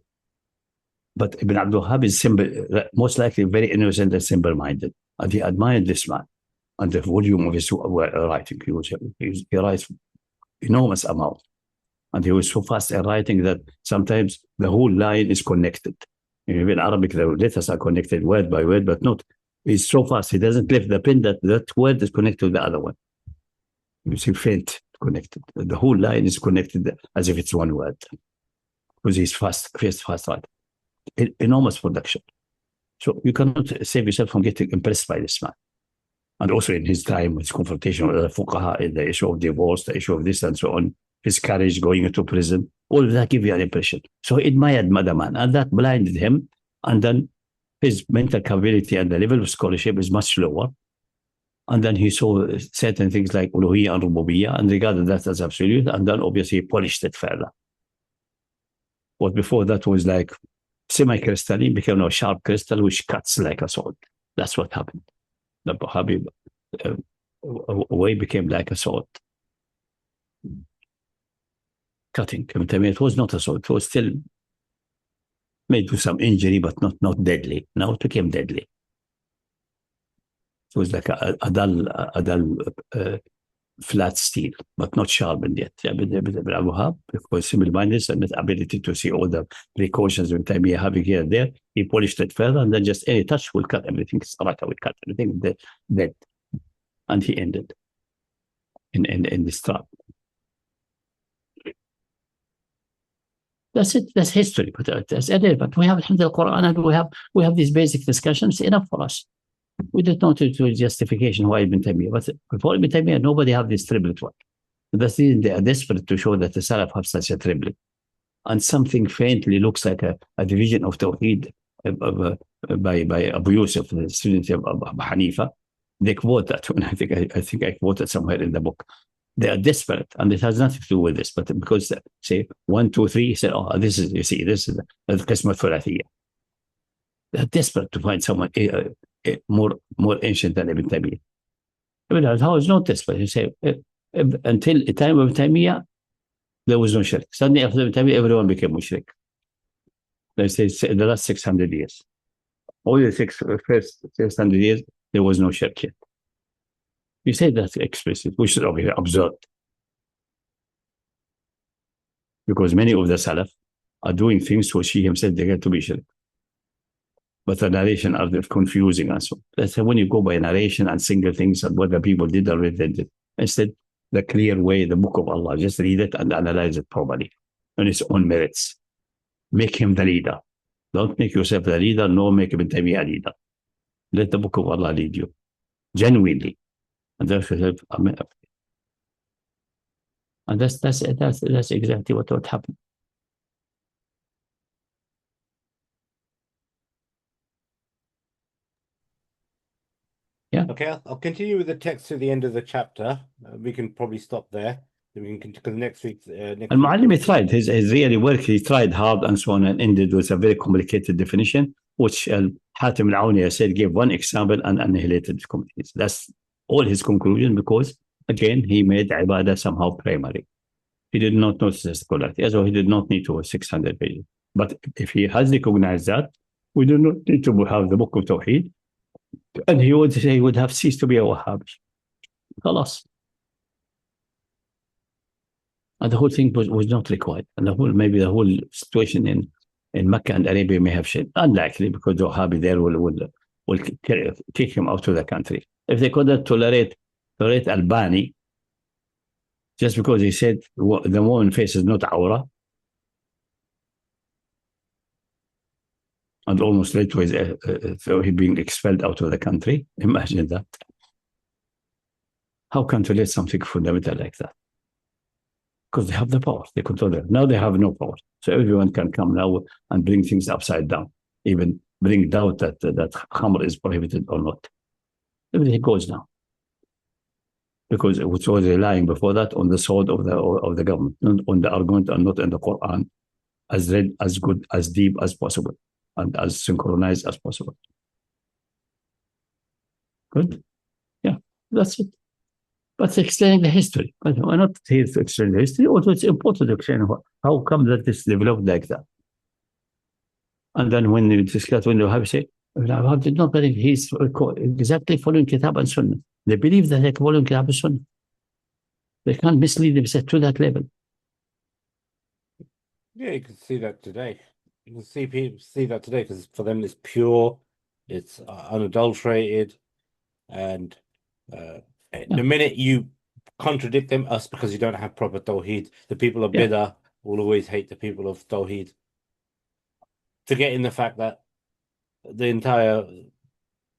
But Ibn Abdul Wahhab is simple, most likely very innocent and simple-minded. And he admired this man and the volume of his writing. He writes enormous amount. And he was so fast in writing that sometimes the whole line is connected. In Arabic, the letters are connected word by word, but not. He's so fast. He doesn't lift the pen that word is connected to the other one. You see, faint connected. The whole line is connected as if it's one word. Because he's fast writing. Enormous production. So you cannot save yourself from getting impressed by this man. And also in his time, his confrontation with the fuqaha, in the issue of divorce, the issue of this and so on, his courage going into prison, all of that give you an impression. So he admired the man, and that blinded him. And then his mental capability and the level of scholarship is much lower. And then he saw certain things like uluhiyya and rububiyyah and regarded that as absolute, and then obviously he polished it further. What before that was like semi-crystalline became now sharp crystal, which cuts like a sword. That's what happened. The Wahhabi way became like a sword. Cutting. It was not a sword. It was still made with some injury, but not deadly. Now it became deadly. It was like a dull flat steel, but not sharpened yet. Ibn Abdul Wahhab, because simple-mindedness and the ability to see all the precautions Ibn Taymiyyah having here and there, he polished it further, and then just any touch will cut everything. Sarata will cut everything dead. And he ended in this trap. That's it. That's history. But that's it. But we have the Quran, and we have these basic discussions. Enough for us. We don't know to justification why Ibn Taymiyyah. But before Ibn Taymiyyah, nobody have this triplet one. That's the reason they are desperate to show that the Salaf have such a triplet. And something faintly looks like a division of Tawheed by Abu Yusuf, the student of Abu Hanifa. They quote that. And I think I quoted somewhere in the book. They are desperate, and it has nothing to do with this. But because, say, 1, 2, 3, he said, oh, this is the Qismat Thulathiyya. They're desperate to find someone more ancient than Ibn Taymiyyah. Ibn Taymiyyah is not desperate. He said, until the time of Ibn Taymiyyah, there was no shirk. Suddenly, after Ibn Taymiyyah, everyone became mushrik. They say in the last 600 years. All the first 600 years, there was no shirk yet. You say that explicit, which is obviously absurd. Because many of the Salaf are doing things which he himself they get to be shirk. But the narration are confusing and so. That's when you go by narration and single things and what the people did or did. Instead, the clear way, the book of Allah, just read it and analyze it properly on its own merits. Make him the leader. Don't make yourself the leader, nor make Ibn Taymiyyah a leader. Let the book of Allah lead you. Genuinely. And that's exactly what happened. Yeah. Okay, I'll continue with the text to the end of the chapter. We can probably stop there. Then we can continue next week. Al-Mu'allim, he tried his really work. He tried hard and so on, and ended with a very complicated definition, which Hatim al-Awniya said gave one example and annihilated the communities. That's all his conclusion, because again he made ibadah somehow primary. He did not notice the scholarity, so he did not need to have 600 pages. But if he has recognized that, we do not need to have the book of Tawheed, and he would say he would have ceased to be a Wahhabi. Khalas. And the whole thing was not required. And maybe the whole situation in Mecca and Arabia may have changed. Unlikely, because the Wahhabi there will will kick him out of the country. If they couldn't tolerate Albani, just because he said the woman face is not awra, and almost led to his being expelled out of the country. Imagine that. How can tolerate something fundamental like that? Because they have the power, they control it. Now they have no power. So everyone can come now and bring things upside down, even bring doubt that khamr is prohibited or not. Everything goes now. Because it was relying before that on the sword of the government, not on the argument and not in the Quran, as read, as good, as deep as possible, and as synchronized as possible. Good? Yeah, that's it. But explaining the history. But we're not here to explain the history, although it's important to explain how come that this developed like that. And then when you discuss, when you have say, Wahhab did not believe he's exactly following Kitab and Sunnah. They believe that they're following Kitab and Sunnah. They can't mislead themselves to that level. Yeah, you can see that today. You can see people see that today because for them it's pure, it's unadulterated, and the minute you contradict them, because you don't have proper Tawheed, the people of Bid'ah will always hate the people of Tawheed. Forgetting the fact that the entire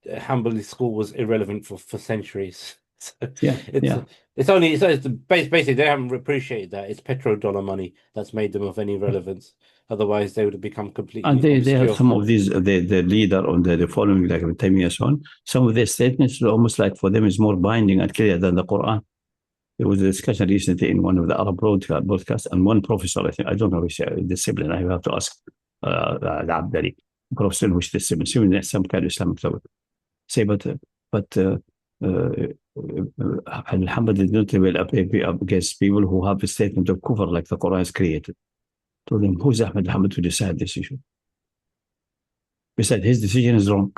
Hanbali school was irrelevant for centuries. So it's basically they haven't appreciated that it's petrodollar money that's made them of any relevance. Otherwise, they would have become completely. And they have some of these the leader on the following, like Ibn Taymiyyah, so on. Some of their statements are almost like for them is more binding and clear than the Quran. There was a discussion recently in one of the Arab broadcasts, and one professor, I don't know which discipline, I have to ask Al-Abdali, professor in which discipline, some kind of Islamic topic. Say, but Muhammad did not rebel against people who have a statement of kufr like the Quran is created. Told him, who's Ahmed Muhammad to decide this issue? Besides, his decision is wrong.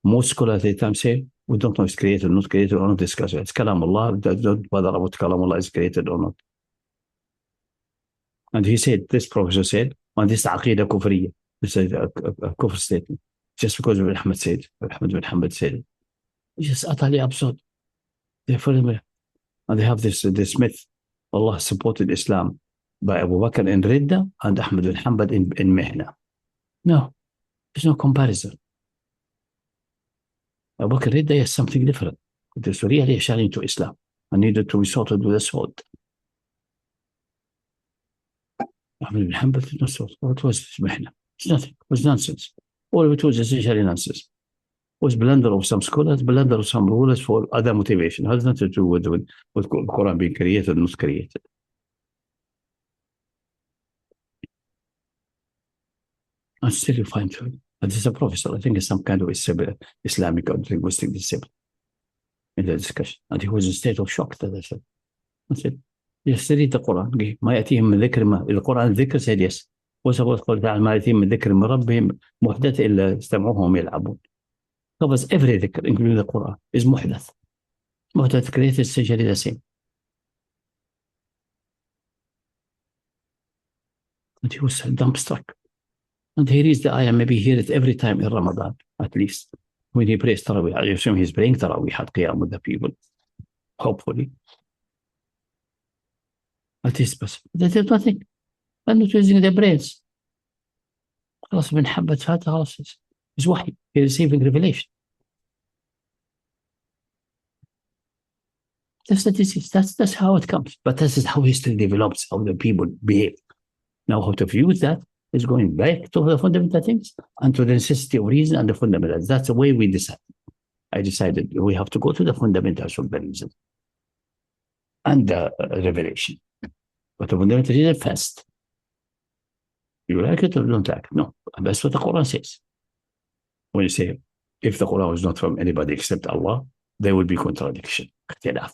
Most scholars at the time say, we don't know if it's created or not created, or not discuss it. It's Kalam Allah, don't bother about Kalam Allah is created or not. And he said, this professor said, and this is Aqidah Kufriya. This is a kufr statement. Just because Ahmed said, Ahmed bin Hanbal said it. It's just utterly absurd. They follow me. And they have this myth. Allah supported Islam by Abu Bakr in Ridda and Ahmed bin Hanbal in Mihna. No, there's no comparison. Abu Bakr Ridda is something different. It is really a challenge to Islam and needed to be sorted with a sword. Ahmed bin Hanbal did not sort. What was Mihna? It's nothing. It was nonsense. All of it was essentially nonsense. It was blunder of some scholars, blunder of some rulers for other motivation. It has nothing to do with Quran being created or not created. And still you find him. And this is a professor. I think it's some kind of Islamic or linguistic discipline in the discussion. And he was in a state of shock that I said, yes, read the Quran. ما يأتيهم من ذكر ما القرآن الذكر said yes. وسبب قول تعالى ما يأتيهم من ذكر من ربهم محدث إلا استمعوه وهم يلعبون. Covers every dhikr, including the Quran, is muhdath. Muhdath created essentially the same. And he was dumbstruck. And he reads the ayah, maybe hear it every time in Ramadan, at least. When he prays Taraweeh, I assume he's praying Taraweeh at Qiyam with the people. Hopefully. At least, but they did nothing. They're not using their brains. خلاص من حبة فاتة خلاص. It's wahi. He's receiving revelation. That's the disease. That's how it comes. But this is how history develops, how the people behave. Now, how to use that is going back to the fundamental things and to the necessity of reason and the fundamentals. That's the way we decide. I decided we have to go to the fundamentals of the reason and the revelation. But the fundamental reason first. You like it or don't like it? No. And that's what the Quran says. When you say, if the Quran was not from anybody except Allah, there will be contradiction. Ikhtilaf.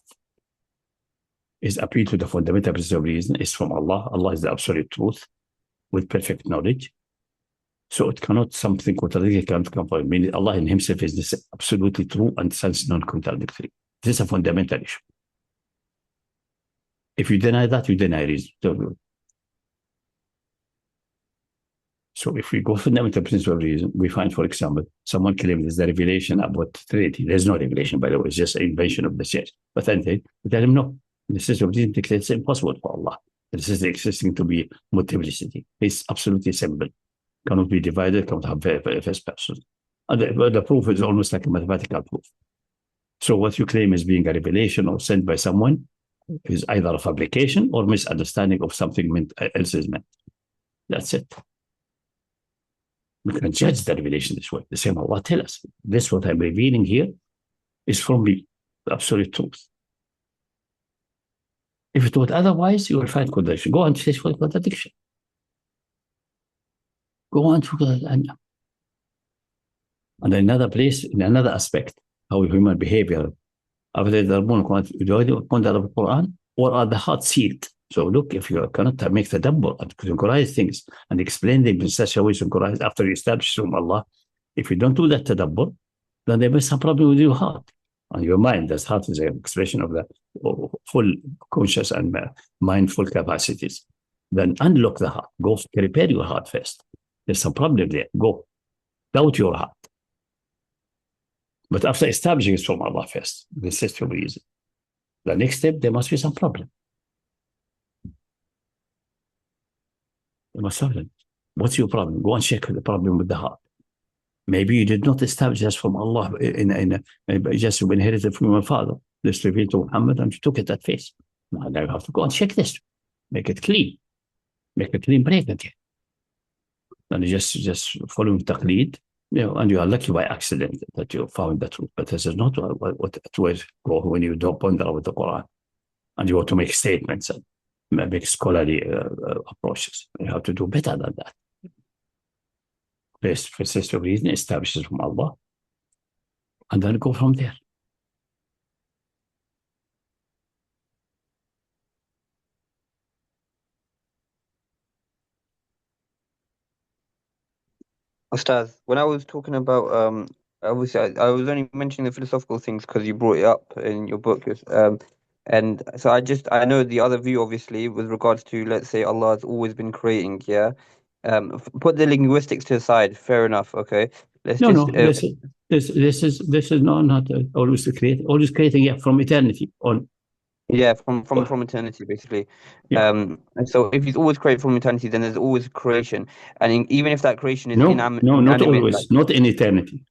Is appeal to the fundamental principle of reason is from Allah. Allah is the absolute truth with perfect knowledge. So it cannot something contradictory cannot come from. Meaning Allah in Himself is this absolutely true and sense non-contradictory. This is a fundamental issue. If you deny that, you deny reason. So if we go fundamental principle of reason, we find, for example, someone claims there's a revelation about Trinity. There's no revelation, by the way. It's just an invention of the church. But anyway, we tell him no. The system of reason dictates it's impossible for Allah. This is existing to be multiplicity. It's absolutely simple. Cannot be divided, cannot have first person. And the proof is almost like a mathematical proof. So what you claim as being a revelation or sent by someone is either a fabrication or misunderstanding of something else is meant. That's it. We can judge the revelation this way. The same Allah tell us. This what I'm revealing here is from the absolute truth. If it were otherwise, you will find contradiction. Go and search for contradiction. Go on to and another place, in another aspect, how human behavior. After the Quran, or are the heart sealed? So look, if you cannot make the tadabbur and synchronize things and explain them in such a way synchronized after you establish from Allah, if you don't do that tadabbur, then there may be some problem with your heart and your mind. That heart is an expression of the full conscious and mindful capacities. Then unlock the heart. Go prepare your heart first. There's some problem there. Go. Doubt your heart. But after establishing it from Allah first, the system reason. The next step, there must be some problem. There must have them. What's your problem? Go and check the problem with the heart. Maybe you did not establish this from Allah, just you inherited from your father. This revealed to Muhammad and you took it at face. Now you have to go and check this. Make it clean. Make a clean break again. And just following taqleed, and you are lucky by accident that you found the truth. But this is not what it was when you don't ponder with the Quran and you want to make statements and make scholarly approaches. You have to do better than that. First system of reason establishes from Allah and then go from there. Ustaz, when I was talking about obviously I was only mentioning the philosophical things because you brought it up in your book, and so I know the other view obviously with regards to, let's say, Allah has always been creating, yeah. Put the linguistics to the side. Fair enough. Okay. Let's This is not always creating, yeah, from eternity on. Yeah, from eternity, basically. Yeah. And so if he's always created from eternity, then there's always creation. And even if that creation is not inanimate, always, not in eternity.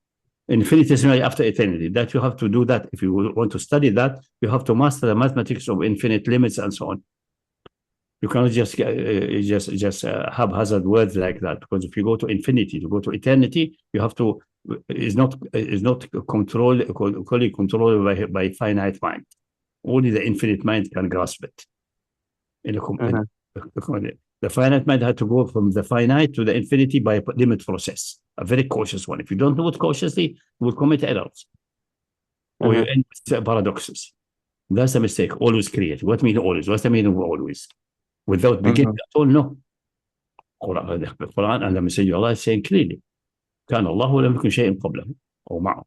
Infinitesimally after eternity. That you have to do that. If you want to study that, you have to master the mathematics of infinite limits and so on. You cannot just haphazard words like that, because if you go to infinity, to go to eternity, you have to is not controlled by finite mind. Only the infinite mind can grasp it. The finite mind had to go from the finite to the infinity by a limit process, a very cautious one. If you don't do it cautiously, you will commit errors. Or you end with paradoxes. That's a mistake. Always create. What means always? What's the meaning of always? Without beginning at all? No. The Quran and the Messenger of Allah is saying clearly, كان الله ولم يكن شيء قبله أو معه.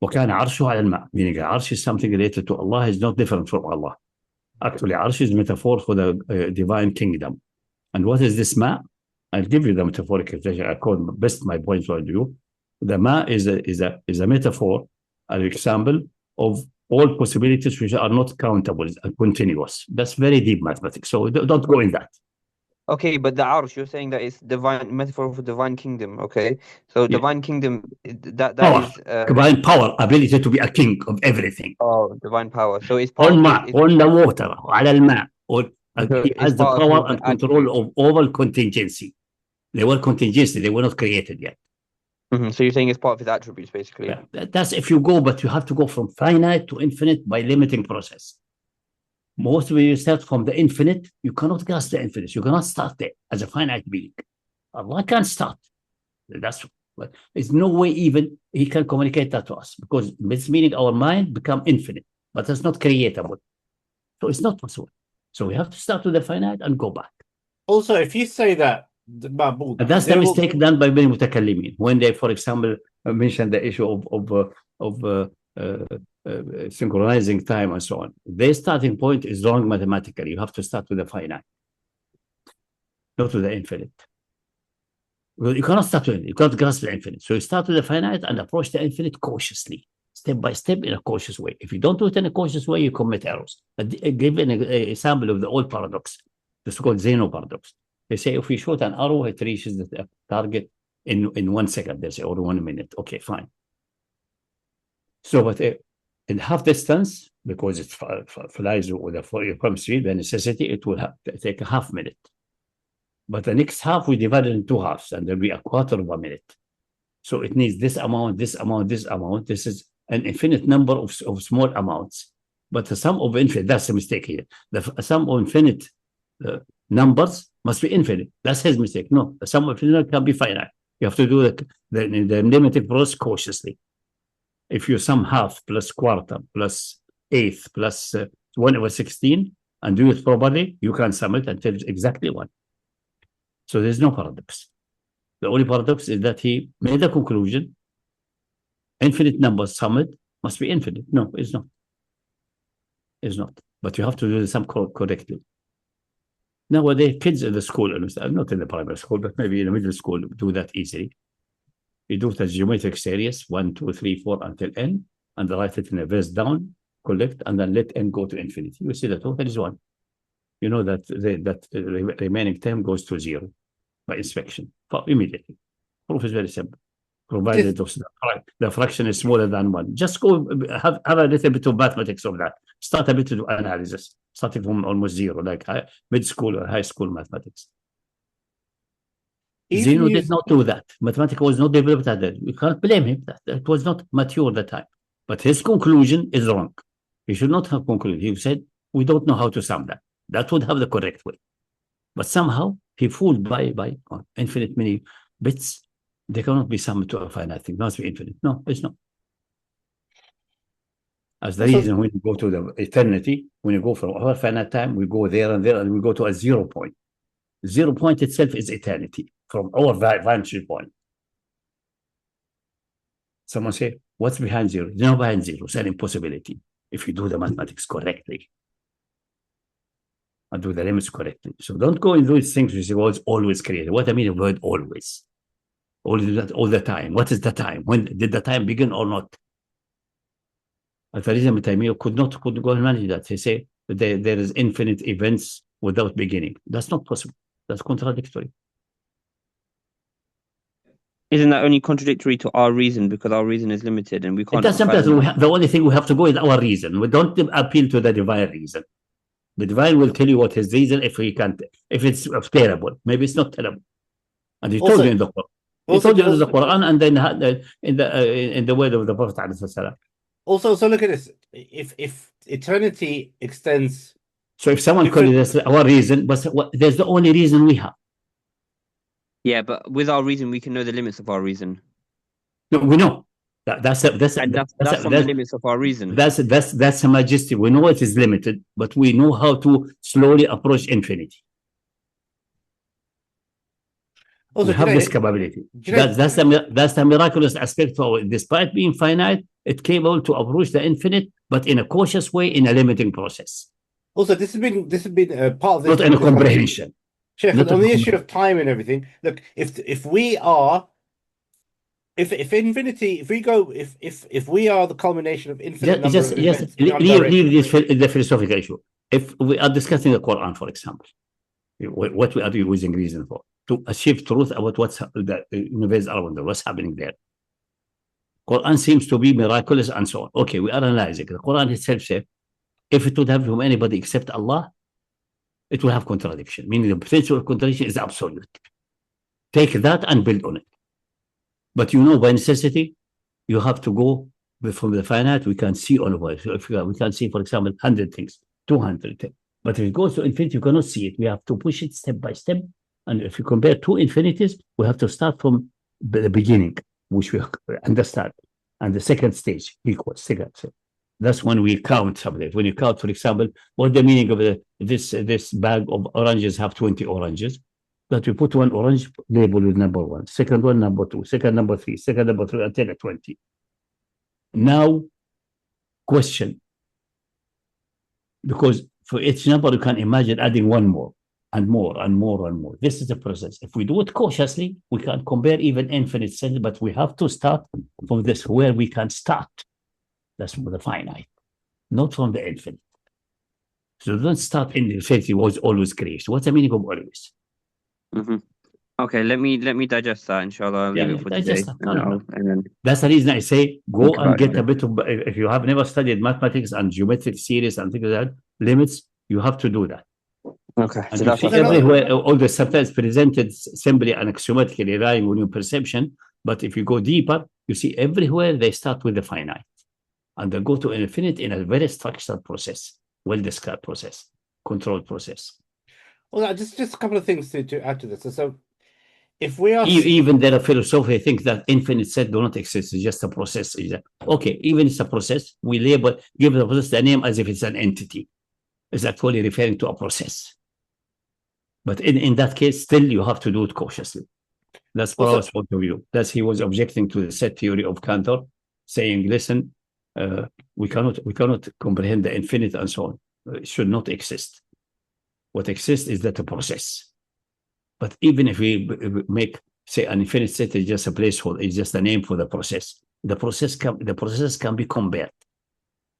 وكان عرشه على الماء, meaning arsh is something related to Allah, is not different from Allah. Actually, arsh is a metaphor for the divine kingdom. And what is this ma? I'll give you the metaphoric expression. I call best my point for you. The ma is a metaphor, an example of all possibilities which are not countable and continuous. That's very deep mathematics. So don't go in that. Okay, but the arsh, you're saying that it's divine metaphor for divine kingdom. Okay, so divine kingdom, that power, is divine power, ability to be a king of everything. Oh, divine power. So it's part on the water, على الماء, or he has the power and control of all contingency. They were contingency; they were not created yet. So you're saying it's part of his attributes, basically. Yeah, that's if you go, but you have to go from finite to infinite by limiting process. Most when you start from the infinite, you cannot grasp the infinite. You cannot start there as a finite being. Allah can't start. That's what. There's no way even He can communicate that to us, because it's meaning our mind become infinite, but it's not creatable. So it's not possible. So we have to start with the finite and go back. Also, if you say that, that's the mistake done by many mutakallimin when they, for example, mention the issue of synchronizing time and so on. Their starting point is wrong mathematically. You have to start with the finite, not with the infinite. Well, you cannot start with it. You cannot grasp the infinite. So you start with the finite and approach the infinite cautiously, step by step, in a cautious way. If you don't do it in a cautious way, you commit errors. Give an example of the old paradox, the so-called Zeno paradox. They say if we shoot an arrow, it reaches the target in 1 second, they say, or 1 minute. Okay, fine. So, but in half distance, because it flies with a Fourier speed, the necessity, it will take a half minute. But the next half, we divide it in 2 halves, and there'll be a quarter of a minute. So it needs this amount, this amount, this amount. This is an infinite number of small amounts. But the sum of infinite, that's the mistake here. The sum of infinite numbers must be infinite. That's his mistake. No, the sum of infinite can be finite. You have to do the limiting process cautiously. If you sum half plus quarter plus eighth plus 1/16 and do it properly, you can sum it until it's exactly 1. So there's no paradox. The only paradox is that he made a conclusion. Infinite numbers summed must be infinite. No, it's not. It's not. But you have to do the sum correctly. Nowadays, kids in the school, not in the primary school, but maybe in the middle school, do that easily. You do it as geometric series, 1, 2, 3, 4 until n, and write it in a verse down, collect, and then let n go to infinity. You see the total is 1. You know that the remaining term goes to 0 by inspection, immediately. Proof is very simple. Provided the fraction is smaller than 1. Just go have a little bit of mathematics of that. Start a bit of analysis, starting from almost 0, like mid-school or high school mathematics. Zeno did not do that. Mathematics was not developed at that. We can't blame him. It was not mature at the time. But his conclusion is wrong. He should not have concluded. He said, we don't know how to sum that. That would have the correct way. But somehow, he fooled by infinite many bits. They cannot be summed to a finite thing. It must be infinite. No, it's not. As the reason when you go to the eternity, when you go from our finite time, we go there and there, and we go to a 0 point. 0 point itself is eternity from our vantage point. Someone say, what's behind 0? There's no behind 0. It's an impossibility if you do the mathematics correctly and do the limits correctly. So don't go in those things which was always created. What I mean about always? All the time. What is the time? When did the time begin or not? Al-Farizim Taymiyya could go and manage that. They say that there is infinite events without beginning. That's not possible. That's contradictory. Isn't that only contradictory to our reason, because our reason is limited and we can't? It doesn't matter. The only thing we have to go is our reason. We don't appeal to the divine reason. The divine will tell you what his reason if it's terrible. Maybe it's not terrible. And he told you in the Quran. He told you in the Quran and then in the word of the Prophet ﷺ. Also, so look at this. If eternity extends, so if someone calls this our reason, but there's the only reason we have. Yeah, but with our reason, we can know the limits of our reason. No, we know that's from the limits of our reason. That's a majesty. We know it is limited, but we know how to slowly approach infinity. Also, we have this capability. That's the miraculous aspect of it. Despite being finite, it capable to approach the infinite, but in a cautious way, in a limiting process. Also, this has been part of this. Not in a comprehension. Sheikh, on the issue of time and everything. Look, if we are the culmination of infinite number of events, leave this the philosophical issue. If we are discussing the Quran, for example, what we are using reason for to achieve truth about what's the universe around us, what's happening there. Quran seems to be miraculous and so on. Okay, we are analyzing. The Quran itself says, if it would have from anybody except Allah, it will have contradiction, meaning the potential of contradiction is absolute. Take that and build on it. But you know, by necessity, you have to go from the finite. We can see all of it. So if we can see, for example, 100 things, 200 things. But if it goes to infinity, you cannot see it. We have to push it step by step. And if you compare 2 infinities, we have to start from the beginning, which we understand. And the second stage equals second. That's when we count something. When you count, for example, what's the meaning of this bag of oranges have 20 oranges? That we put one orange label with number 1, second one number 2, second number 3, second number 3 until 20. Now, question. Because for each number, you can imagine adding one more. and more and more and more. This is the process. If we do it cautiously, we can compare even infinite sets, but we have to start from this where we can start. That's from the finite, not from the infinite. So don't start in the infinity was always creation. What's the meaning of always? Okay, let me digest that, inshallah. I'll leave it for today. And then that's the reason I say go and get it. a bit of, if you have never studied mathematics and geometric series and things like that, limits, you have to do that. Okay. And so that's everywhere, all the subtitles presented simply and axiomatically relying on your perception. But if you go deeper, you see everywhere they start with the finite. And they go to infinite in a very structured process, well-described process, controlled process. Well, just a couple of things to add to this. So if we are... Even there are philosophers think that infinite set do not exist, it's just a process. Okay, even it's a process, we give the process the name as if it's an entity. It's actually referring to a process. But in that case, still you have to do it cautiously. That's Paul's point of view. That's he was objecting to the set theory of Cantor, saying, listen, we cannot comprehend the infinite and so on. It should not exist. What exists is that a process. But even if we make, say, an infinite set is just a placeholder, it's just a name for the process. The processes can be compared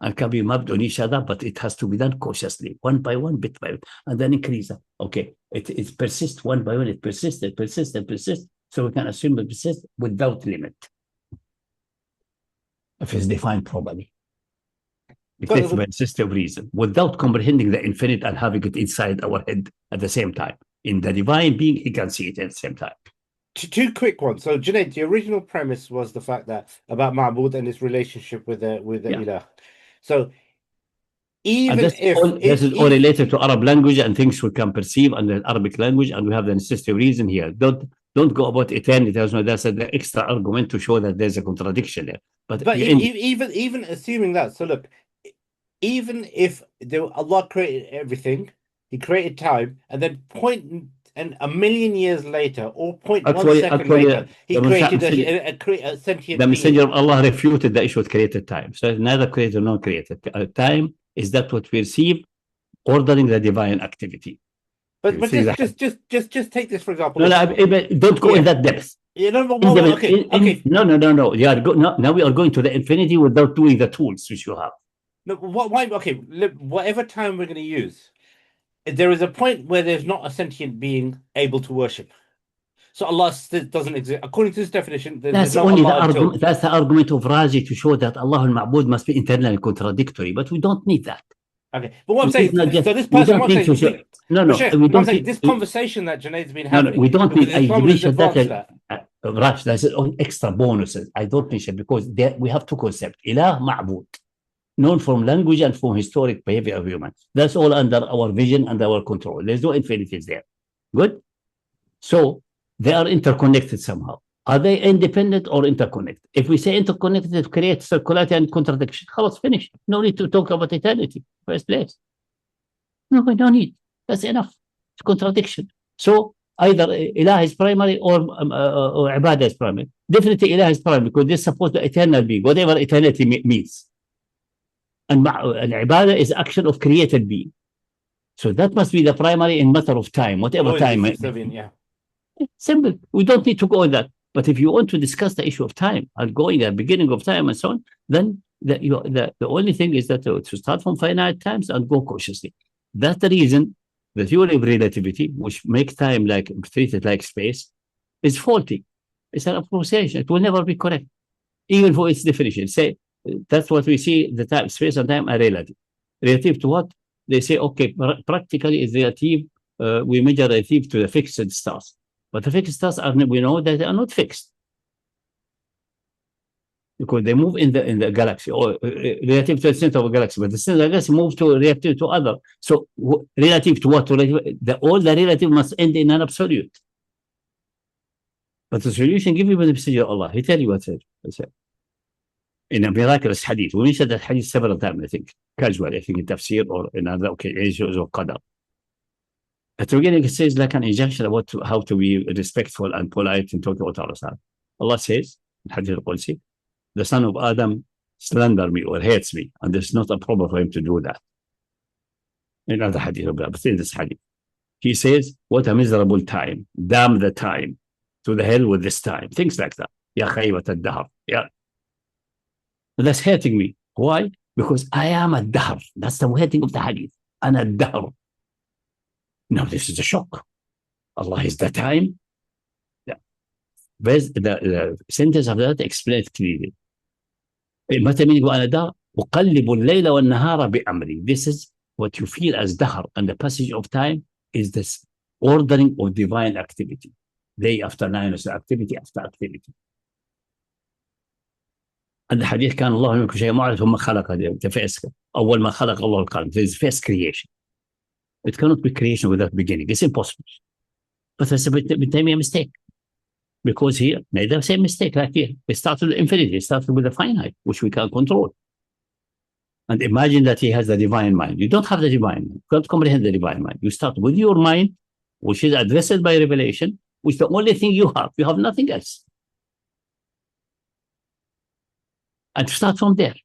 and can be mapped on each other, but it has to be done cautiously, one by one, bit by bit, and then increase that. Okay, it persists one by one, it persists, so we can assume it persists without limit, if it's defined properly. It takes by system of reason, without comprehending the infinite and having it inside our head at the same time. In the divine being, he can see it at the same time. Two quick ones. So, Junaid, the original premise was the fact that about Ma'bud and his relationship with the Ilah. So, even this is all related to Arab language and things we can perceive under the Arabic language, and we have the necessity of reason here. Don't go about eternity. That's an extra argument to show that there's a contradiction there. But even assuming that, so look, even if Allah created everything, He created time, and then a million years later, or 0.1 second later, He created a sentient the Messenger of Allah refuted the issue of created time. So neither created nor created. Time is that what we receive, ordering the divine activity. But just take this for example. Don't go in that depth. Okay. No. Now we are going to the infinity without doing the tools which you have. No, why? Okay, whatever time we're going to use, there is a point where there's not a sentient being able to worship. So Allah doesn't exist. According to this definition, that's only the argument. That's the argument of Razi to show that Allah al-Ma'bud must be internally contradictory, but we don't need that. Okay, but what I'm saying, so this person wants to say, this conversation that Junaid's been having. No, we don't need. I mentioned that. Raj, that's extra bonuses. I don't mention because we have two concepts: Ilah, Ma'bud, known from language and from historic behavior of humans. That's all under our vision and our control. There's no infinities there. Good. So they are interconnected somehow. Are they independent or interconnected? If we say interconnected, it creates circularity and contradiction. It's finished. No need to talk about eternity. First place. No need. That's enough. It's contradiction. So either Ilah is primary or Ibadah is primary. Definitely Ilah is primary because this supposed to eternal being, whatever eternity means. And Ibadah is action of created being. So that must be the primary in matter of time, whatever time. Yeah. Simple. We don't need to go in that. But if you want to discuss the issue of time and going at the beginning of time and so on, then the only thing is that to start from finite times and go cautiously. That's the reason the theory of relativity, which makes time treated like space, is faulty. It's an approximation. It will never be correct, even for its definition. Say that's what we see. The time, space, and time are relative. Relative to what? They say, okay, practically is relative. We measure relative to the fixed stars. But the fixed stars we know that they are not fixed because they move in the galaxy or relative to the center of a galaxy. But the center of the galaxy moves to relative to other. So relative to what? All the relative must end in an absolute. But the solution given by the Messenger of Allah, he tell you what it said. In a miraculous hadith. We mentioned that hadith several times, I think, casually, I think in tafsir or in other occasions of qadar. At the beginning, it says like an injunction about how to be respectful and polite in talking about Allah. Allah says, Hadith al-Qudsi, the son of Adam slander me or hates me, and it's not a problem for him to do that. In other hadith, but in this hadith. he says, what a miserable time. Damn the time. To the hell with this time. Things like that. Ya khaybat al-dahr. Yeah. That's hurting me. Why? Because I am a dahr. That's the wording of the hadith. Ana dahr. Now this is a shock. Allah is the time. Yeah. The sentence of that explains clearly. متى meaning وأنا dahr? أقلب الليل والنهار بأمري. This is what you feel as dahr, and the passage of time is this ordering of divine activity. Day after night, so activity after activity. الحديث كان الله منكم شيء معرض ثم خلق أول ما خلق الله القلم. There is first creation. It cannot be creation without beginning. It's impossible. But that's a bit a mistake. Because here, made the same mistake like here. It started with infinity. It started with the finite, which we can't control. And imagine that he has the divine mind. You don't have the divine mind. You can't comprehend the divine mind. You start with your mind, which is addressed by revelation, which is the only thing you have. You have nothing else. And start from there.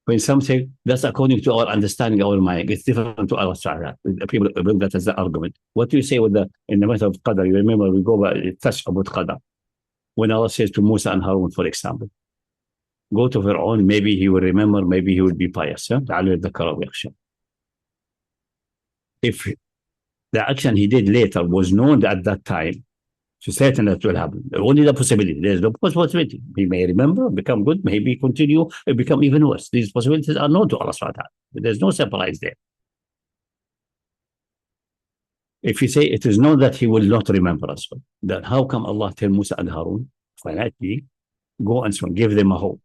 When some say that's according to our understanding, our mind, it's different to our Shara. People bring that as the argument. What do you say with in the matter of Qadar? You remember we go by touch about Qadar. When Allah says to Musa and Harun, for example, go to Fir'aun, maybe he will remember, maybe he will be pious. If the action he did later was known at that time, so certain that will happen. Only the possibility. There's no possibility. He may remember, become good, maybe continue, become even worse. These possibilities are known to Allah subhanahu wa ta'ala. There's no surprise there. If you say it is known that he will not remember us, then how come Allah tell Musa and Harun, finite being, go and so on, give them a hope?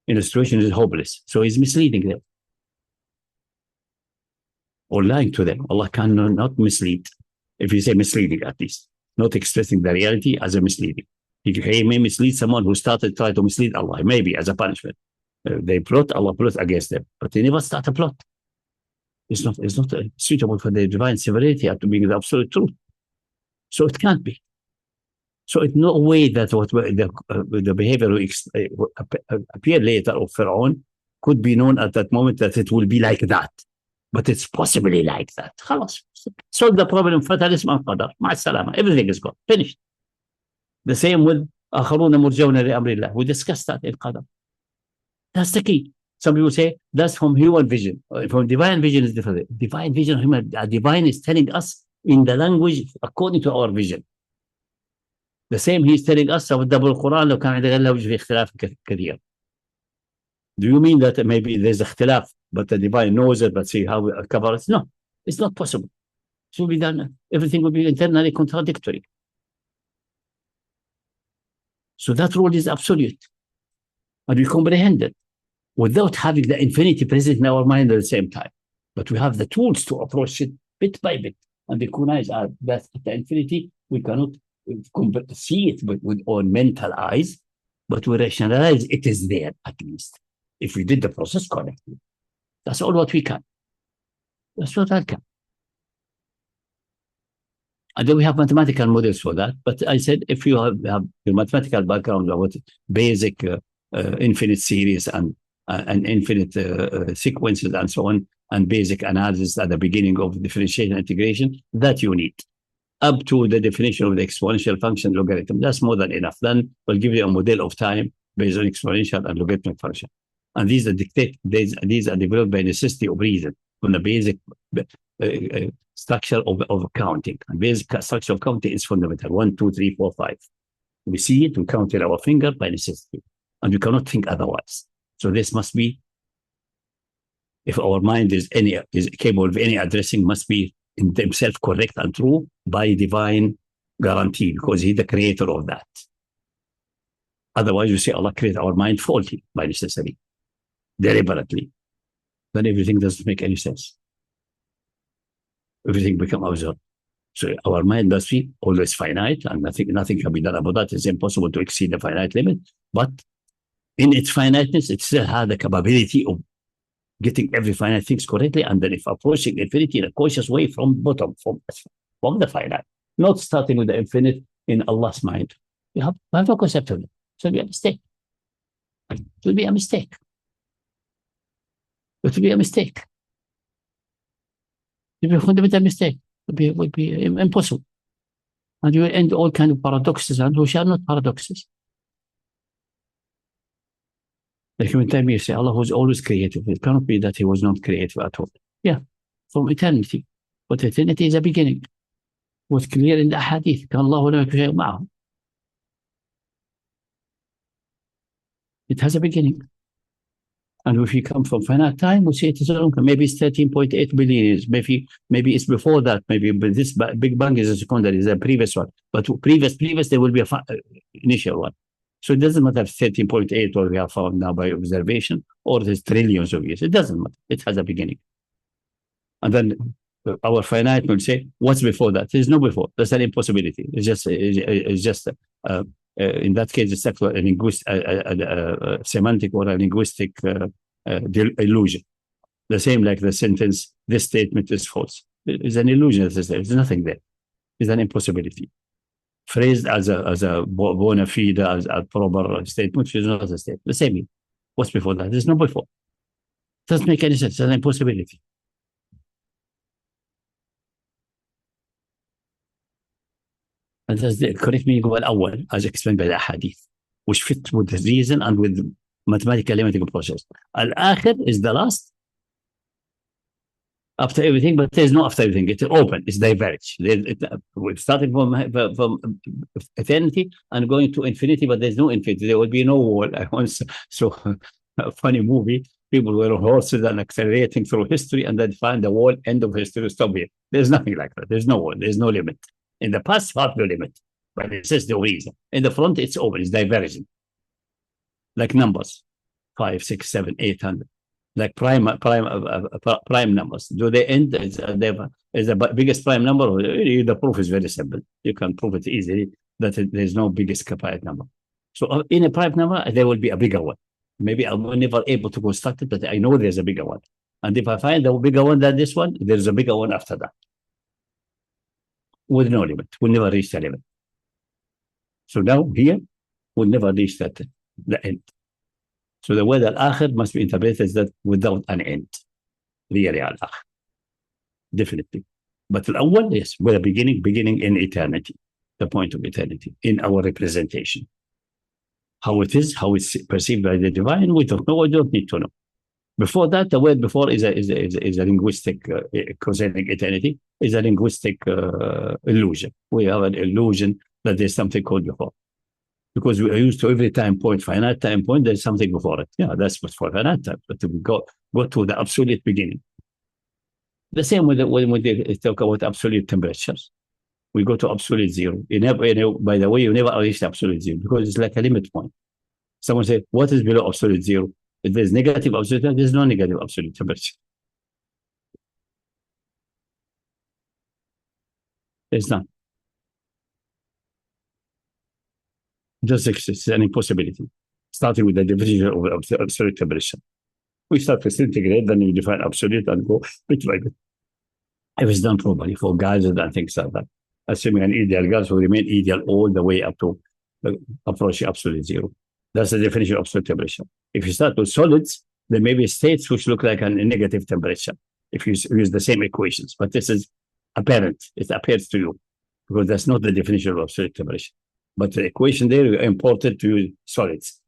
In a situation is hopeless. So he's misleading them. Or lying to them. Allah cannot mislead. If you say misleading at least. Not expressing the reality as a misleading. He may mislead someone who started trying to mislead Allah, maybe as a punishment. They plot, Allah plot against them. But they never start a plot. It's not suitable for the divine severity to being the absolute truth. So it can't be. So it's no way that what the behavior will appear later of Pharaoh could be known at that moment that it will be like that. But it's possibly like that. خلاص. Solve the problem. Fatalism and qadar. مع السلامة. Everything is gone. Finished. The same with آخرون مرجون لأمر الله. We discussed that in qadar. That's the key. Some people say that's from human vision. From divine vision is different. Divine vision, divine is telling us in the language according to our vision. The same he is telling us of double Quran لو كان عندنا لوجه في اختلاف كثير. Do you mean that maybe there's a اختلاف, but the divine knows it, but see how we cover it? No, it's not possible. It will be done. Everything will be internally contradictory. So that rule is absolute. And we comprehend it without having the infinity present in our mind at the same time. But we have the tools to approach it bit by bit. And the recognize that at the infinity, we cannot see it with our mental eyes, but we rationalize it is there at least. If we did the process correctly. That's all what we can. That's what I can. And then we have mathematical models for that. But I said, if you have your mathematical background about basic infinite series and infinite sequences and so on, and basic analysis at the beginning of differentiation integration, that you need. Up to the definition of the exponential function logarithm, that's more than enough. Then we'll give you a model of time based on exponential and logarithmic function. And these are developed by necessity of reason from the basic structure of counting. And basic structure of counting is fundamental. 1, 2, 3, 4, 5. We see it, we count with our finger by necessity. And we cannot think otherwise. So this must be, if our mind is capable of any addressing, must be in themselves correct and true by divine guarantee, because he's the creator of that. Otherwise, you say Allah created our mind faulty by necessity, deliberately. Then everything doesn't make any sense. Everything becomes absurd. So our mind must be always finite, and nothing can be done about that. It's impossible to exceed the finite limit. But in its finiteness, it still has the capability of getting every finite things correctly, and then if approaching infinity in a cautious way from bottom, from the finite, not starting with the infinite in Allah's mind. You have no concept of it. So it will be a mistake. It will be a mistake. It will be a mistake. It would be a fundamental mistake. It would be impossible. And you will end all kind of paradoxes, and which are not paradoxes. Like when time you say Allah was always creative, it cannot be that he was not creative at all. Yeah, from eternity. But eternity is a beginning. Was clear in the hadith. It has a beginning. And if you come from finite time, we say it is wrong. Maybe it's 13.8 billion years. Maybe it's before that. Maybe but this Big Bang is a secondary, is a previous one. But previous, there will be a initial one. So it doesn't matter if 13.8 or we have found now by observation, or there's trillions of years. It doesn't matter. It has a beginning. And then our finite will say, what's before that? There's no before. That's an impossibility. It's just in that case, it's actually a linguistic, semantic or a linguistic illusion. The same like the sentence, this statement is false. It's an illusion. There's nothing there. It's an impossibility. Phrased as a bona fide, as a proper statement, which is not a statement. The same. What's before that? There's no before. It doesn't make any sense. It's an impossibility. And that's the correct meaning of al-awwal, as explained by the hadith, which fit with the reason and with mathematical limiting process. Al-akhir is the last, after everything, but there's no after everything. It's open, it's diverged. We're starting from eternity and going to infinity, but there's no infinity. There will be no wall. I once saw a funny movie. People were on horses and accelerating through history, and then find the wall, end of history, stop here. There's nothing like that. There's no wall. There's no limit. In the past, half the limit, but it says the reason. In the front, it's open, it's divergent. Like numbers, 5, 6, 7, 800. Like prime numbers. Do they end? Is the biggest prime number? The proof is very simple. You can prove it easily that there's no biggest prime number. So in a prime number, there will be a bigger one. Maybe I'm never able to construct it, but I know there's a bigger one. And if I find a bigger one than this one, there's a bigger one after that. With no limit. We'll never reach the limit. So now here, we'll never reach the end. So the word al-akhir must be interpreted as that without an end. Really al-akhir. Definitely. But al-awwal, yes, with a beginning in eternity. The point of eternity, in our representation. How it is, how it's perceived by the divine, we don't know, we don't need to know. Before that, the word before is a linguistic, concerning eternity, is a linguistic illusion. We have an illusion that there's something called before. Because we are used to every time point, finite time point, there's something before it. Yeah, that's what's for finite time. But we go to the absolute beginning. The same when we talk about absolute temperatures. We go to absolute zero. By the way, you never reach absolute zero because it's like a limit point. Someone say, what is below absolute zero? If there's negative absolute, there's no negative absolute temperature. There's none. It just exists. It's an impossibility. Starting with the definition of absolute temperature. We start with centigrade, then we define absolute and go bit by bit. If it's done properly for gases and things like that. Assuming an ideal gas will remain ideal all the way up to approaching absolute zero. That's the definition of absolute temperature. If you start with solids, there may be states which look like a negative temperature if you use the same equations. But this is apparent. It appears to you because that's not the definition of absolute temperature. But the equation there, you import it to solids.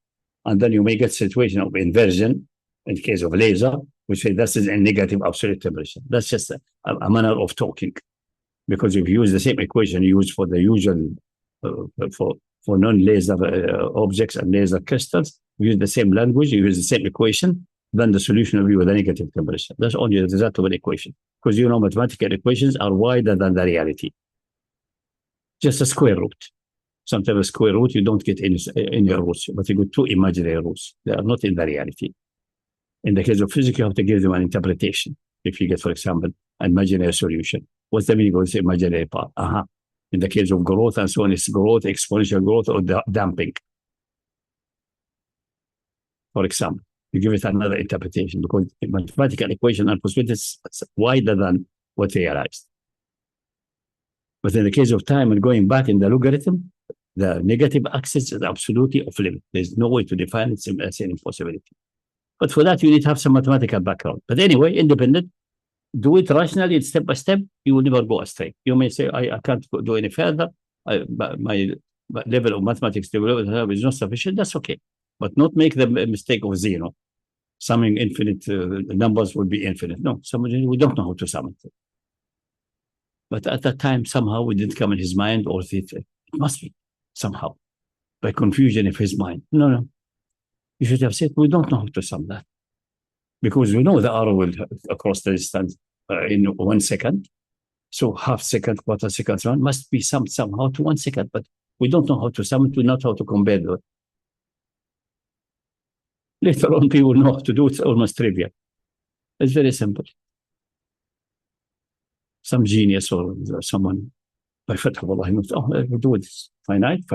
And then you may get a situation of inversion in the case of laser, which say this is a negative absolute temperature. That's just a manner of talking. Because if you use the same equation you use for the usual, for non-laser objects and laser crystals, you use the same language, you use the same equation, then the solution will be with a negative temperature. That's only the result of an equation. Because you know mathematical equations are wider than the reality. Just a square root. Sometimes a square root, you don't get any roots, but you get two imaginary roots. They are not in the reality. In the case of physics, you have to give them an interpretation. If you get, for example, an imaginary solution, what's the meaning of this imaginary part? In the case of growth and so on, it's growth, exponential growth, or damping. For example, you give it another interpretation because the mathematical equation and possibilities is wider than what realized. But in the case of time and going back in the logarithm, the negative axis is absolutely off limit. There's no way to define it as an impossibility. But for that, you need to have some mathematical background. But anyway, independent, do it rationally, step by step, you will never go astray. You may say, I can't do any further. My level of mathematics development is not sufficient. That's okay. But not make the mistake of zero. Summing infinite numbers will be infinite. No, we don't know how to sum it. But at that time, somehow we didn't come in his mind, or it must be somehow by confusion of his mind. No. You should have said, we don't know how to sum that. Because we know the arrow will across the distance in 1 second. So half second, quarter second, so on must be summed somehow to 1 second. But we don't know how to sum it. We don't know how to compare it. Later on, people know how to do it. It's almost trivial. It's very simple. Some genius or someone, by Allah, we do it finite.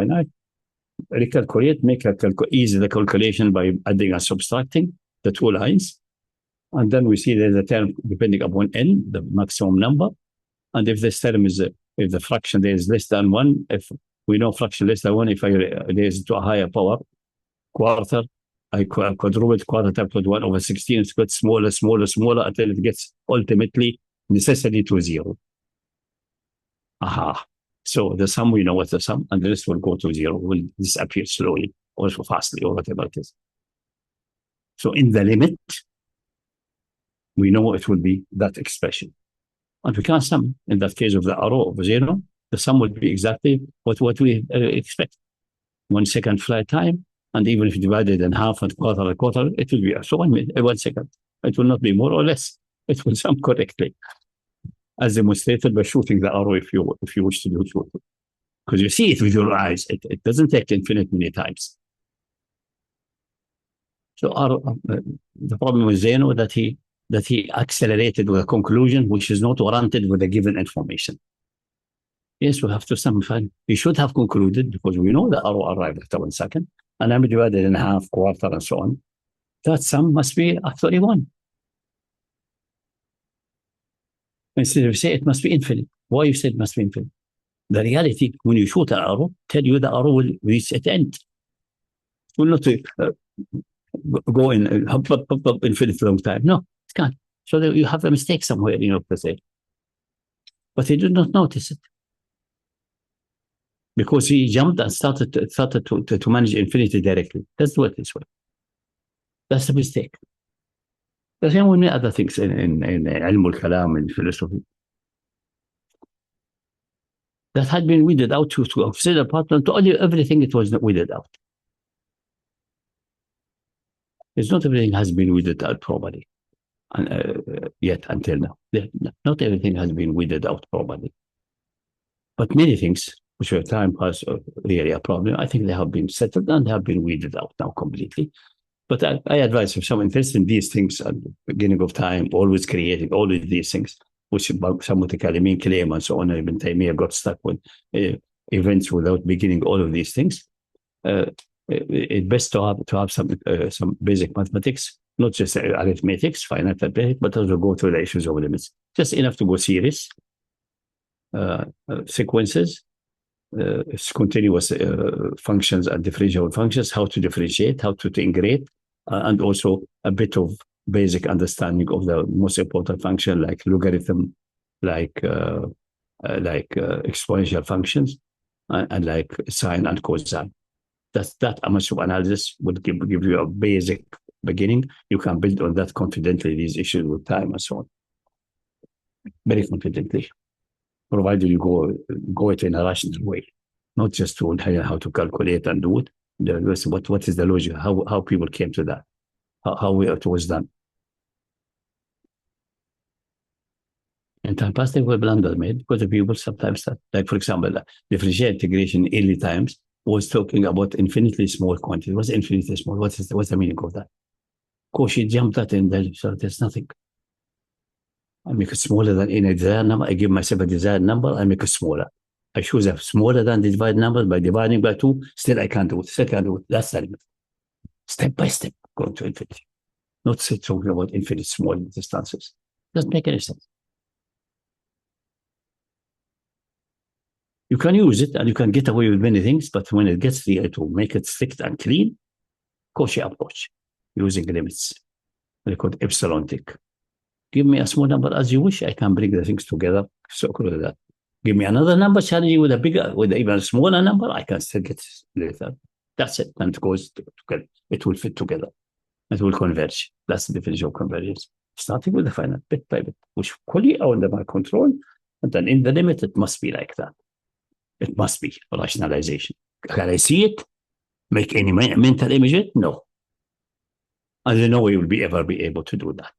Recalculate, make easy the calculation by adding and subtracting the 2 lines. And then we see there's a term depending upon n, the maximum number. And if this term is, if the fraction there is less than 1, if we know fraction less than 1, if I raise it to a higher power, quarter, I quadruple quarter times 1/16, it gets smaller until it gets ultimately necessity to 0. Aha. So the sum, we know what's the sum, and the rest will go to 0, will disappear slowly or fastly or whatever it is. So in the limit, we know it will be that expression. And we can't sum. In that case of the arrow of 0, the sum would be exactly what we expect. 1 second flight time, and even if divided in half and quarter, it will be so 1 second. It will not be more or less. It will sum correctly, as demonstrated by shooting the arrow if you wish to do it. Because you see it with your eyes. It doesn't take infinite many times. So the problem with Zeno that he accelerated with a conclusion which is not warranted with the given information. Yes, we have to sum. We should have concluded, because we know the arrow arrived after 1 second, and I'm divided in half, quarter, and so on. That sum must be actually 1. Instead of say it must be infinite. Why you said it must be infinite? The reality, when you shoot an arrow, tell you the arrow will reach its end. It will not go in infinite long time. No, it can't. So you have a mistake somewhere in your procedure. But he did not notice it, because he jumped and started to manage infinity directly. Let's do it this way. That's a mistake. The same with many other things in ilm al-kalam, in philosophy, that had been weeded out to consider partner to everything it was not weeded out. It's not everything has been weeded out properly yet until now. Not everything has been weeded out properly. But many things, which were time past really a problem, I think they have been settled and have been weeded out now completely. But I advise if someone interested in these things at the beginning of time, always creating all of these things, which some of the Kalimin claim and so on, Ibn Taymiyyah got stuck with events without beginning all of these things. It's best to have some basic mathematics, not just arithmetics, finite arithmetic, but also go through the issues of limits. Just enough to go series, sequences, continuous functions and differentiable functions, how to differentiate, how to integrate, and also a bit of basic understanding of the most important function like logarithm, like exponential functions, and like sine and cosine. That much of analysis would give you a basic beginning. You can build on that confidently these issues with time and so on. Very confidently, provided you go it in a rational way, not just to learn how to calculate and do it. What is the logic? How people came to that? How it was done? In time past, there were blunders made because the people sometimes start, like for example, differential integration in early times was talking about infinitely small quantity. What's infinitely small? What's the meaning of that? Of course, she jumped that in there, so there's nothing. I make it smaller than any desired number. I give myself a desired number. I make it smaller. I choose a smaller than the divided number by dividing by 2. Still, I can't do it. Still can't do it. That's the limit. Step by step, going to infinity. Not talking about infinite small distances. Doesn't make any sense. You can use it and you can get away with many things, but when it gets there to make it strict and clean, Cauchy approach, using limits. They call it epsilontic. Give me a small number as you wish. I can bring the things together. So close to that. Give me another number challenging with with even smaller number. I can still get later. That's it. And it goes together. It will fit together. It will converge. That's the definition of convergence. Starting with the final bit by bit, which fully under my control. And then in the limit, it must be like that. It must be a rationalization. Can I see it? Make any mental image it? No. And there's no way we'll ever be able to do that.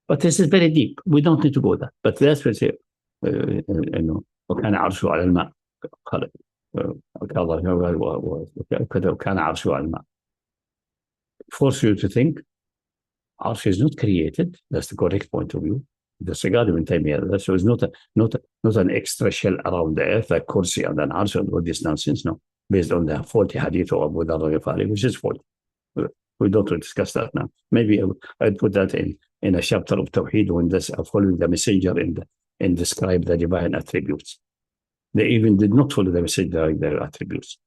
But this is very deep. We don't need to go there. But that's what I say. وكان عرشه على الماء. وكان عرشه على الماء. Force you to think. Arsh is not created. That's the correct point of view. Disregard Ibn Taymiyyah. So it's not an extra shell around the earth like Kursi and an Arsh and all this nonsense. No, based on the faulty hadith of Abu Dharr al-Ghifari, which is faulty. We don't discuss that now. Maybe I'd put that in a chapter of Tawheed when following the messenger and describe the divine attributes. They even did not follow the messenger in their attributes.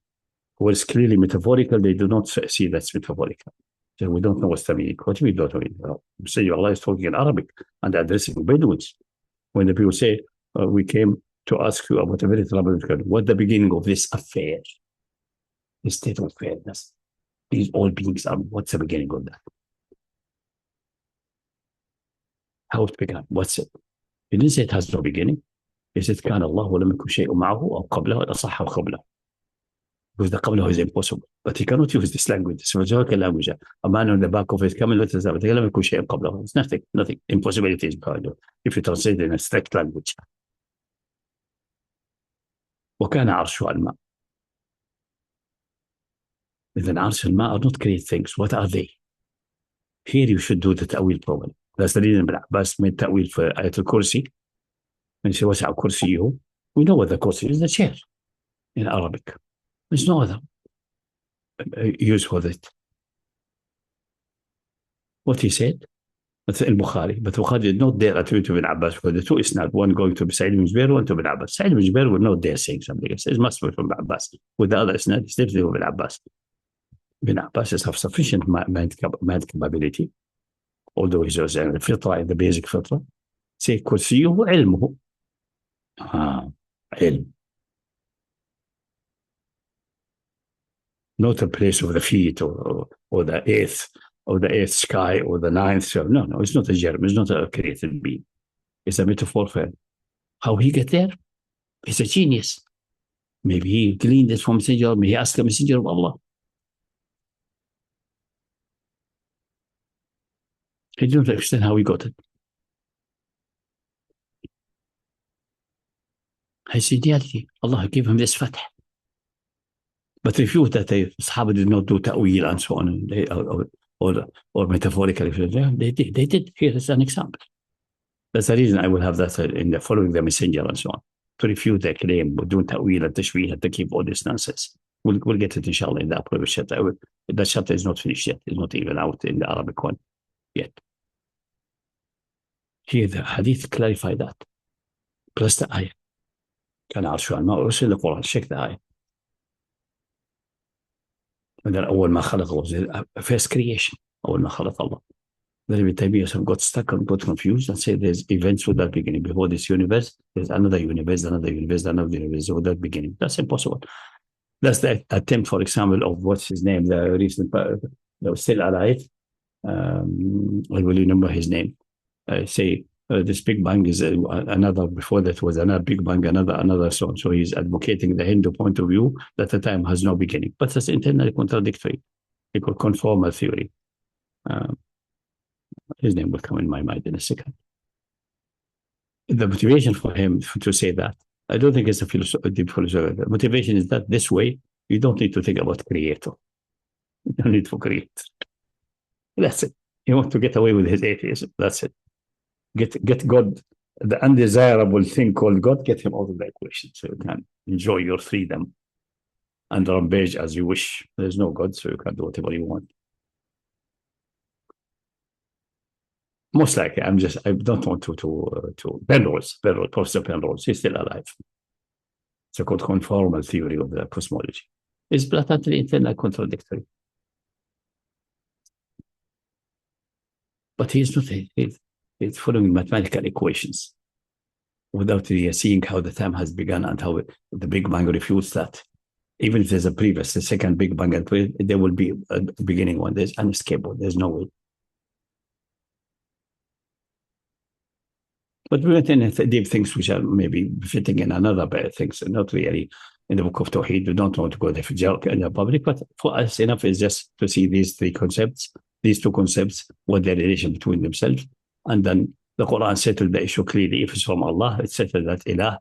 Whereas clearly metaphorical, they do not see that's metaphorical. So we don't know what's the meaning. What do we don't know? Say Allah is talking in Arabic and addressing Bedouins. When the people say, we came to ask you about a very troubled God, what's the beginning of this affair? The state of fairness. These all beings are, what's the beginning of that? How it began? What's it? He didn't say it has no beginning. He said, كان الله ولم يكن شيء معه أو قبله ولا صح قبله. Because the قبله is impossible. But he cannot use this language. So it's a language. A man on the back of it, لم يكن شيء قبله. It's nothing. Impossibilities behind it. If you translate it in a strict language. وكان عرشه على الماء. Then عرش الماء are not create things. What are they? Here you should do the ta'wil properly. That's the reason Ibn Abbas made ta'wil for Ayat al-Kursi. When he said, what's our kursi? We know what the kursi is, the chair in Arabic. There's no other use for it. What he said, that's in Bukhari. But Bukhari did not dare attribute to Ibn Abbas because the two is not one going to Sa'id ibn Jubair, one to Ibn Abbas. Sa'id ibn Jubair would not dare saying something else. It must be from Ibn Abbas. With the other isnad, it's definitely from Ibn Abbas. Ibn Abbas have sufficient mind capability, although he's also in the fitra, in the basic fitra. Say, kursiyuhu ilmuhu. Ilm. Not a place of the feet or the eighth sky or the ninth. So no, it's not a germ. It's not a created being. It's a metaphor for him. How he get there? He's a genius. Maybe he gleaned it from messenger. Maybe he asked the messenger of Allah. He didn't understand how he got it. I said, Allah gave him this fatah. But refute that the Sahaba did not do ta'wil and so on, or metaphorically. They did. Here is an example. That's the reason I will have that in the following the messenger and so on, to refute their claim, doing ta'wil and tashwih and to keep all this nonsense. We'll get it, inshallah, in the upper chapter. That chapter is not finished yet. It's not even out in the Arabic one yet. Here, the hadith clarify that. Plus the ayah. كان عرشه على الماء ورسل القرآن. Check the ayah. And then أول ما خلق was first creation. أول ما خلق Allah. Then Ibn Taymiyyah got stuck and got confused and said there's events without beginning. Before this universe, there's another universe, without beginning. That's impossible. That's the attempt, for example, of what's his name, the recent, that was still alive. I will remember his name. Say this Big Bang is another, before that was another Big Bang, another so on. So he's advocating the Hindu point of view that the time has no beginning. But that's internally contradictory. He could conform a theory. His name will come in my mind in a second. The motivation for him to say that, I don't think it's a deep philosophy. The motivation is that this way, you don't need to think about creator. You don't need to create. That's it. You want to get away with his atheism. That's it. Get God, the undesirable thing called God, get him out of the equation so you can enjoy your freedom and rampage as you wish. There's no God, so you can do whatever you want. Most likely, I don't want to Penrose, Professor Penrose, he's still alive. It's a called conformal theory of the cosmology. It's blatantly internal contradictory. But he's not, he's following mathematical equations without seeing how the time has begun and how the Big Bang refutes that. Even if there's the second Big Bang, there will be a beginning one. There's unescapable. There's no way. But we went in deep things which are maybe fitting in another things, not really in the Book of Tawheed. We don't want to go there for in the public, but for us enough is just to see these two concepts, what their relation between themselves. And then the Quran settled the issue clearly. If it's from Allah, it settled that ilah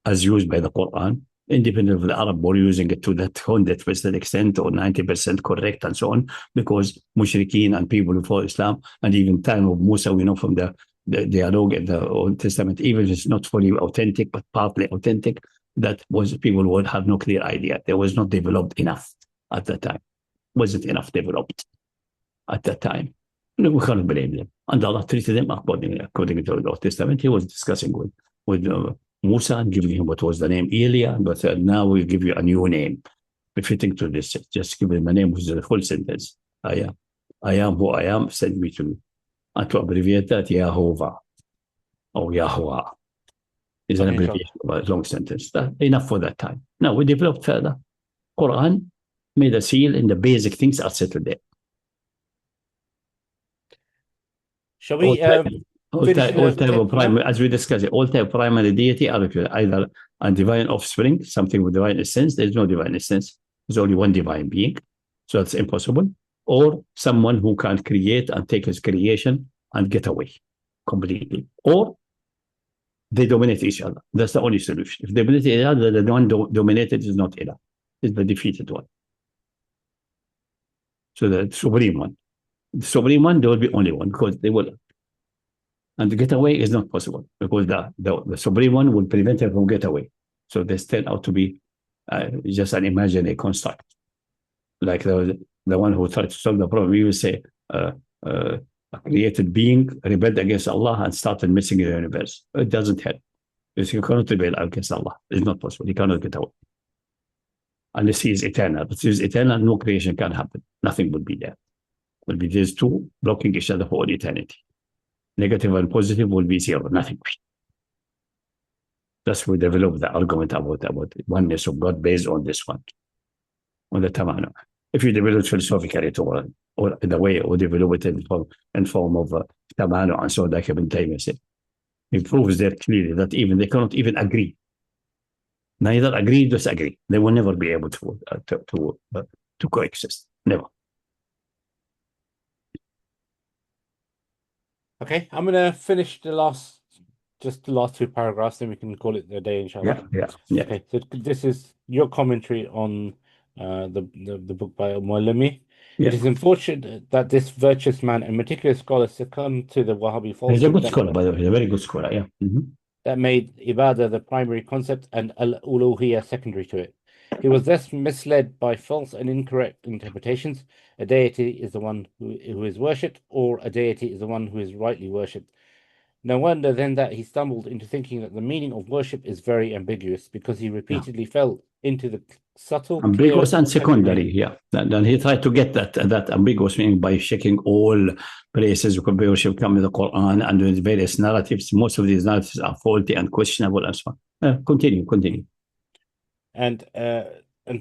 as used by the Quran, independent of the Arab were using it to that 100% extent or 90% correct and so on, because mushrikeen and people before Islam, and even time of Musa, we know from the dialogue in the Old Testament, even if it's not fully authentic, but partly authentic, that was people would have no clear idea. There was not developed enough at that time. Wasn't enough developed at that time. We cannot blame them. And Allah treated them according to the Old Testament. He was discussing with Musa and giving him what was the name Elia, but now we'll give you a new name befitting to this. Just give him a name which is a full sentence. I am who I am, send me to me. And to abbreviate that, Yahovah or Yahweh is an abbreviation of a long sentence. That's enough for that time. Now we developed further. Quran made a seal in the basic things are settled there. Shall we all type of primary, as we discussed, all type of primary deity are either a divine offspring, something with divine essence. There's no divine essence. There's only one divine being. So that's impossible. Or someone who can create and take his creation and get away completely. Or they dominate each other. That's the only solution. If they dominate each other, the one dominated is not Ilah. It's the defeated one. So the supreme one. The supreme one, there will be only one because they will. And the getaway is not possible because the supreme one will prevent him from getaway. So this turned out to be just an imaginary construct. Like the one who tried to solve the problem, we will say a created being rebelled against Allah and started messing the universe. It doesn't help. Because you cannot rebel against Allah. It's not possible. He cannot get away. Unless he is eternal. But if he is eternal, no creation can happen. Nothing will be there. Will be these two blocking each other for all eternity. Negative and positive will be zero. Nothing. Thus we develop the argument about oneness of God based on this one. On the Tamanu. If you develop philosophically or in the way or develop it in form of Tamanu and so like Ibn Taymiyyah said, it proves there clearly that even they cannot even agree. Neither agree, disagree. They will never be able to coexist. Never. Okay, I'm going to finish the last two paragraphs, then we can call it a day, inshallah. Yeah. Okay, so this is your commentary on the book by Al-Muallimi. Yeah. It is unfortunate that this virtuous man and meticulous scholar succumbed to the Wahhabi falsehood. He's a good scholar, by the way. He's a very good scholar, yeah. Mm-hmm. That made Ibadah the primary concept and Al-Uluhiyyah secondary to it. He was thus misled by false and incorrect interpretations. A deity is the one who is worshipped, or a deity is the one who is rightly worshipped. No wonder then that he stumbled into thinking that the meaning of worship is very ambiguous, because he repeatedly fell into the subtle, ambiguous and secondary. Yeah, then he tried to get that ambiguous meaning by checking all places where worship come in the Quran and with various narratives. Most of these narratives are faulty and questionable and so on. Continue. And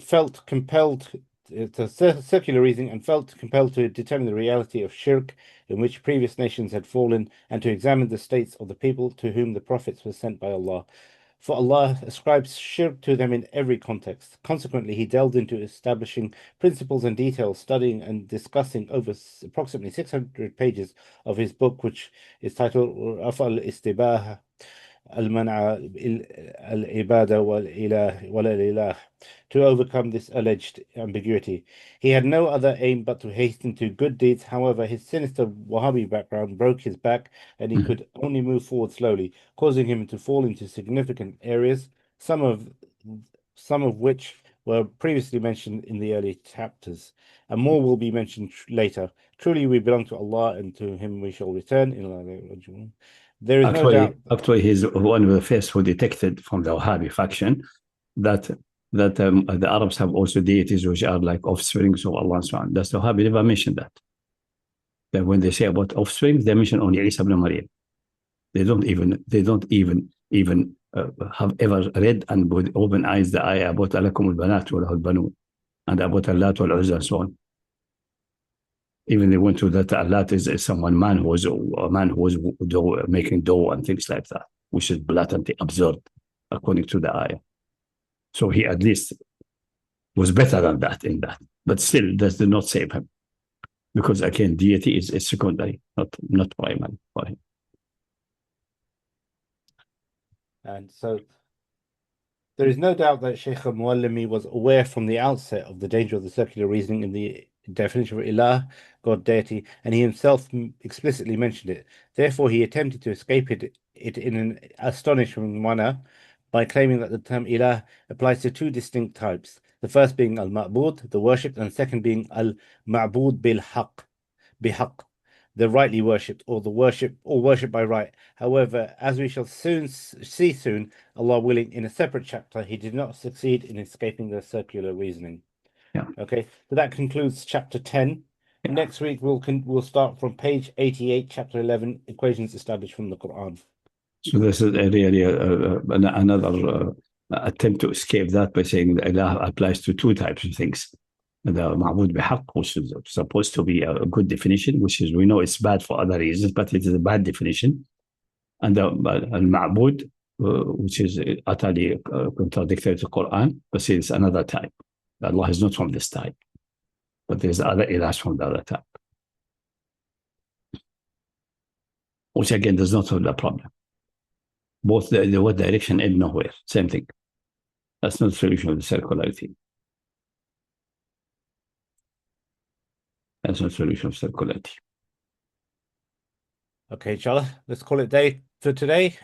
felt compelled to circular reasoning, and felt compelled to determine the reality of shirk in which previous nations had fallen, and to examine the states of the people to whom the prophets were sent by Allah. For Allah ascribes shirk to them in every context. Consequently, he delved into establishing principles and details, studying and discussing over approximately 600 pages of his book, which is titled Raf al-Istibah al-Man'a al-Ibadah wal-Ilah, to overcome this alleged ambiguity. He had no other aim but to hasten to good deeds. However, his sinister Wahhabi background broke his back, and he could only move forward slowly, causing him to fall into significant areas, some of which were previously mentioned in the early chapters, and more will be mentioned later. Truly, we belong to Allah, and to Him we shall return. There is no doubt. Actually, he's one of the first who detected from the Wahhabi faction that the Arabs have also deities which are like offsprings of Allah. That's the Wahhabi never mentioned that. that when they say about offspring, they mention only Isa ibn Maryam. They don't even have ever read and with open eyes the ayah about alakum al-banat wa lahul banun and about Allat wal Uzza and so on. Even they went to that Allat is someone man who was making dough and things like that, which is blatantly absurd according to the ayah. So he at least was better than that in that, but still that did not save him, because again deity is secondary, not primary for him. And so there is no doubt that Sheikh al-Muallimi was aware from the outset of the danger of the circular reasoning in the definition of ilah, God, deity, and he himself explicitly mentioned it. Therefore, he attempted to escape it in an astonishing manner by claiming that the term ilah applies to two distinct types, the first being al-ma'bud, the worshipped, and the second being al-ma'bud bil-haq, bihaq, the rightly worshipped, or worship by right. However, as we shall see soon, Allah willing, in a separate chapter, he did not succeed in escaping the circular reasoning. Yeah. Okay, so that concludes chapter 10. Yeah. Next week we'll start from page 88, chapter 11, equations established from the Quran. So this is really another attempt to escape that by saying that ilah applies to two types of things. The ma'bud bihaq, which is supposed to be a good definition, which is, we know it's bad for other reasons, but it is a bad definition. And the al-ma'bud, which is utterly contradictory to the Quran, but it's another type. Allah is not from this type, but there's other ilahs from the other type, which again does not solve the problem. Both the what direction and nowhere, same thing. That's not the solution of the circularity. That's not the solution of circularity. Okay, inshallah, let's call it day for today.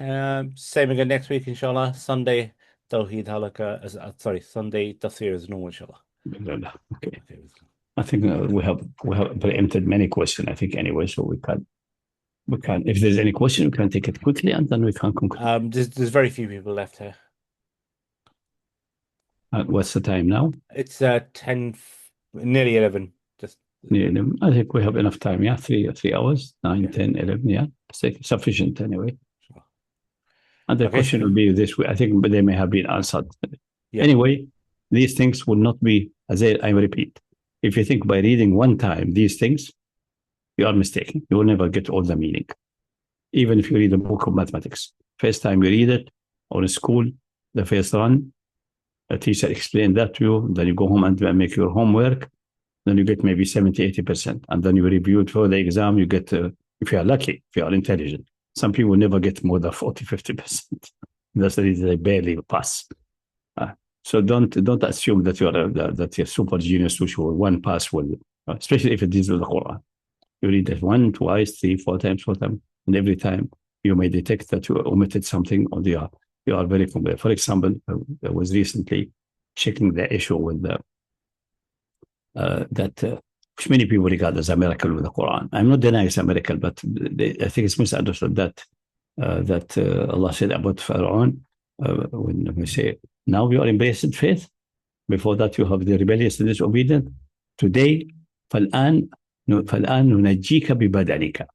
Same again next week, inshallah. Sunday, Tawheed Halakha, Sunday Tafsir as normal, inshallah. Okay. I think we have preempted many questions, I think, anyway, so we can, if there's any question, we can take it quickly and then we can conclude. There's very few people left here. What's the time now? It's 10, nearly 11. Just I think we have enough time, yeah, 3 hours, 9, 10, 11, yeah, sufficient anyway. Sure. And the question will be this way, I think they may have been answered. Yeah. Anyway, these things will not be, as I repeat, if you think by reading one time these things, you are mistaken. You will never get all the meaning. Even if you read a book of mathematics, first time you read it, or in school, the first run, a teacher explained that to you, then you go home and make your homework, then you get maybe 70, 80%. And then you review it for the exam, you get, if you are lucky, if you are intelligent. Some people never get more than 40, 50%. That's the reason they barely pass. So don't assume that you're super genius, which will one pass will, especially if it deals with the Quran. You read it 1, 2, 3, 4 times, and every time you may detect that you omitted something, or you are very familiar. For example, I was recently checking the issue with which many people regard as a miracle with the Quran. I'm not denying it's a miracle, but I think it's misunderstood that Allah said about Pharaoh when we say, now you are embracing faith. Before that, you have the rebellious and disobedient. Today, فَالْآنَ نُنَجِّيكَ بِبَدَنِكَ.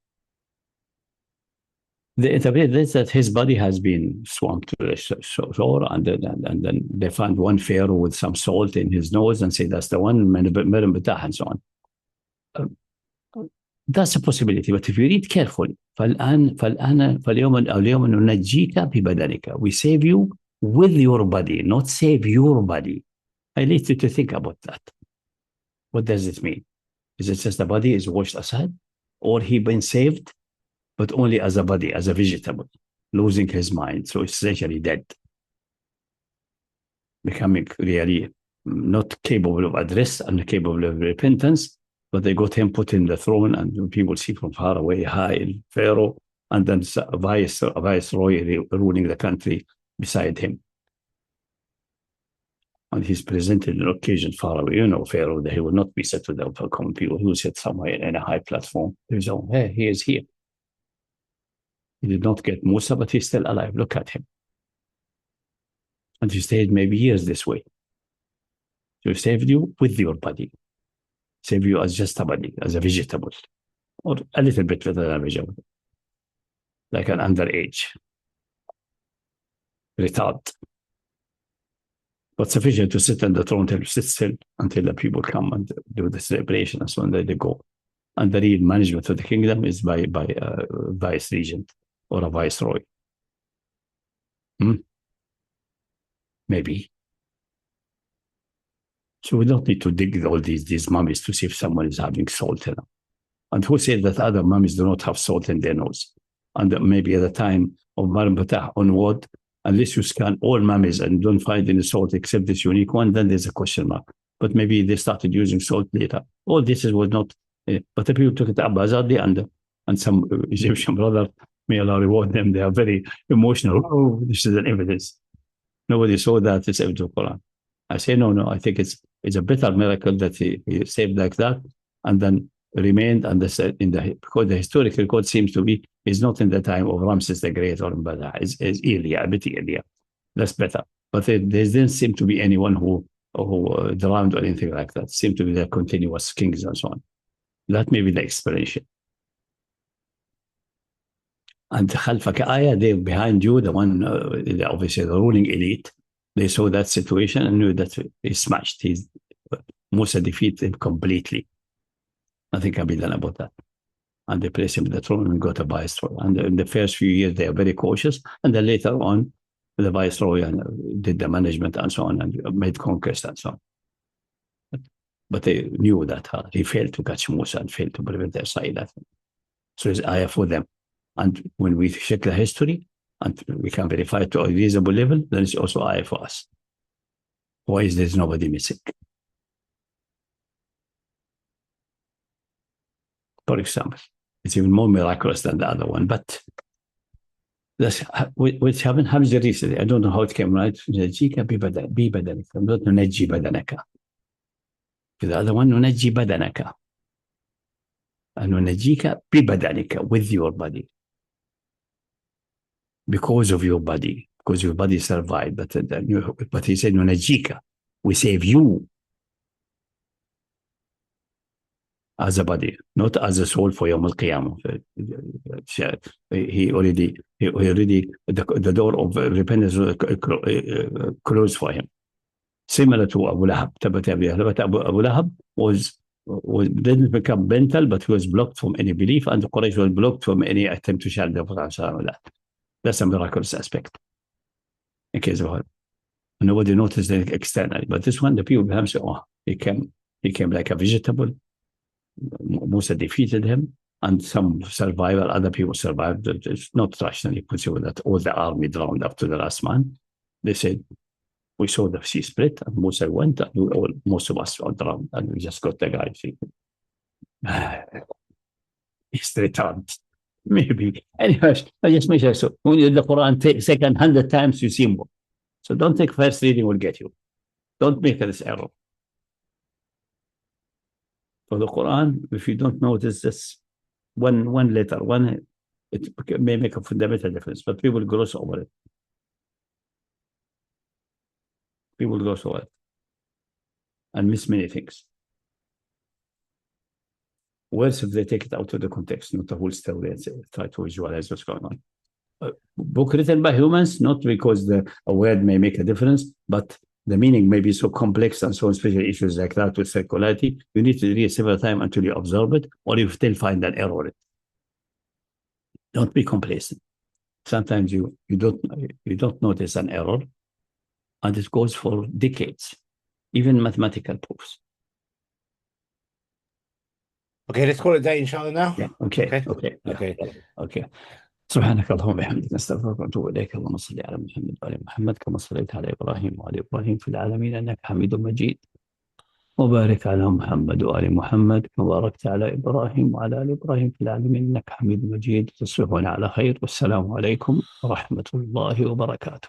They interpret this that his body has been swamped to the shore, and then they found one pharaoh with some salt in his nose and say that's the one, and so on. That's a possibility, but if you read carefully, فَالْيَوْمَ نُنَجِّيكَ بِبَدَنِكَ. We save you with your body, not save your body. I need you to think about that. What does it mean? Is it just the body is washed aside, or he been saved, but only as a body, as a vegetable, losing his mind, so essentially dead, becoming really not capable of address and capable of repentance, but they got him put in the throne, and people see from far away, high Pharaoh, and then a viceroy ruling the country beside him. And he's presented an occasion far away. You know, Pharaoh, he will not be set with the common people. He will sit somewhere in a high platform. He's on, hey, he is here. He did not get Musa, but he's still alive. Look at him. And he stayed maybe years this way. So he saved you with your body. Save you as just a body, as a vegetable. or a little bit better than average, like an underage, retard, but sufficient to sit on the throne, to sit still until the people come and do the celebration and so on. They go. And the real management of the kingdom is by a vice regent or a viceroy. Maybe. So we don't need to dig all these mummies to see if someone is having salt in them. And who said that other mummies do not have salt in their nose? And maybe at the time of Marim Patah onward, unless you scan all mummies and don't find any salt except this unique one, then there's a question mark. But maybe they started using salt later. All this was not, but the people took it up haphazardly, and some Egyptian brother, may Allah reward them, they are very emotional. Oh, this is an evidence. Nobody saw that, it's evidence of Quran. I say, no, I think it's a better miracle that he saved like that and then remained, and because the historical record seems to be, is not in the time of Ramses the Great or Mbada, is earlier, a bit earlier. That's better. But there didn't seem to be anyone who drowned or anything like that. It seemed to be the continuous kings and so on. That may be the explanation. And Khalfak Ayah, they're behind you, the one, obviously the ruling elite. They saw that situation and knew that he smashed. Musa defeated him completely. Nothing can be done about that. And they placed him in the throne and got a viceroy. And in the first few years, they are very cautious. And then later on, the viceroy did the management and so on and made conquest and so on. But they knew that he failed to catch Musa and failed to prevent their side. So it's ayah for them. And when we check the history, and we can verify it to a reasonable level, then it's also ayah for us. Why is there nobody missing? For example, it's even more miraculous than the other one, but that's which happened recently. I don't know how it came right. Najika bi badanika. Not nunaji badanaka. The other one, nunaji badanaka. And nunajika bi badanika, with your body. Because of your body, because your body survived. But he said, nunajika, we save you as a body, not as a soul for Yawm al-Qiyamah. He already, the door of repentance closed for him. Similar to Abu Lahab. Abu Lahab didn't become mental, but he was blocked from any belief, and Quraysh was blocked from any attempt to challenge the Prophet. That's a miraculous aspect. In case of nobody noticed it externally, but this one, the people behind say, oh, he came like a vegetable. Musa defeated him, and some survivor, other people survived. It's not rationally possible that all the army drowned up to the last man. They said, we saw the sea split, and Musa went, and most of us all drowned, and we just got the guy. He's retarded. Maybe. Anyways, I just make sure. So when you read the Quran, take second 100 times, you see more. So don't think first reading will get you. Don't make this error. For the Quran, if you don't notice this one letter, it may make a fundamental difference, but people gloss over it. People gloss over it and miss many things. Worse if they take it out of the context, not the whole story, and try to visualize what's going on. Book written by humans, not because a word may make a difference, but the meaning may be so complex and so on, especially issues like that with circularity. You need to read several times until you absorb it, or you still find an error in it. Don't be complacent. Sometimes you don't notice an error, and it goes for decades, even mathematical proofs. Okay, let's call it a day, inshallah, now. Yeah. Okay. سبحانك اللهم وبحمدك نستغفرك ونتوب اليك اللهم صل على محمد وعلى محمد كما صليت على ابراهيم وعلى ابراهيم في العالمين انك حميد مجيد وبارك على محمد وآل محمد كما باركت على ابراهيم وعلى ال ابراهيم في العالمين انك حميد مجيد تصبحون على خير والسلام عليكم ورحمه الله وبركاته.